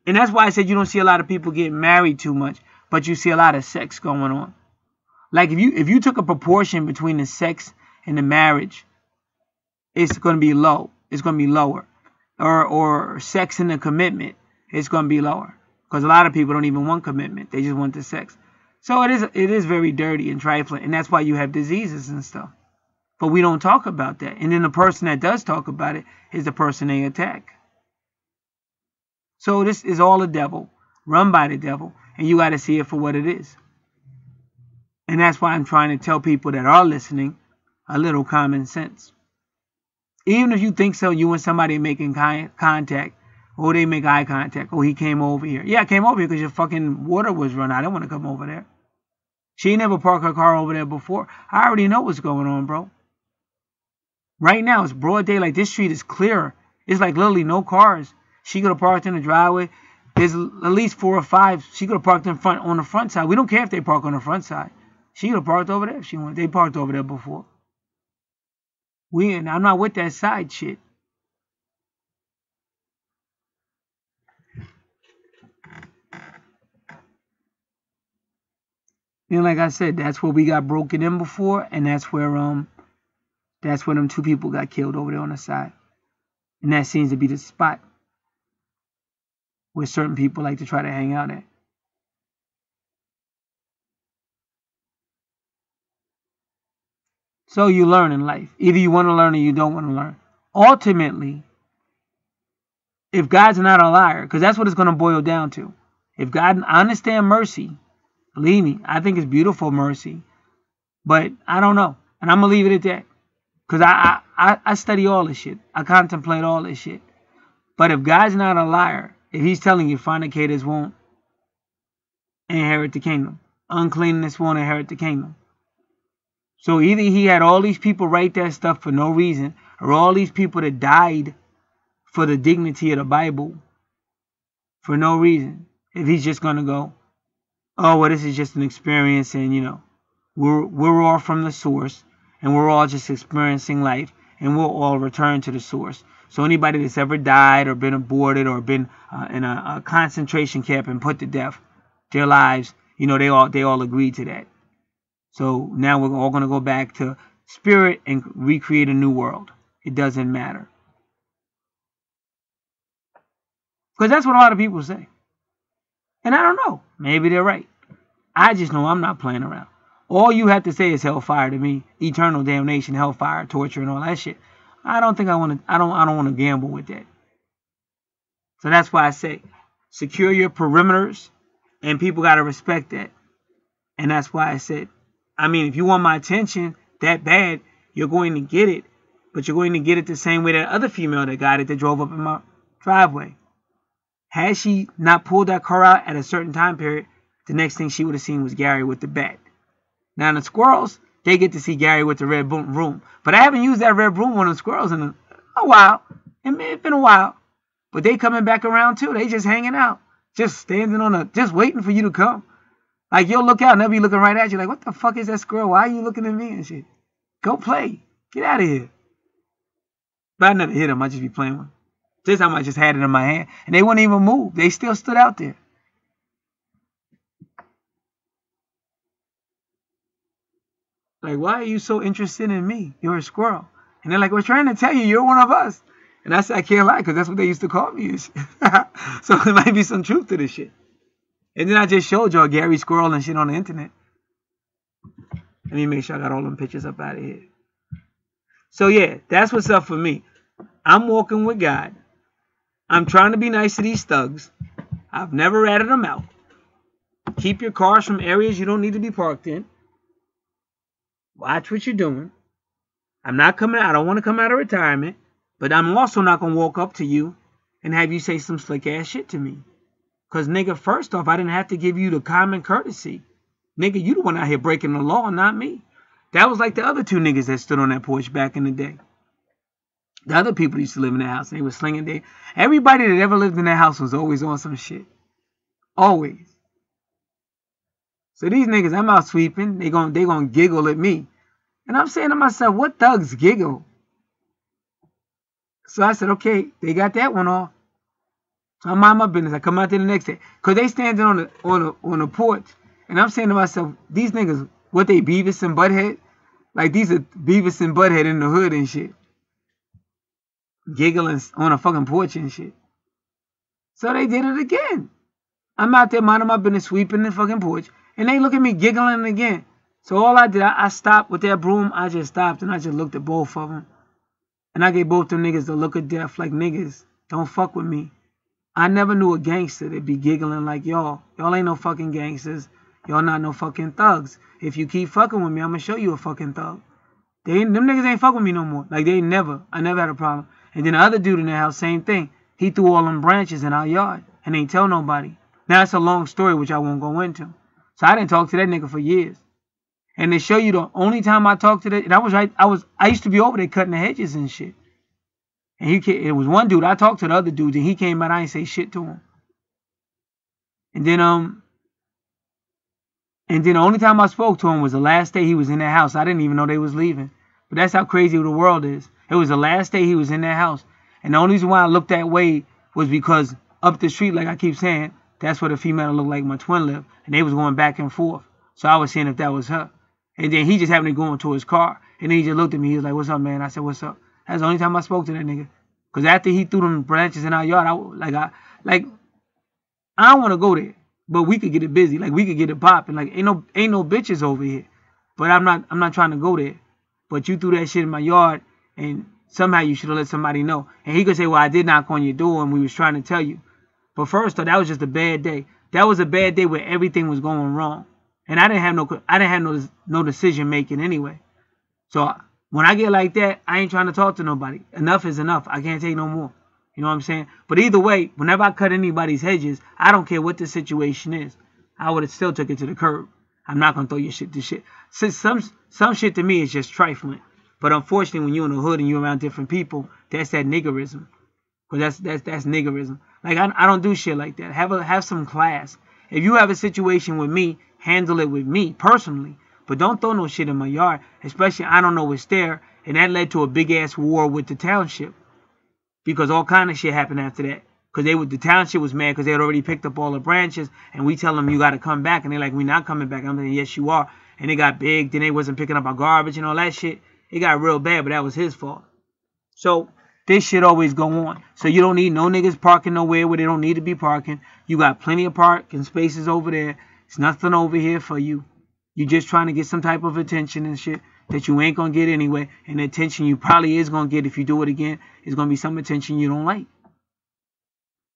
And that's why I said you don't see a lot of people getting married too much, but you see a lot of sex going on. Like if you took a proportion between the sex and the marriage, it's going to be low. It's going to be lower. Or sex and the commitment, it's going to be lower. Because a lot of people don't even want commitment. They just want the sex. So it is very dirty and trifling. And that's why you have diseases and stuff. But we don't talk about that. And then the person that does talk about it is the person they attack. So this is all the devil, run by the devil. And you got to see it for what it is. And that's why I'm trying to tell people that are listening a little common sense. Even if you think so, you and somebody making contact, or they make eye contact, oh, he came over here. Yeah, I came over here because your fucking water was run out. I don't want to come over there. She never parked her car over there before. I already know what's going on, bro. Right now, it's broad daylight. This street is clear. It's like literally no cars. She could have parked in the driveway. There's at least 4 or 5. She could have parked in front on the front side. We don't care if they park on the front side. She could have parked over there if she wanted. They parked over there before. I'm not with that side shit. And like I said, that's where we got broken in before, and that's where them 2 people got killed over there on the side. And that seems to be the spot where certain people like to try to hang out at. So you learn in life. Either you want to learn or you don't want to learn. Ultimately, if God's not a liar, because that's what it's going to boil down to. If God, I understand mercy. Believe me, I think it's beautiful mercy. But I don't know. And I'm going to leave it at that. Because I study all this shit. I contemplate all this shit. But if God's not a liar, if he's telling you fornicators won't inherit the kingdom, uncleanness won't inherit the kingdom. So either he had all these people write that stuff for no reason, or all these people that died for the dignity of the Bible for no reason. If he's just going to go, oh, well, this is just an experience, and, you know, we're all from the source, and we're all just experiencing life, and we'll all return to the source. So anybody that's ever died or been aborted or been in a concentration camp and put to death, their lives, you know, they all agreed to that. So now we're all going to go back to spirit and recreate a new world. It doesn't matter. Because that's what a lot of people say. And I don't know. Maybe they're right. I just know I'm not playing around. All you have to say is hellfire to me. Eternal damnation, hellfire, torture, and all that shit. I don't think I want to. I don't want to gamble with that. So that's why I say secure your perimeters, and people got to respect that. And that's why I said, I mean, if you want my attention that bad, you're going to get it. But you're going to get it the same way that other female that got it that drove up in my driveway. Had she not pulled that car out at a certain time period, the next thing she would have seen was Gary with the bat. Now, the squirrels, they get to see Gary with the red broom. But I haven't used that red broom on the squirrels in a while. It's been a while. But they coming back around too. They just hanging out. Just standing just waiting for you to come. Like, you'll look out and they'll be looking right at you like, what the fuck is that squirrel? Why are you looking at me and shit? Go play. Get out of here. But I never hit them. I just be playing with them. This time I just had it in my hand. And they wouldn't even move. They still stood out there. Like, why are you so interested in me? You're a squirrel. And they're like, we're trying to tell you you're one of us. And I said, I can't lie, because that's what they used to call me and shit. So there might be some truth to this shit. And then I just showed y'all Gary Squirrel and shit on the internet. Let me make sure I got all them pictures up out of here. So yeah, that's what's up for me. I'm walking with God. I'm trying to be nice to these thugs. I've never ratted them out. Keep your cars from areas you don't need to be parked in. Watch what you're doing. I'm not coming out. I don't want to come out of retirement. But I'm also not going to walk up to you and have you say some slick ass shit to me. Because, nigga, first off, I didn't have to give you the common courtesy. Nigga, you the one out here breaking the law, not me. That was like the other two niggas that stood on that porch back in the day. The other people used to live in that house. They were slinging their... Everybody that ever lived in that house was always on some shit. Always. So these niggas, I'm out sweeping. They gonna giggle at me. And I'm saying to myself, what thugs giggle? So I said, okay, they got that one off. I mind my business. I come out there the next day. Because they standing on the porch. And I'm saying to myself, these niggas, what they, Beavis and Butthead? Like, these are Beavis and Butthead in the hood and shit. Giggling on a fucking porch and shit. So they did it again. I'm out there minding my business, sweeping the fucking porch. And they look at me giggling again. So all I did, I stopped with that broom. I just stopped and I just looked at both of them. And I gave both them niggas the look of death. Like, niggas, don't fuck with me. I never knew a gangster that'd be giggling like y'all. Y'all ain't no fucking gangsters. Y'all not no fucking thugs. If you keep fucking with me, I'm gonna show you a fucking thug. Them niggas ain't fucking with me no more. Like, I never had a problem. And then the other dude in the house, same thing. He threw all them branches in our yard and ain't tell nobody. Now, it's a long story, which I won't go into. So I didn't talk to that nigga for years. And to show you the only time I talked to that, and I used to be over there cutting the hedges and shit. And it was one dude, I talked to the other dudes, and he came out, I ain't say shit to him. And then the only time I spoke to him was the last day he was in that house. I didn't even know they was leaving. But that's how crazy the world is. It was the last day he was in that house. And the only reason why I looked that way was because up the street, like I keep saying, that's where the female looked like my twin lived. And they was going back and forth. So I was seeing if that was her. And then he just happened to go into his car. And then he just looked at me. He was like, what's up, man? I said, what's up? That's the only time I spoke to that nigga. Because after he threw them branches in our yard, I don't want to go there. But we could get it busy. Like, we could get it popping. Like, ain't no bitches over here. But I'm not trying to go there. But you threw that shit in my yard, and somehow you should have let somebody know. And he could say, well, I did knock on your door, and we was trying to tell you. But first, though, that was just a bad day. That was a bad day where everything was going wrong. And I didn't have no decision making anyway. So when I get like that, I ain't trying to talk to nobody. Enough is enough. I can't take no more. You know what I'm saying? But either way, whenever I cut anybody's hedges, I don't care what the situation is. I would have still took it to the curb. I'm not going to throw your shit to shit. Some shit to me is just trifling. But unfortunately, when you're in the hood and you're around different people, that's that niggerism. Because that's niggerism. Like, I don't do shit like that. Have some class. If you have a situation with me, handle it with me personally. But don't throw no shit in my yard. Especially, I don't know what's there. And that led to a big-ass war with the township. Because all kind of shit happened after that. Because the township was mad because they had already picked up all the branches. And we tell them, you got to come back. And they're like, we're not coming back. I'm like, yes, you are. And they got big. Then they wasn't picking up our garbage and all that shit. It got real bad, but that was his fault. So this shit always go on. So you don't need no niggas parking nowhere where they don't need to be parking. You got plenty of parking spaces over there. It's nothing over here for you. You just trying to get some type of attention and shit that you ain't going to get anyway. And the attention you probably is going to get if you do it again is going to be some attention you don't like.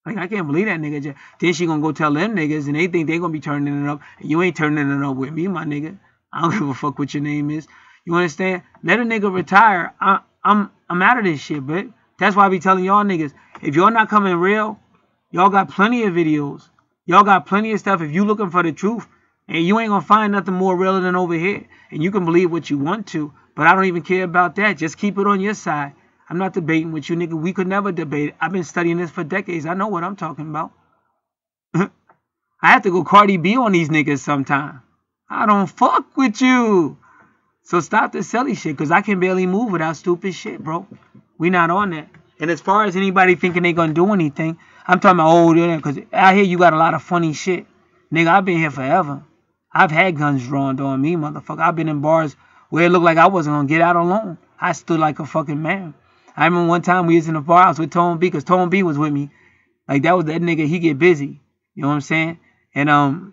Like, I can't believe that nigga. Then she going to go tell them niggas and they think they going to be turning it up. And you ain't turning it up with me, my nigga. I don't give a fuck what your name is. You understand? Let a nigga retire. I'm out of this shit, but that's why I be telling y'all niggas, if y'all not coming real, y'all got plenty of videos. Y'all got plenty of stuff. If you looking for the truth, and you ain't gonna find nothing more real than over here. And you can believe what you want to, but I don't even care about that. Just keep it on your side. I'm not debating with you, nigga. We could never debate. I've been studying this for decades. I know what I'm talking about. I have to go Cardi B on these niggas sometime. I don't fuck with you. So stop the silly shit, because I can barely move without stupid shit, bro. We not on that. And as far as anybody thinking they gonna do anything, I'm talking about, oh, yeah, because out here you got a lot of funny shit. Nigga, I've been here forever. I've had guns drawn on me, motherfucker. I've been in bars where it looked like I wasn't gonna get out alone. I stood like a fucking man. I remember one time we was in a bar house with Tone B, because Tone B was with me. Like, that was that nigga, he get busy. You know what I'm saying? And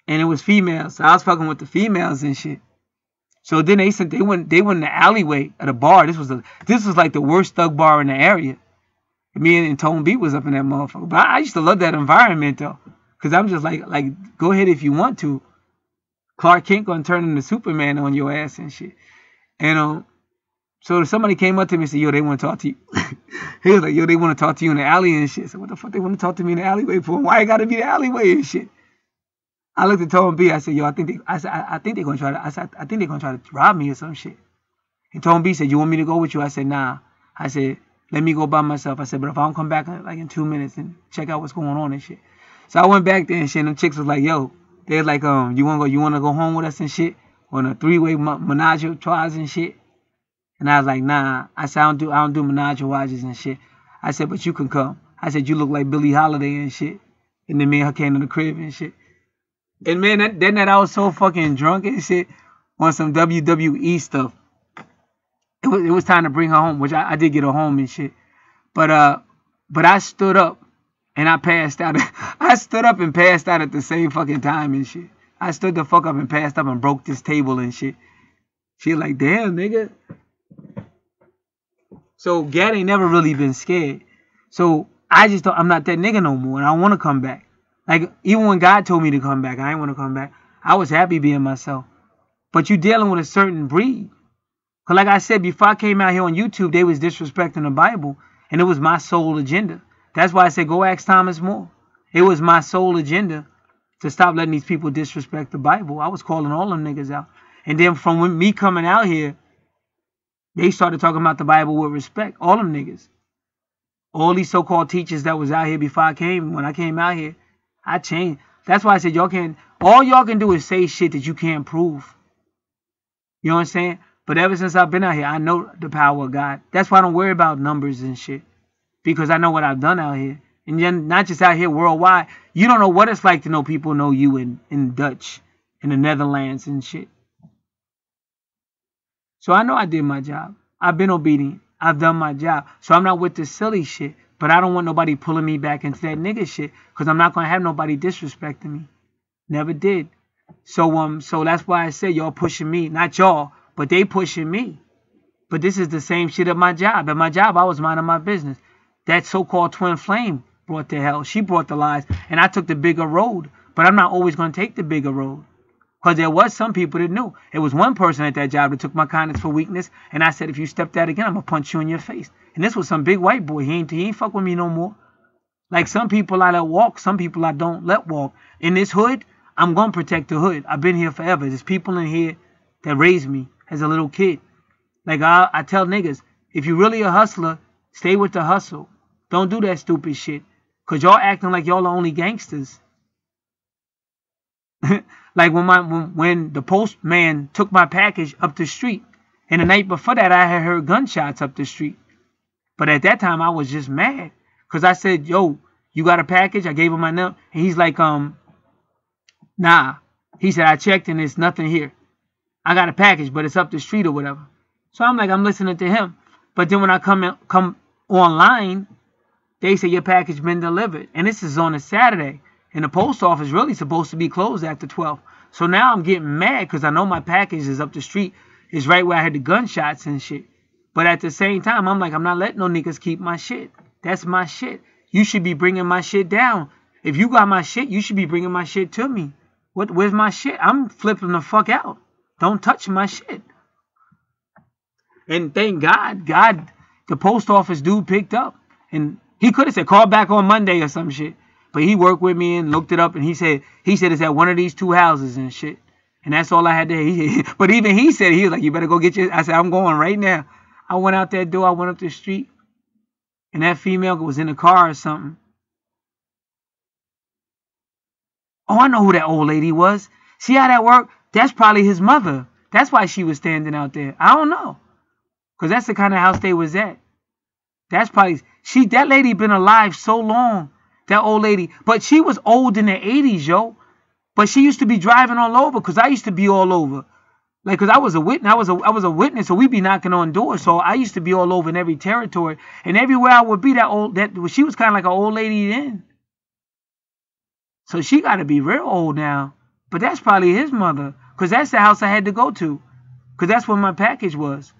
it was females. So I was fucking with the females and shit. So then they went in the alleyway at a bar. This was like the worst thug bar in the area. Me and Tone B was up in that motherfucker. But I used to love that environment though. Cause I'm just like go ahead if you want to. Clark Kent gonna turn into Superman on your ass and shit. And so somebody came up to me and said, yo, they want to talk to you. He was like, yo, they want to talk to you in the alley and shit. I said, what the fuck they want to talk to me in the alleyway for? Why it gotta be the alleyway and shit? I looked at Tone B. I said, yo, I think they're gonna try to rob me or some shit. And Tone B said, you want me to go with you? I said, nah. I said, let me go by myself. I said, but if I don't come back like in 2 minutes and check out what's going on and shit. So I went back there and shit. And them chicks was like, yo, they're like, you wanna go home with us and shit on a 3-way menage a trois and shit. And I was like, nah. I said, I don't do menage a trois and shit. I said, but you can come. I said, you look like Billie Holiday and shit. And then me and her came to the crib and shit. And man, that night I was so fucking drunk and shit on some WWE stuff. It was time to bring her home, which I did get her home and shit. But I stood up and I passed out. I stood up and passed out at the same fucking time and shit. I stood the fuck up and passed up and broke this table and shit. She like, damn, nigga. So Gat ain't never really been scared. So I just thought I'm not that nigga no more and I don't want to come back. Like, even when God told me to come back, I ain't want to come back. I was happy being myself. But you dealing with a certain breed. Because like I said, before I came out here on YouTube, they was disrespecting the Bible. And it was my sole agenda. That's why I said, go ask Thomas More. It was my sole agenda to stop letting these people disrespect the Bible. I was calling all them niggas out. And then from me coming out here, they started talking about the Bible with respect. All them niggas. All these so-called teachers that was out here before I came, when I came out here, I changed. That's why I said all y'all can do is say shit that you can't prove. You know what I'm saying? But ever since I've been out here, I know the power of God. That's why I don't worry about numbers and shit. Because I know what I've done out here. And then not just out here worldwide. You don't know what it's like to know people know you in Dutch, in the Netherlands and shit. So I know I did my job. I've been obedient. I've done my job. So I'm not with this silly shit. But I don't want nobody pulling me back into that nigga shit. Because I'm not going to have nobody disrespecting me. Never did. So that's why I said y'all pushing me. Not y'all, but they pushing me. But this is the same shit at my job. At my job, I was minding my business. That so-called twin flame brought the hell. She brought the lies. And I took the bigger road. But I'm not always going to take the bigger road. Because there was some people that knew. It was one person at that job that took my kindness for weakness. And I said, if you step that again, I'm going to punch you in your face. And this was some big white boy. He ain't fuck with me no more. Like some people I let walk. Some people I don't let walk. In this hood, I'm going to protect the hood. I've been here forever. There's people in here that raised me as a little kid. Like I tell niggas, if you really a hustler, stay with the hustle. Don't do that stupid shit. Because y'all acting like y'all are only gangsters. Like when the postman took my package up the street. And the night before that, I had heard gunshots up the street. But at that time, I was just mad. Because I said, yo, you got a package? I gave him my number. And he's like, nah. He said, I checked and there's nothing here. I got a package, but it's up the street or whatever. So I'm like, I'm listening to him. But then when I come online, they say your package been delivered. And this is on a Saturday. And the post office really supposed to be closed after 12. So now I'm getting mad because I know my package is up the street. It's right where I had the gunshots and shit. But at the same time, I'm like, I'm not letting no niggas keep my shit. That's my shit. You should be bringing my shit down. If you got my shit, you should be bringing my shit to me. Where's my shit? I'm flipping the fuck out. Don't touch my shit. And thank God, the post office dude picked up. And he could have said, call back on Monday or some shit. But he worked with me and looked it up. And he said it's at one of these two houses and shit. And that's all I had to. But even he said, he was like, you better go get your. I said, I'm going right now. I went out that door. I went up the street. And that female was in the car or something. Oh, I know who that old lady was. See how that worked? That's probably his mother. That's why she was standing out there. I don't know. Because that's the kind of house they was at. That's probably... That lady been alive so long. That old lady. But she was old in the 80s, yo. But she used to be driving all over. Because I used to be all over. Like, because I was a witness. I was a witness. So we be knocking on doors. So I used to be all over in every territory. And everywhere I would be, she was kind of like an old lady then. So she got to be real old now. But that's probably his mother. Because that's the house I had to go to. Because that's what my package was.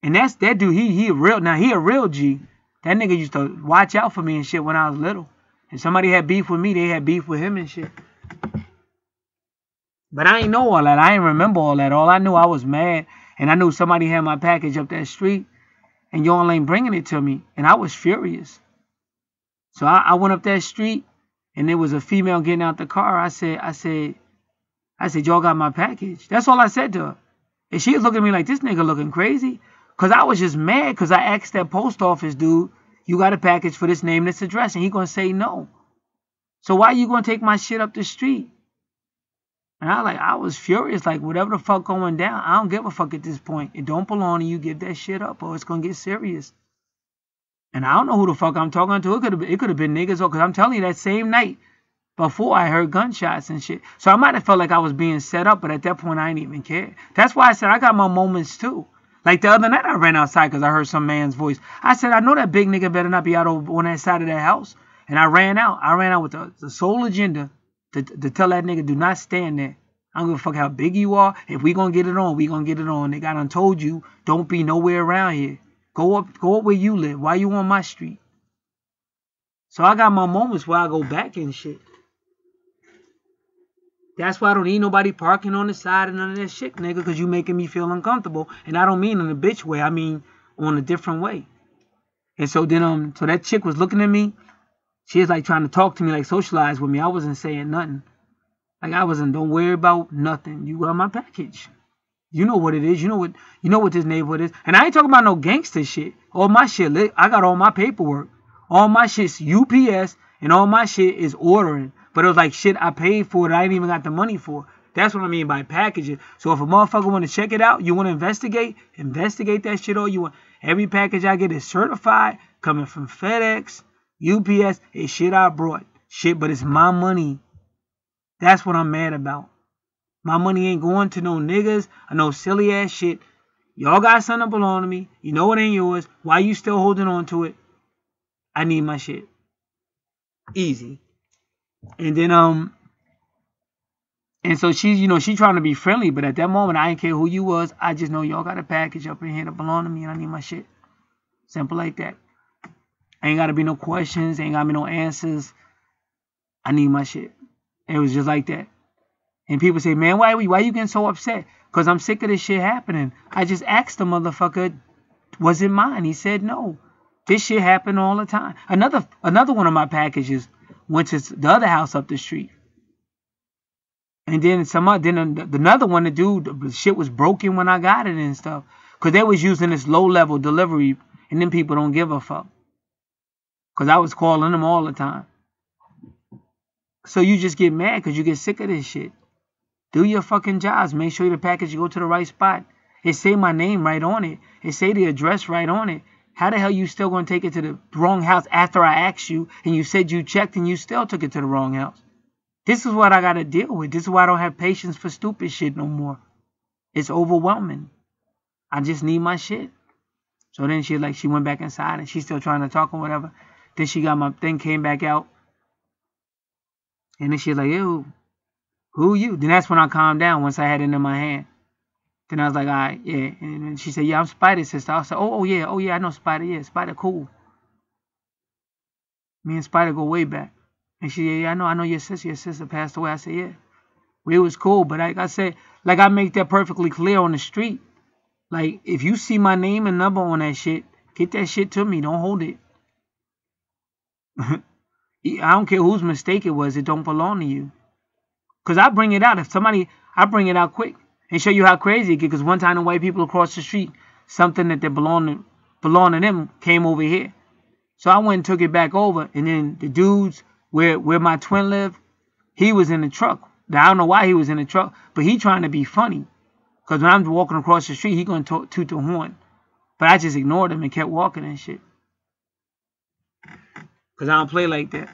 And that's that dude, he a real G. That nigga used to watch out for me and shit when I was little. If somebody had beef with me, they had beef with him and shit. But I ain't know all that. I ain't remember all that. All I knew, I was mad. And I knew somebody had my package up that street. And y'all ain't bringing it to me. And I was furious. So I went up that street. And there was a female getting out the car. I said, y'all got my package. That's all I said to her. And she was looking at me like, this nigga looking crazy. Because I was just mad because I asked that post office dude, you got a package for this name, this address. And he going to say no. So why you going to take my shit up the street? And I was furious, like, whatever the fuck going down, I don't give a fuck at this point. It don't belong to you. Give that shit up or it's going to get serious. And I don't know who the fuck I'm talking to. It could have been niggas, because I'm telling you, that same night before I heard gunshots and shit. So I might have felt like I was being set up, but at that point, I didn't even care. That's why I said I got my moments, too. Like the other night, I ran outside because I heard some man's voice. I said, I know that big nigga better not be out on that side of that house. And I ran out. I ran out with the sole agenda to tell that nigga, do not stand there. I don't give a fuck how big you are. If we gonna get it on, we gonna get it on. Nigga, I done told you, don't be nowhere around here. Go up where you live. Why you on my street? So I got my moments where I go back and shit. That's why I don't need nobody parking on the side and none of that shit, nigga, because you making me feel uncomfortable. And I don't mean in a bitch way. I mean on a different way. And so then, so that chick was looking at me. She was like trying to talk to me, like socialize with me. I wasn't saying nothing. Like I wasn't, don't worry about nothing. You got my package. You know what it is. You know what this neighborhood is. And I ain't talking about no gangster shit. All my shit, I got all my paperwork. All my shit's UPS and all my shit is ordering. But it was like shit I paid for that I ain't even got the money for. That's what I mean by packaging. So if a motherfucker want to check it out, you want to investigate that shit all you want. Every package I get is certified, coming from FedEx, UPS, it's shit I brought. Shit, but it's my money. That's what I'm mad about. My money ain't going to no niggas or no silly ass shit. Y'all got something that belong to me. You know it ain't yours. Why you still holding on to it? I need my shit. Easy. And then, and so she, she trying to be friendly, but at that moment, I didn't care who you was. I just know y'all got a package up in here that belong to me and I need my shit. Simple like that. Ain't got to be no questions. Ain't got to be no answers. I need my shit. It was just like that. And people say, man, why you getting so upset? Because I'm sick of this shit happening. I just asked the motherfucker, was it mine? He said no. This shit happen all the time. Another one of my packages went to the other house up the street. And then another one, the shit was broken when I got it and stuff. Because they was using this low-level delivery, and then people don't give a fuck. Because I was calling them all the time. So you just get mad because you get sick of this shit. Do your fucking jobs. Make sure the package go to the right spot. It say my name right on it. It say the address right on it. How the hell you still going to take it to the wrong house after I asked you and you said you checked and you still took it to the wrong house? This is what I got to deal with. This is why I don't have patience for stupid shit no more. It's overwhelming. I just need my shit. So then she went back inside and she's still trying to talk or whatever. Then she got my thing, came back out. And then she's like, ew, who you? Then that's when I calmed down once I had it in my hand. Then I was like, all right, yeah. And then she said, yeah, I'm Spider, sister. I said, oh, yeah, I know Spider. Yeah, Spider, cool. Me and Spider go way back. And she said, yeah, I know your sister. Your sister passed away. I said, yeah. Well, it was cool. But like I said, like I make that perfectly clear on the street. Like, if you see my name and number on that shit, get that shit to me. Don't hold it. I don't care whose mistake it was. It don't belong to you. Because I bring it out. I bring it out quick. And show you how crazy it gets. Because one time the white people across the street, something that belonged to them came over here. So I went and took it back over. And then the dudes where my twin lived, he was in the truck. Now, I don't know why he was in the truck. But he trying to be funny. Because when I'm walking across the street, he going to toot the horn. But I just ignored him and kept walking and shit. Because I don't play like that.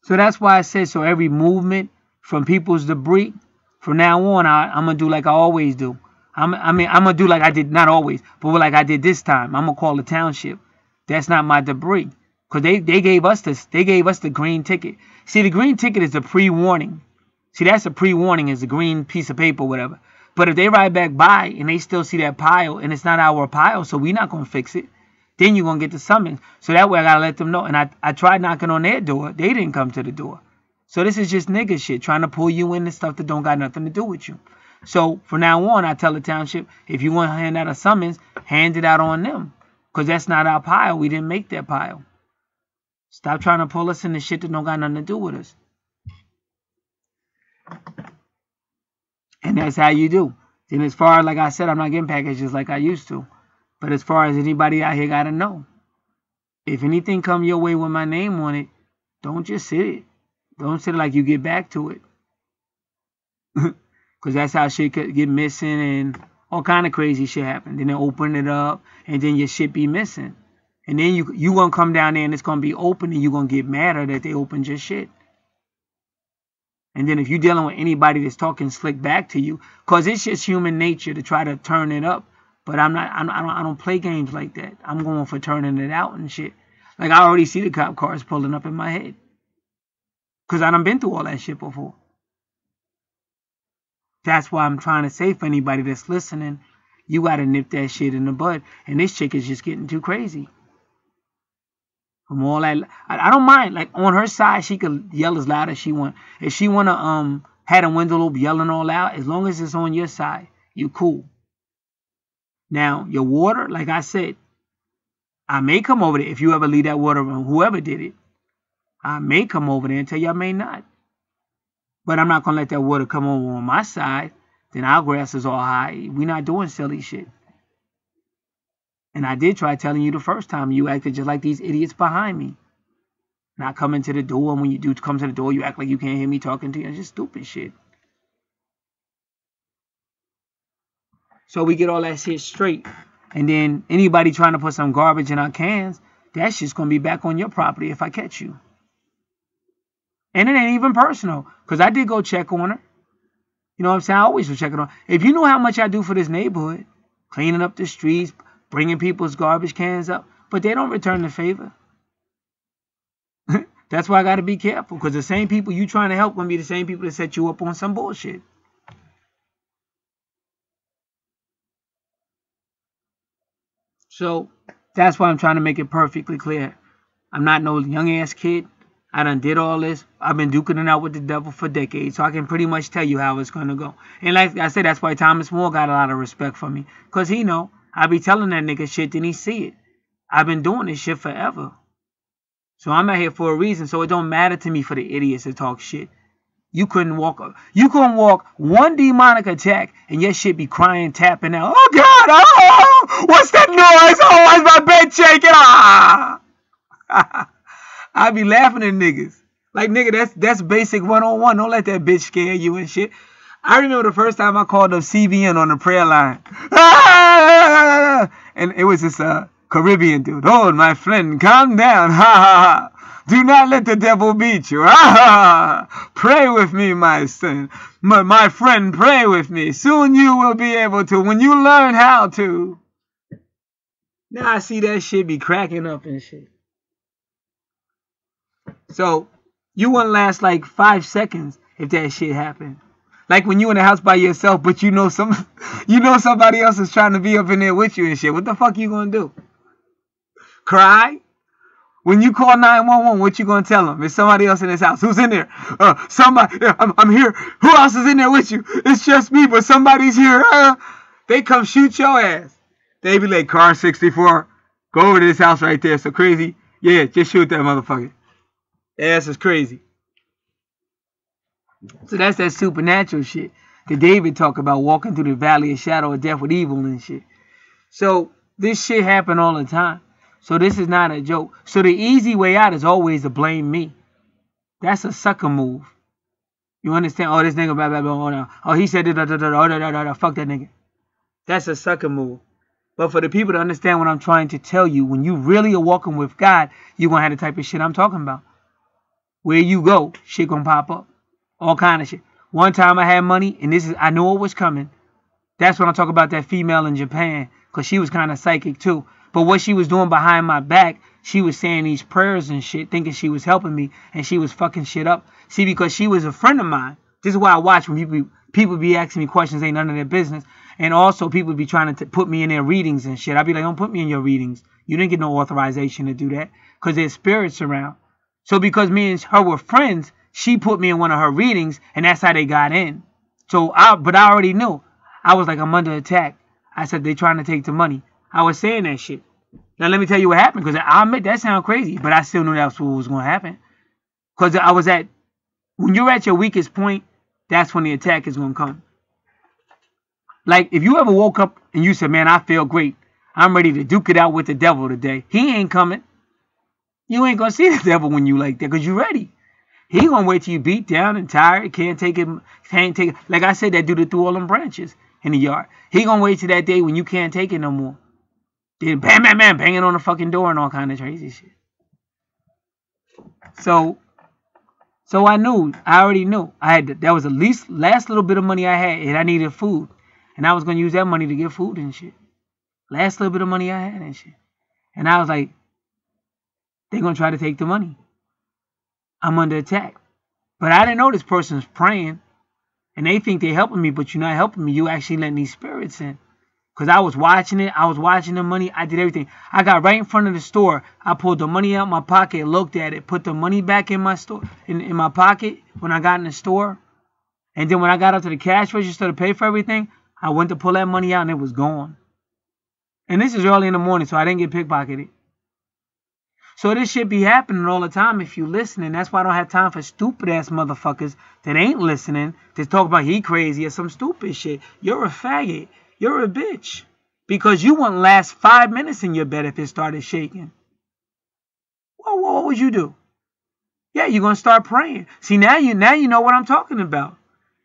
So that's why I said, so every movement from people's debris, from now on, I'm going to do like I always do. I'm going to do like I did, not always, but like I did this time. I'm going to call the township. That's not my debris. Because they gave us the green ticket. See, the green ticket is the pre-warning. See, that's a pre-warning. It's a green piece of paper or whatever. But if they ride back by and they still see that pile and it's not our pile, so we're not going to fix it, then you're going to get the summons. So that way I got to let them know. And I tried knocking on their door. They didn't come to the door. So this is just nigga shit, trying to pull you into stuff that don't got nothing to do with you. So from now on, I tell the township, if you want to hand out a summons, hand it out on them. Because that's not our pile. We didn't make that pile. Stop trying to pull us into shit that don't got nothing to do with us. And that's how you do. Then as far as, like I said, I'm not getting packages like I used to. But as far as anybody out here got to know, if anything come your way with my name on it, don't just sit it. Don't sit it like you get back to it. Because that's how shit could get missing and all kind of crazy shit happen. Then they open it up and then your shit be missing. And then you going to come down there and it's going to be open and you're going to get madder that they opened your shit. And then if you're dealing with anybody that's talking slick back to you, because it's just human nature to try to turn it up. But I don't play games like that. I'm going for turning it out and shit. Like I already see the cop cars pulling up in my head. Because I done been through all that shit before. That's why I'm trying to say for anybody that's listening, you got to nip that shit in the bud. And this chick is just getting too crazy. From all that, I don't mind. Like on her side, she could yell as loud as she want. If she want to have a window up yelling all out, as long as it's on your side, you cool. Now, your water, like I said, I may come over there if you ever leave that water on whoever did it. I may come over there and tell you I may not. But I'm not going to let that water come over on my side. Then our grass is all high. We're not doing silly shit. And I did try telling you the first time. You acted just like these idiots behind me. Not coming to the door. And when you do come to the door, you act like you can't hear me talking to you. It's just stupid shit. So we get all that shit straight. And then anybody trying to put some garbage in our cans, that shit's going to be back on your property if I catch you. And it ain't even personal. Because I did go check on her. You know what I'm saying? I always was checking on her. If you know how much I do for this neighborhood, cleaning up the streets, bringing people's garbage cans up, but they don't return the favor. That's why I got to be careful. Because the same people you trying to help going to be the same people that set you up on some bullshit. So that's why I'm trying to make it perfectly clear. I'm not no young ass kid. I done did all this. I've been duking it out with the devil for decades. So I can pretty much tell you how it's going to go. And like I said, that's why Thomas More got a lot of respect for me. Because he know I be telling that nigga shit, then he see it. I've been doing this shit forever. So I'm out here for a reason. So it don't matter to me for the idiots that talk shit. You couldn't walk one demonic attack and your shit be crying, tapping out. Oh God, oh, what's that noise? Oh, why's my bed shaking? Ah. I be laughing at niggas. Like, nigga, that's basic 101. Don't let that bitch scare you and shit. I remember the first time I called up CBN on the prayer line. Ah! And it was this Caribbean dude. Oh, my friend, calm down. Ha ha ha. Do not let the devil beat you. Ah, pray with me, my son. My friend, pray with me. Soon you will be able to when you learn how to. Now I see that shit be cracking up and shit. So you wouldn't last like 5 seconds if that shit happened. Like when you in the house by yourself, but you know somebody else is trying to be up in there with you and shit. What the fuck you gonna do? Cry? When you call 911, what you gonna tell them? It's somebody else in this house. Who's in there? Somebody. I'm here. Who else is in there with you? It's just me, but somebody's here. They come shoot your ass. They be like, car 64. Go over to this house right there. So crazy. Yeah, just shoot that motherfucker. Ass is crazy. So that's that supernatural shit that David talk about, walking through the valley of shadow of death with evil and shit. So this shit happen all the time. So this is not a joke. So the easy way out is always to blame me. That's a sucker move. You understand? Oh, this nigga, blah, blah, blah, oh, no. Oh, he said, fuck that nigga. That's a sucker move. But for the people to understand what I'm trying to tell you, when you really are walking with God, you're going to have the type of shit I'm talking about. Where you go, shit going to pop up. All kind of shit. One time I had money, and I knew it was coming. That's when I talk about that female in Japan, because she was kind of psychic too. But what she was doing behind my back, she was saying these prayers and shit, thinking she was helping me, and she was fucking shit up. See, because she was a friend of mine This is why I watch when people be asking me questions ain't none of their business. And also people be trying to put me in their readings and shit. I be like, don't put me in your readings. You didn't get no authorization to do that. Because there's spirits around. So because me and her were friends, she put me in one of her readings. And that's how they got in. But I already knew. I was like, I'm under attack. I said, they trying to take the money. I was saying that shit. Now let me tell you what happened. Because I admit that sounds crazy. But I still knew that's what was going to happen. Because when you're at your weakest point, that's when the attack is going to come. Like, if you ever woke up and you said, man, I feel great. I'm ready to duke it out with the devil today. He ain't coming. You ain't going to see the devil when you like that because you're ready. He going to wait till you beat down and tired. Can't take it. Like I said, that dude that threw all them branches in the yard. He going to wait till that day when you can't take it no more. Then bam, bam, bam, banging on the fucking door and all kind of crazy shit. So I knew. I already knew. That was the last little bit of money I had and I needed food. And I was going to use that money to get food and shit. Last little bit of money I had and shit. And I was like, they're going to try to take the money. I'm under attack. But I didn't know this person's praying. And they think they're helping me, but you're not helping me. You actually letting these spirits in. Because I was watching it. I was watching the money. I did everything. I got right in front of the store. I pulled the money out of my pocket, looked at it, put the money back in my store, in my pocket when I got in the store. And then when I got up to the cash register to pay for everything, I went to pull that money out and it was gone. And this is early in the morning, so I didn't get pickpocketed. So this shit be happening all the time if you listening. That's why I don't have time for stupid ass motherfuckers that ain't listening to talk about he crazy or some stupid shit. You're a faggot. You're a bitch. Because you wouldn't last 5 minutes in your bed if it started shaking. Well, what would you do? Yeah, you're going to start praying. See, now you know what I'm talking about.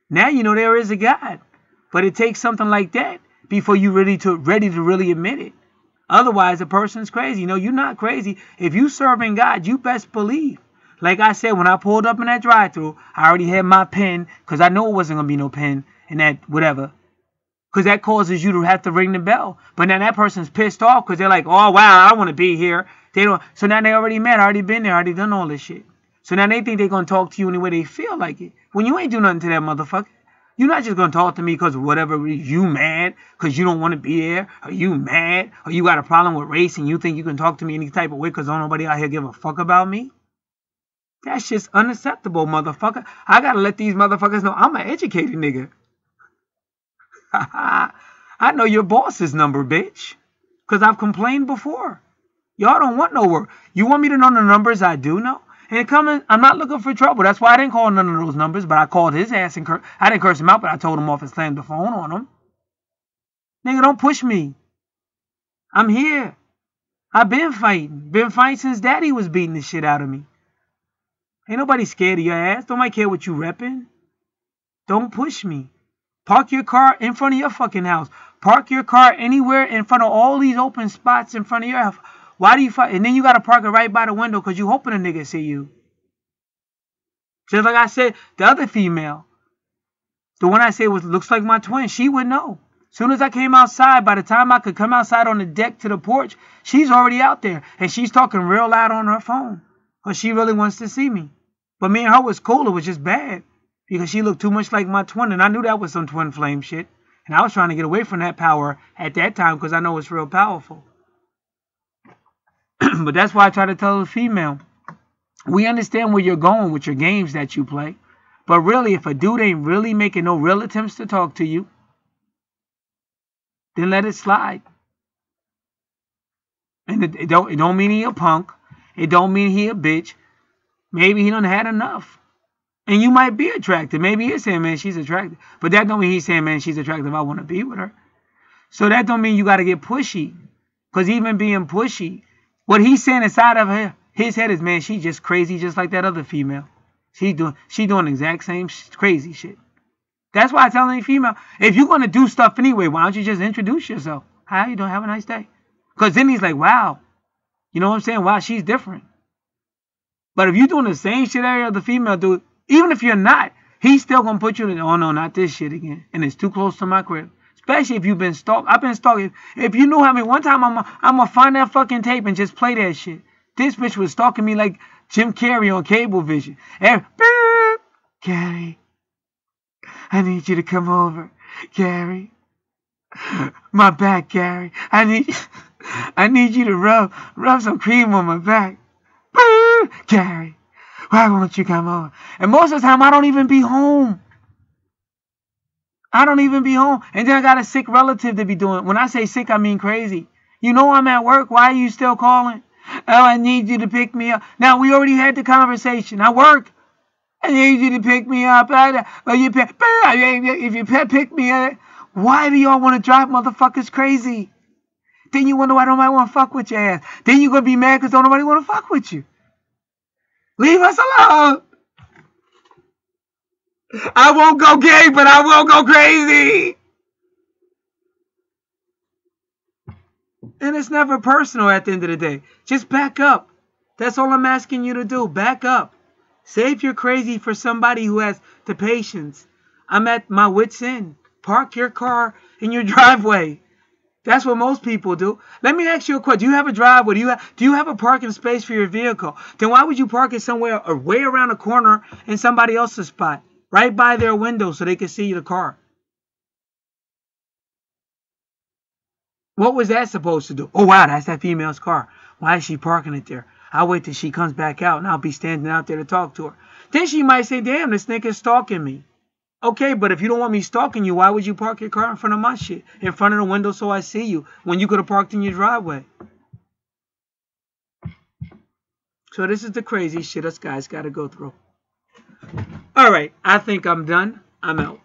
Now you know there is a God. But it takes something like that before you're ready to really admit it. Otherwise, the person's crazy. No, you're not crazy. If you serving God, you best believe. Like I said, when I pulled up in that drive-thru, I already had my pen because I know it wasn't going to be no pen in that whatever. Because that causes you to have to ring the bell. But now that person's pissed off because they're like, oh, wow, I want to be here. They don't. So now they already mad, already been there, already done all this shit. So now they think they're going to talk to you any way they feel like it. When you ain't do nothing to that motherfucker. You're not just going to talk to me because whatever, you mad because you don't want to be there, or you mad, or you got a problem with race and you think you can talk to me any type of way because don't nobody out here give a fuck about me? That's just unacceptable, motherfucker. I got to let these motherfuckers know I'm an educated nigga. I know your boss's number, bitch, because I've complained before. Y'all don't want no work. You want me to know the numbers I do know? And I'm not looking for trouble. That's why I didn't call none of those numbers, but I called his ass and I didn't curse him out, but I told him off and slammed the phone on him. Nigga, don't push me. I'm here. I've been fighting. Been fighting since daddy was beating the shit out of me. Ain't nobody scared of your ass. Nobody care what you repping. Don't push me. Park your car in front of your fucking house. Park your car anywhere in front of all these open spots in front of your house. Why do you fight? And then you got to park it right by the window because you hoping a nigga see you. Just like I said, the other female, the one I said looks like my twin, she would know. As soon as I came outside, by the time I could come outside on the deck to the porch, she's already out there. And she's talking real loud on her phone. Because she really wants to see me. But me and her was cool. It was just bad. Because she looked too much like my twin. And I knew that was some twin flame shit. And I was trying to get away from that power at that time because I know it's real powerful. But that's why I try to tell the female, we understand where you're going with your games that you play. But really, if a dude ain't really making no real attempts to talk to you, then let it slide. And it don't mean he a punk. It don't mean he a bitch. Maybe he done had enough. And you might be attracted. Maybe he's saying, man, she's attractive. But that don't mean he's saying, man, she's attractive. I want to be with her. So that don't mean you got to get pushy. Because even being pushy, what he's saying inside of his head is, man, she just crazy just like that other female. She doing the exact same crazy shit. That's why I tell any female, if you're going to do stuff anyway, why don't you just introduce yourself? How you doing? Have a nice day. Because then he's like, wow. You know what I'm saying? Wow, she's different. But if you're doing the same shit every other female do, even if you're not, he's still going to put you in, oh no, not this shit again. And it's too close to my crib. Especially if you've been stalked. I've been stalking. If you knew how many, one time I'm going to find that fucking tape and just play that shit. This bitch was stalking me like Jim Carrey on Cablevision. And, Carrey. I need you to come over, Gary. My back, Gary. I need you to rub some cream on my back. Gary, why won't you come over? And most of the time, I don't even be home. And then I got a sick relative to be doing. When I say sick, I mean crazy. You know I'm at work. Why are you still calling? Oh, I need you to pick me up. Now, we already had the conversation. I work. I need you to pick me up. If you pick me up, why do y'all want to drive motherfuckers crazy? Then you wonder why nobody want to fuck with your ass. Then you going to be mad because don't nobody want to fuck with you. Leave us alone. I won't go gay, but I will go crazy. And it's never personal at the end of the day. Just back up. That's all I'm asking you to do. Back up. Say if you're crazy for somebody who has the patience. I'm at my wit's end. Park your car in your driveway. That's what most people do. Let me ask you a question. Do you have a driveway? Do you have a parking space for your vehicle? Then why would you park it somewhere or way around a corner in somebody else's spot? Right by their window so they can see the car. What was that supposed to do? Oh, wow, that's that female's car. Why is she parking it there? I'll wait till she comes back out and I'll be standing out there to talk to her. Then she might say, damn, this nigga's stalking me. Okay, but if you don't want me stalking you, why would you park your car in front of my shit? In front of the window so I see you when you could have parked in your driveway. So this is the crazy shit us guys got to go through. All right, I think I'm done. I'm out.